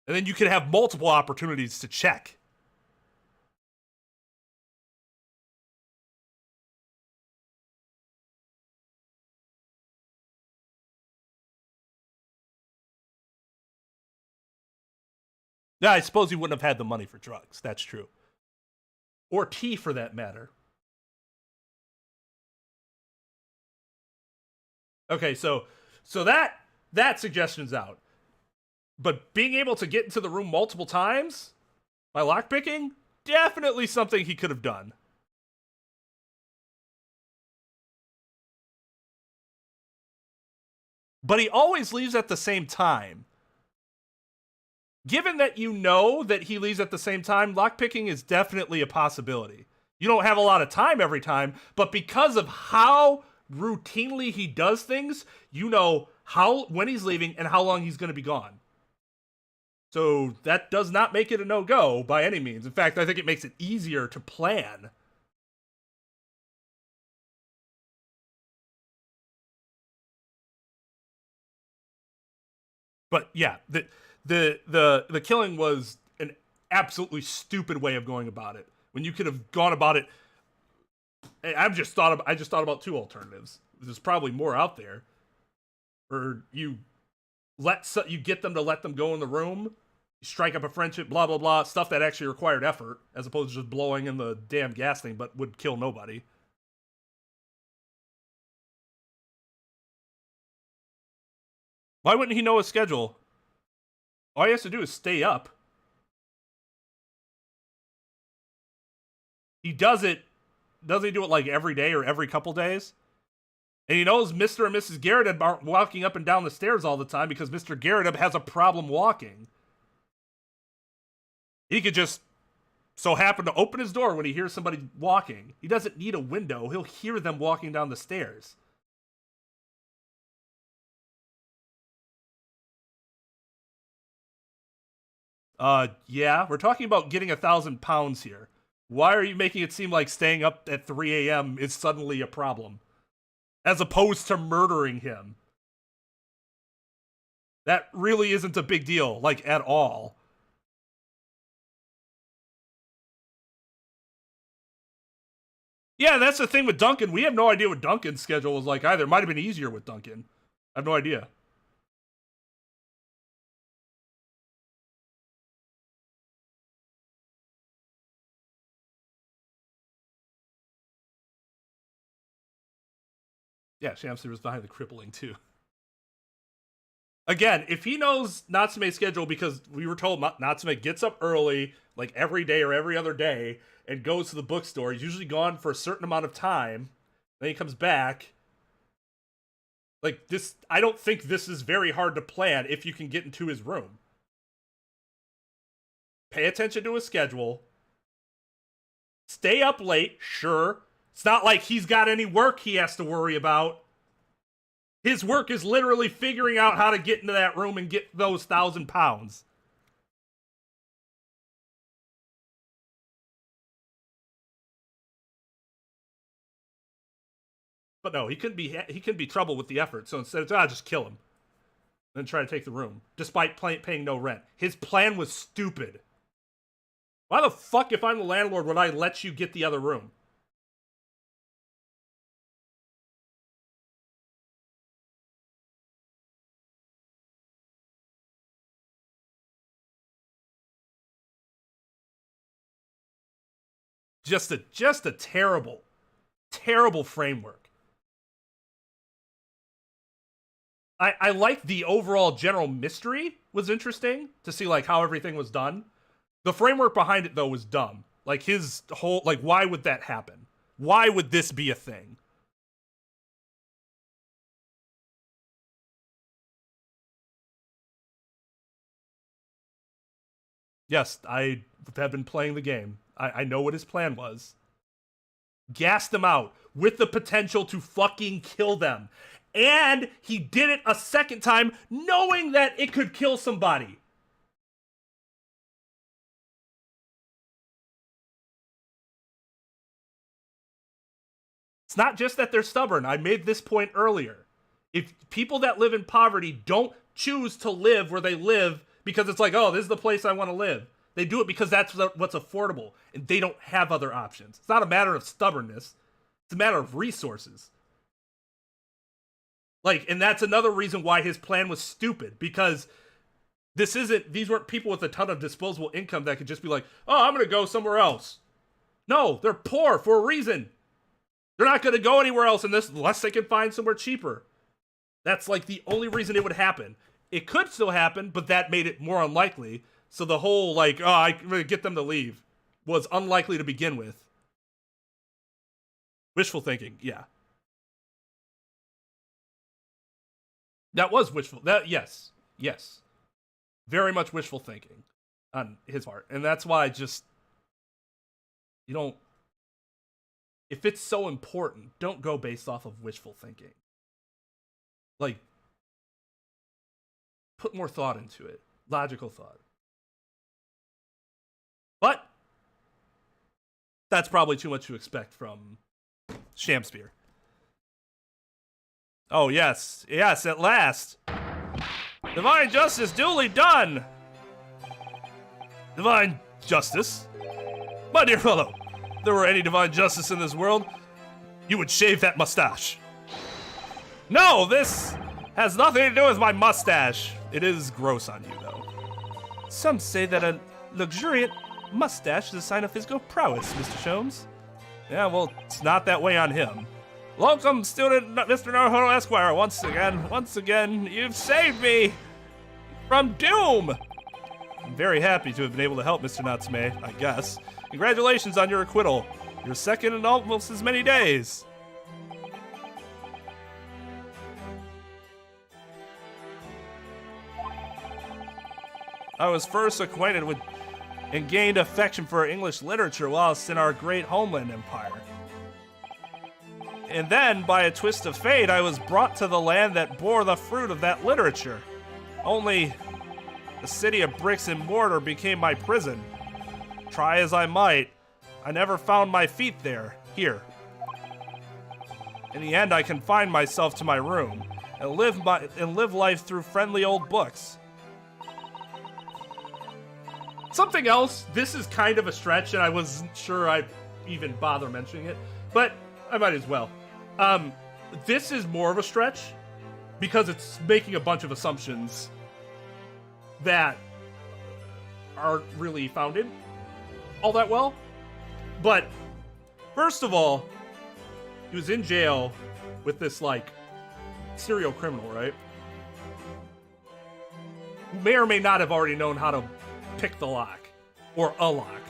And then you can have multiple opportunities to check. Yeah, I suppose you wouldn't have had the money for drugs. That's true. Or tea, for that matter. Okay, so So that suggestion's out. But being able to get into the room multiple times by lockpicking, definitely something he could have done. But he always leaves at the same time. Given that you know that he leaves at the same time, lockpicking is definitely a possibility. You don't have a lot of time every time, but because of how routinely he does things, you know when he's leaving and how long he's going to be gone. So that does not make it a no-go by any means. In fact, I think it makes it easier to plan. But yeah, the killing was an absolutely stupid way of going about it. When you could have gone about it, I just thought about two alternatives. There's probably more out there. Or you get them to let them go in the room, you strike up a friendship, blah blah blah, stuff that actually required effort, as opposed to just blowing in the damn gas thing, but would kill nobody. Why wouldn't he know his schedule? All he has to do is stay up. He doesn't he do it like every day or every couple days? And he knows Mr. and Mrs. Garrett aren't walking up and down the stairs all the time because Mr. Garrett has a problem walking. He could just so happen to open his door when he hears somebody walking. He doesn't need a window. He'll hear them walking down the stairs. Yeah, we're talking about getting 1,000 pounds here. Why are you making it seem like staying up at 3 a.m. is suddenly a problem? As opposed to murdering him. That really isn't a big deal, like, at all. Yeah, that's the thing with Duncan. We have no idea what Duncan's schedule was like either. It might have been easier with Duncan. I have no idea. Yeah, Shamsi was behind the crippling, too. Again, if he knows Natsume's schedule, because we were told Natsume gets up early, like every day or every other day, and goes to the bookstore. He's usually gone for a certain amount of time. Then he comes back. Like, this, I don't think this is very hard to plan if you can get into his room. Pay attention to his schedule. Stay up late, sure. It's not like he's got any work he has to worry about. His work is literally figuring out how to get into that room and get those 1,000 pounds. But no, he couldn't be trouble with the effort. So instead of just kill him, then try to take the room, despite paying no rent. His plan was stupid. Why the fuck, if I'm the landlord, would I let you get the other room? Just a terrible, terrible framework. I like the overall general mystery was interesting to see like how everything was done. The framework behind it though was dumb. Like his whole like why would that happen? Why would this be a thing? Yes, I have been playing the game. I know what his plan was. Gassed them out with the potential to fucking kill them. And he did it a second time knowing that it could kill somebody. It's not just that they're stubborn. I made this point earlier. If people that live in poverty don't choose to live where they live because it's like, oh, this is the place I want to live. They do it because that's what's affordable, and they don't have other options. It's not a matter of stubbornness. It's a matter of resources. Like, and that's another reason why his plan was stupid, because these weren't people with a ton of disposable income that could just be like, oh, I'm going to go somewhere else. No, they're poor for a reason. They're not going to go anywhere else unless they can find somewhere cheaper. That's like the only reason it would happen. It could still happen, but that made it more unlikely. So the whole, like, oh, I'm going to get them to leave was unlikely to begin with. Wishful thinking, yeah. That was wishful. Yes. Very much wishful thinking on his part. And that's why you don't, if it's so important, don't go based off of wishful thinking. Like, put more thought into it. Logical thought. But that's probably too much to expect from Shamspeare. Oh, yes, at last. Divine justice duly done. Divine justice? My dear fellow, if there were any divine justice in this world, you would shave that mustache. No, this has nothing to do with my mustache. It is gross on you, though. Some say that a luxuriant mustache is a sign of physical prowess, Mr. Sholmes. Yeah, well, it's not that way on him. Welcome, student Mr. Naruto Esquire. Once again, you've saved me from doom. I'm very happy to have been able to help Mr. Natsume, I guess. Congratulations on your acquittal. Your second in almost as many days. I was first acquainted with and gained affection for English literature whilst in our great homeland empire. And then, by a twist of fate, I was brought to the land that bore the fruit of that literature. Only, the city of bricks and mortar became my prison. Try as I might, I never found my feet here. In the end, I confined myself to my room and live life through friendly old books. Something else, this is kind of a stretch, and I wasn't sure I'd even bother mentioning it, but I might as well. This is more of a stretch because it's making a bunch of assumptions that aren't really founded all that well. But first of all, he was in jail with this, like, serial criminal, right? Who may or may not have already known how to pick the lock or a lock.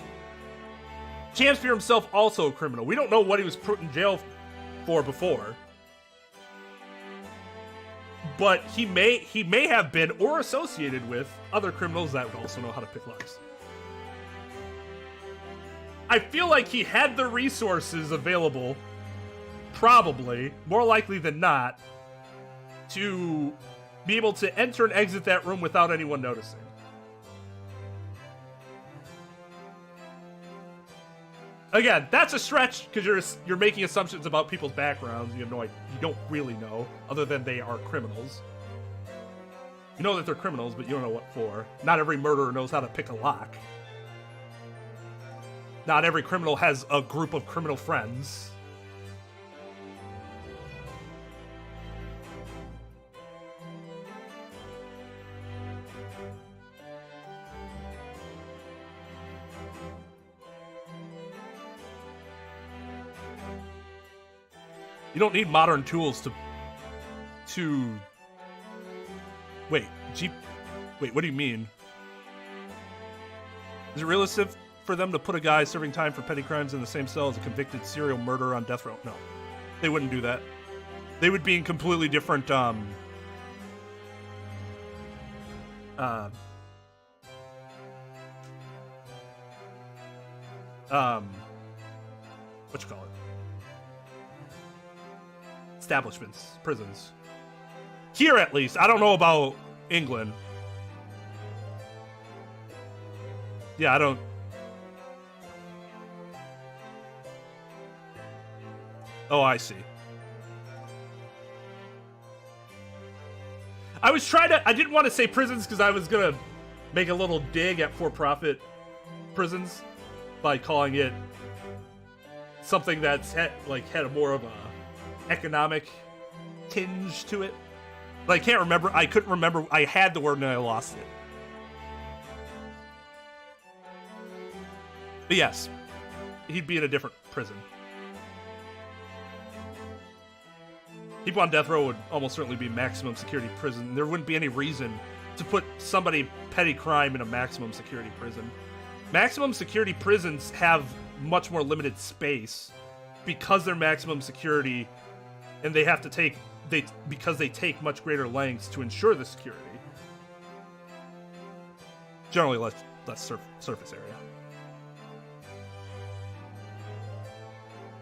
Shamspeare himself also a criminal. We don't know what he was put in jail for before, but he may have been or associated with other criminals that would also know how to pick locks. I feel like he had the resources available, probably, more likely than not, to be able to enter and exit that room without anyone noticing. Again, that's a stretch because you're making assumptions about people's backgrounds. You have no idea. You don't really know, other than they are criminals. You know that they're criminals, but you don't know what for. Not every murderer knows how to pick a lock. Not every criminal has a group of criminal friends. You don't need modern tools to wait, what do you mean? Is it realistic for them to put a guy serving time for petty crimes in the same cell as a convicted serial murderer on death row? No. They wouldn't do that. They would be in completely different what you call it? Establishments, prisons. Here, at least. I don't know about England. Yeah, I don't... Oh, I see. I didn't want to say prisons because I was going to make a little dig at for-profit prisons by calling it something that's had a more of a economic tinge to it. But I can't remember. I couldn't remember. I had the word and I lost it. But yes, he'd be in a different prison. People on death row would almost certainly be maximum security prison. There wouldn't be any reason to put somebody petty crime in a maximum security prison. Maximum security prisons have much more limited space because they're maximum security, and they have to take because they take much greater lengths to ensure the security. Generally less surface area.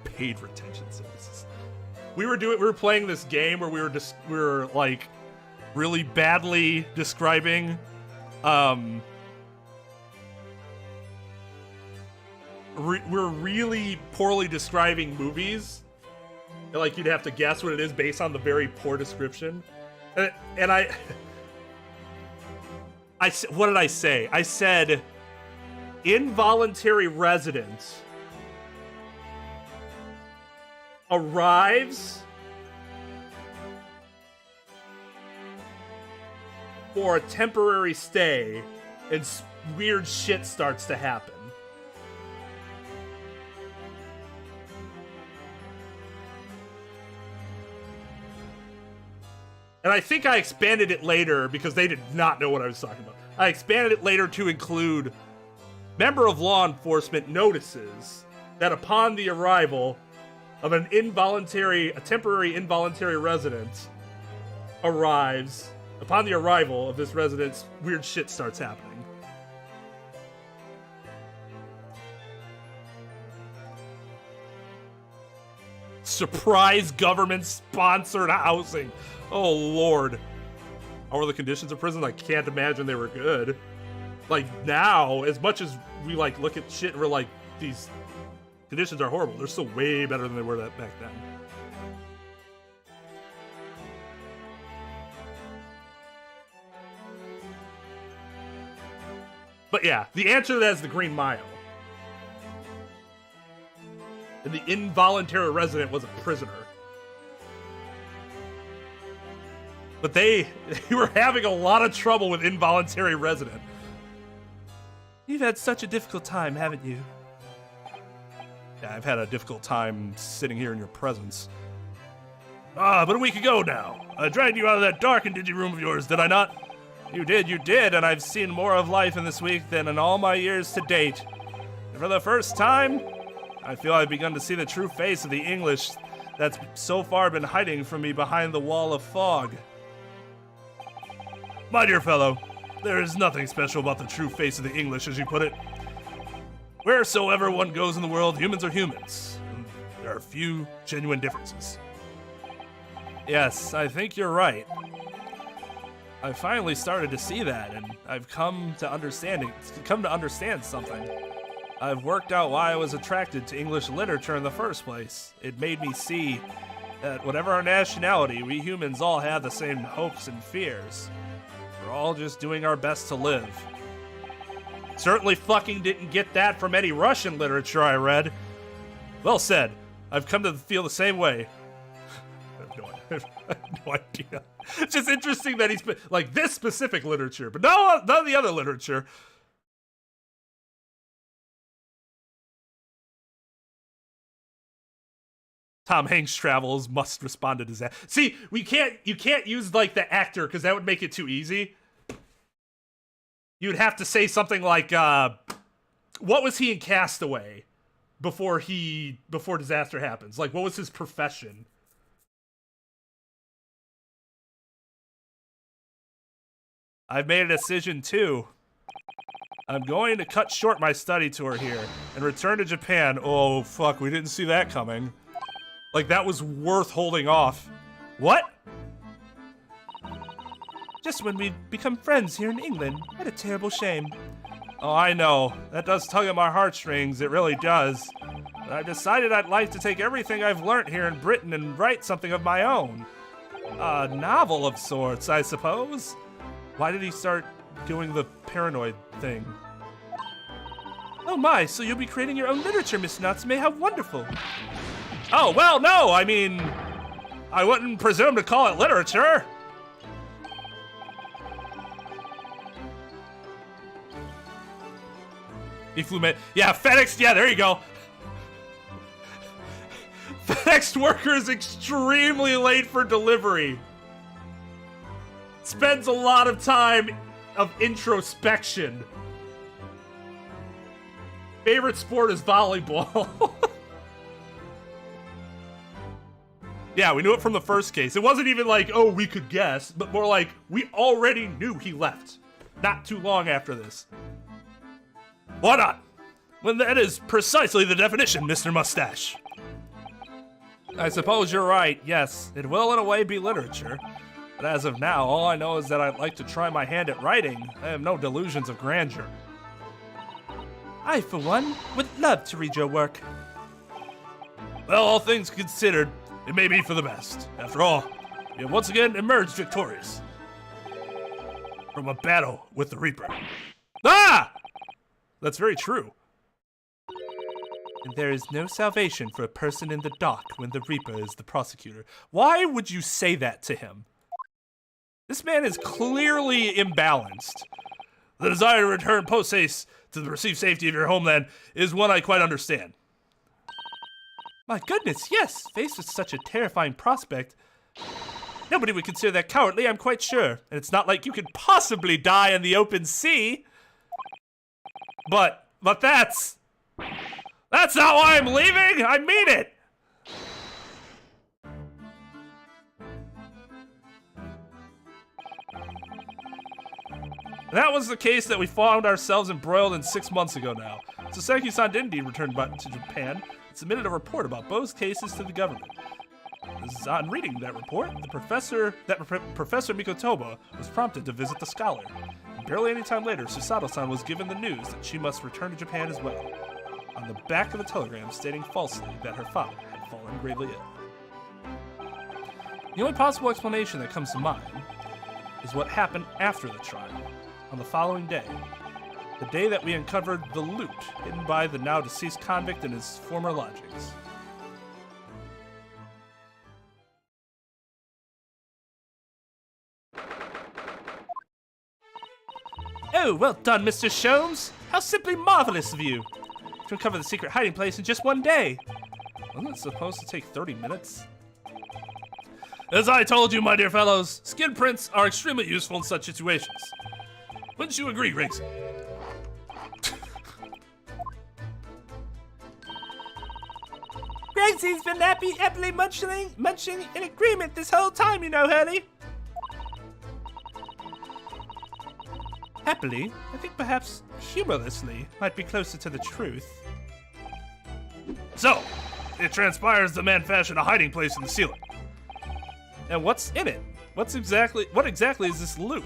Paid retention services. We were playing this game where we were like really badly describing we're really poorly describing movies. And, like, you'd have to guess what it is based on the very poor description. And I what did I say? I said involuntary resident arrives for a temporary stay and weird shit starts to happen. And I think I expanded it later because they did not know what I was talking about. I expanded it later to include member of law enforcement notices that upon the arrival of a temporary involuntary resident arrives, upon the arrival of this residence, weird shit starts happening. Surprise government-sponsored housing. Oh, Lord. How are the conditions of prison? I can't imagine they were good. Like, now, as much as we, like, look at shit and we're like, these conditions are horrible, they're still way better than they were back then. But yeah, the answer to that is the Green Mile. And the involuntary resident was a prisoner. But they were having a lot of trouble with involuntary resident. You've had such a difficult time, haven't you? Yeah, I've had a difficult time sitting here in your presence. But a week ago now, I dragged you out of that dark and dingy room of yours, did I not? You did, and I've seen more of life in this week than in all my years to date. And for the first time, I feel I've begun to see the true face of the English that's so far been hiding from me behind the wall of fog. My dear fellow, there is nothing special about the true face of the English, as you put it. Wheresoever one goes in the world, humans are humans. And there are few genuine differences. Yes, I think you're right. I finally started to see that, and I've come to understand something. I've worked out why I was attracted to English literature in the first place. It made me see that whatever our nationality, we humans all have the same hopes and fears. We're all just doing our best to live. Certainly fucking didn't get that from any Russian literature I read. Well said. I've come to feel the same way. I have no idea. It's just interesting that he's like this specific literature, but none of the other literature. Tom Hanks travels, must respond to disaster. See, you can't use like the actor because that would make it too easy. You'd have to say something like, what was he in Castaway before disaster happens? Like, what was his profession? I've made a decision too. I'm going to cut short my study tour here and return to Japan. Oh, fuck, we didn't see that coming. Like, that was worth holding off. What? Just when we'd become friends here in England. What a terrible shame. Oh, I know. That does tug at my heartstrings. It really does. But I've decided I'd like to take everything I've learned here in Britain and write something of my own. A novel of sorts, I suppose. Why did he start doing the paranoid thing? Oh my, so you'll be creating your own literature, Miss Natsume. How wonderful. Oh, well, no, I mean, I wouldn't presume to call it literature. Yeah, FedEx, yeah, there you go. FedEx worker is extremely late for delivery. Spends a lot of time of introspection. Favorite sport is volleyball. Yeah, we knew it from the first case. It wasn't even like, oh, we could guess, but more like, we already knew he left. Not too long after this. Why not? When that is precisely the definition, Mr. Mustache. I suppose you're right, yes. It will in a way be literature. But as of now, all I know is that I'd like to try my hand at writing. I have no delusions of grandeur. I, for one, would love to read your work. Well, all things considered, it may be for the best. After all, you have once again emerged victorious from a battle with the Reaper. Ah! That's very true. And there is no salvation for a person in the dock when the Reaper is the prosecutor. Why would you say that to him? This man is clearly imbalanced. The desire to return post-haste to the perceived safety of your homeland is one I quite understand. My goodness, yes. Faced with such a terrifying prospect, nobody would consider that cowardly, I'm quite sure. And it's not like you could possibly die in the open sea. But that's not why I'm leaving! I mean it! That was the case that we found ourselves embroiled in 6 months ago now. Saseki-san did indeed return to Japan and submitted a report about both cases to the government. On reading that report, Professor Mikotoba was prompted to visit the scholar. And barely any time later, Susato-san was given the news that she must return to Japan as well, on the back of a telegram stating falsely that her father had fallen gravely ill. The only possible explanation that comes to mind is what happened after the trial, on the following day, the day that we uncovered the loot hidden by the now deceased convict in his former lodgings. Oh, well done, Mr. Sholmes. How simply marvelous of you to uncover the secret hiding place in just one day. Wasn't it supposed to take 30 minutes? As I told you, my dear fellows, skin prints are extremely useful in such situations. Wouldn't you agree, Riggs? Gregsy's been happily munching in agreement this whole time, you know, Hurley. Happily, I think perhaps humorlessly might be closer to the truth. So, it transpires the man fashioned a hiding place in the ceiling. And what's in it? What exactly is this loot?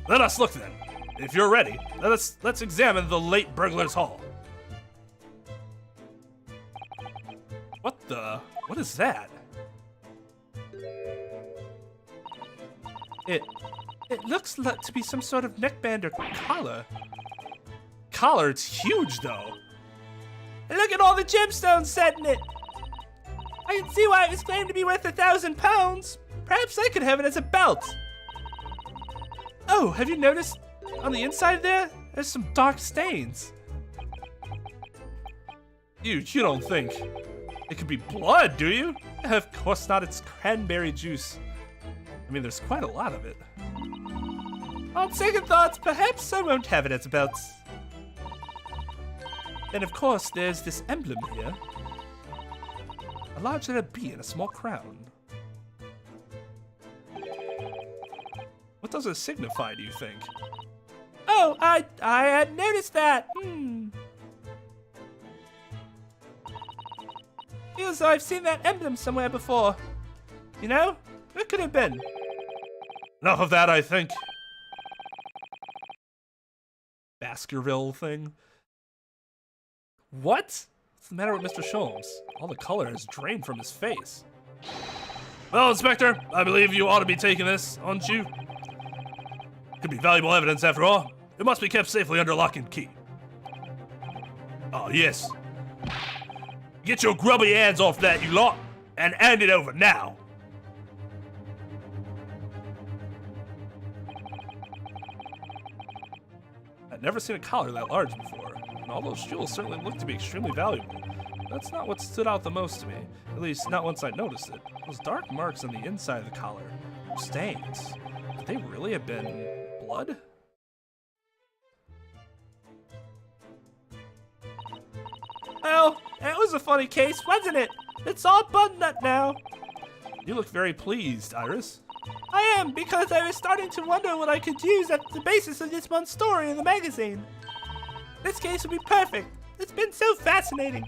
Let us look then. If you're ready, let's examine the late burglar's hall. What is that? It looks to be some sort of neckband or collar. Collar? It's huge though. And look at all the gemstones set in it. I can see why it was claimed to be worth 1,000 pounds. Perhaps I could have it as a belt. Oh, have you noticed on the inside there? There's some dark stains. You don't think it could be blood, do you? Of course not, it's cranberry juice. I mean, there's quite a lot of it. On second thoughts, perhaps I won't have it as a belt. Then, of course, there's this emblem here. A large letter B and a small crown. What does it signify, do you think? Oh, I had noticed that. Feels as though I've seen that emblem somewhere before. You know? Where could it have been? Enough of that, I think. Baskerville thing? What? What's the matter with Mr. Sholmes? All the color has drained from his face. Well, Inspector, I believe you ought to be taking this, aren't you? Could be valuable evidence after all. It must be kept safely under lock and key. Oh, yes. Get your grubby hands off that, you lot, and hand it over now. I've never seen a collar that large before, and all those jewels certainly look to be extremely valuable. that's not what stood out the most to me. At least, not once I noticed it. Those dark marks on the inside of the collar. Stains. Could they really have been blood? Well, that was a funny case, wasn't it? It's all buttoned up now. You look very pleased, Iris. I am, because I was starting to wonder what I could use as the basis of this month's story in the magazine. This case would be perfect. It's been so fascinating.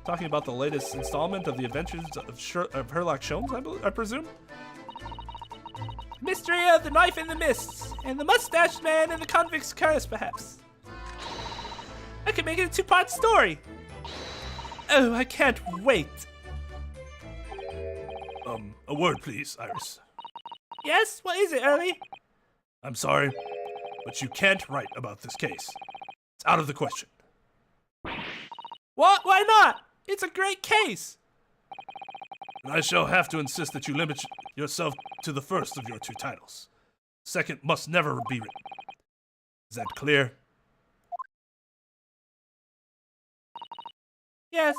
Talking about the latest installment of the Adventures of Sherlock Holmes, I presume? Mystery of the Knife in the Mists, and the Mustached Man and the Convict's Curse, perhaps. I could make it a two-part story. Oh, I can't wait. A word, please, Iris. Yes? What is it, Early? I'm sorry, but you can't write about this case. It's out of the question. What? Why not? It's a great case. And I shall have to insist that you limit yourself to the first of your two titles. Second must never be written. Is that clear? Yes.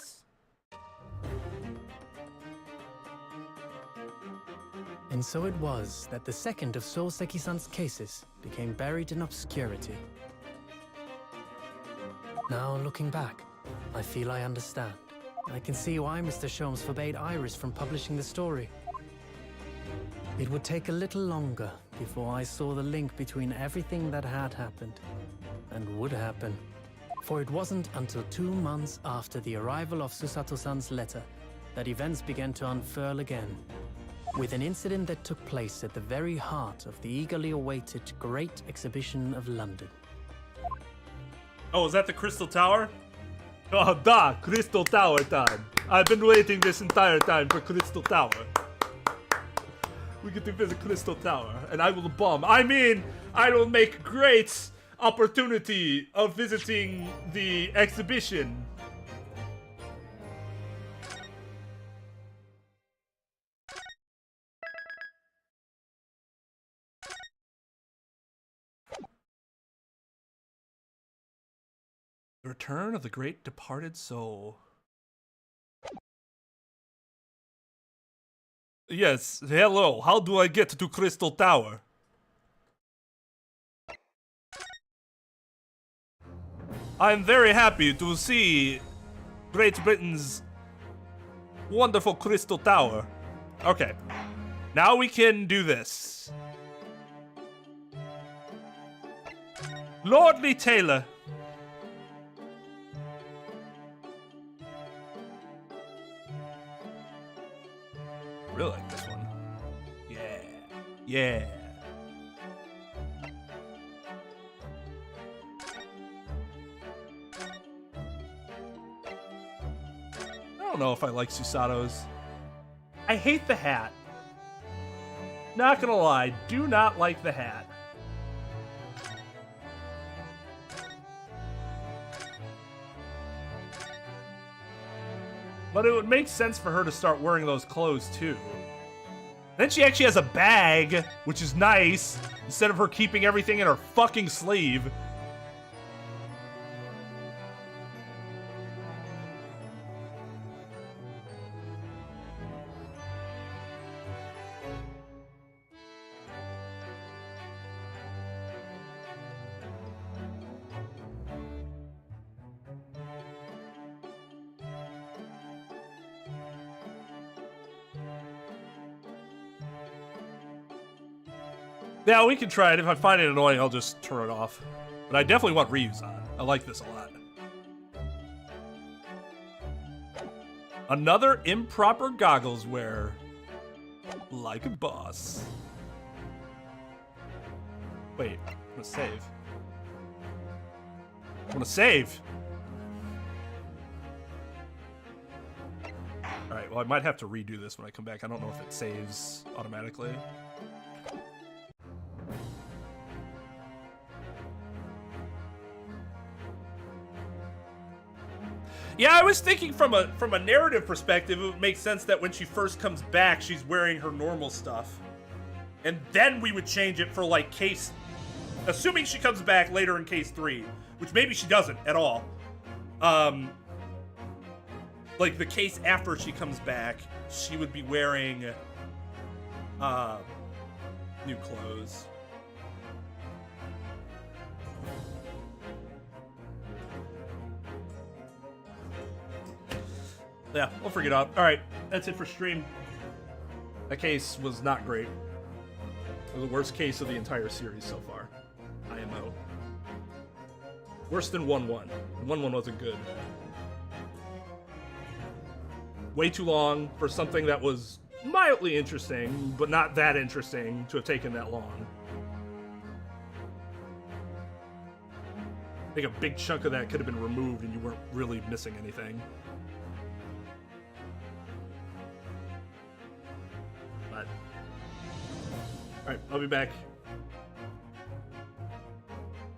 And so it was that the second of Soseki-san's cases became buried in obscurity. Now, looking back, I feel I understand. I can see why Mr. Sholmes forbade Iris from publishing the story. It would take a little longer before I saw the link between everything that had happened and would happen. For it wasn't until 2 months after the arrival of Susato-san's letter that events began to unfurl again, with an incident that took place at the very heart of the eagerly awaited Great Exhibition of London. Oh, is that the Crystal Tower? Oh, Crystal Tower time. I've been waiting this entire time for Crystal Tower. We get to visit Crystal Tower, and I will bomb. I mean, I will make great opportunity of visiting the exhibition. The Return of the Great Departed Soul. Yes, hello. How do I get to Crystal Tower? I'm very happy to see Great Britain's wonderful Crystal Tower. Okay, now we can do this. Lordly Taylor. I really like this one. Yeah. Yeah. I don't know if I like Susato's. I hate the hat. Not gonna lie, do not like the hat. But it would make sense for her to start wearing those clothes too. Then she actually has a bag, which is nice, instead of her keeping everything in her fucking sleeve. Yeah, we can try it. If I find it annoying, I'll just turn it off. But I definitely want Ryu's on. I like this a lot. Another improper goggles wear. Like a boss. Wait, I'm gonna save. I'm gonna save. Alright, well I might have to redo this when I come back. I don't know if it saves automatically. Yeah, I was thinking from a narrative perspective, it would make sense that when she first comes back, she's wearing her normal stuff. And then we would change it for, like, case... Assuming she comes back later in case 3, which maybe she doesn't at all. like the case after she comes back, she would be wearing new clothes. Yeah, we'll figure it out. All right, that's it for stream. That case was not great. It was the worst case of the entire series so far. IMO. Worse than 1-1. 1-1 wasn't good. Way too long for something that was mildly interesting, but not that interesting to have taken that long. I think a big chunk of that could have been removed and you weren't really missing anything. But, alright, I'll be back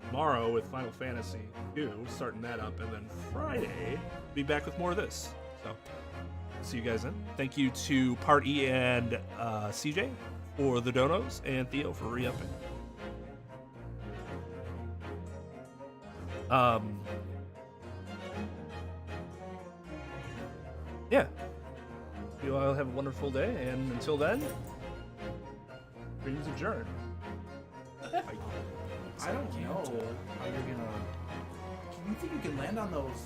tomorrow with Final Fantasy II, starting that up, and then Friday, be back with more of this. So, see you guys then. Thank you to Party and CJ for the donos, and Theo for re-upping. Yeah. You all have a wonderful day, and until then, dreams adjourned. I don't know how you're gonna. Do you think you can land on those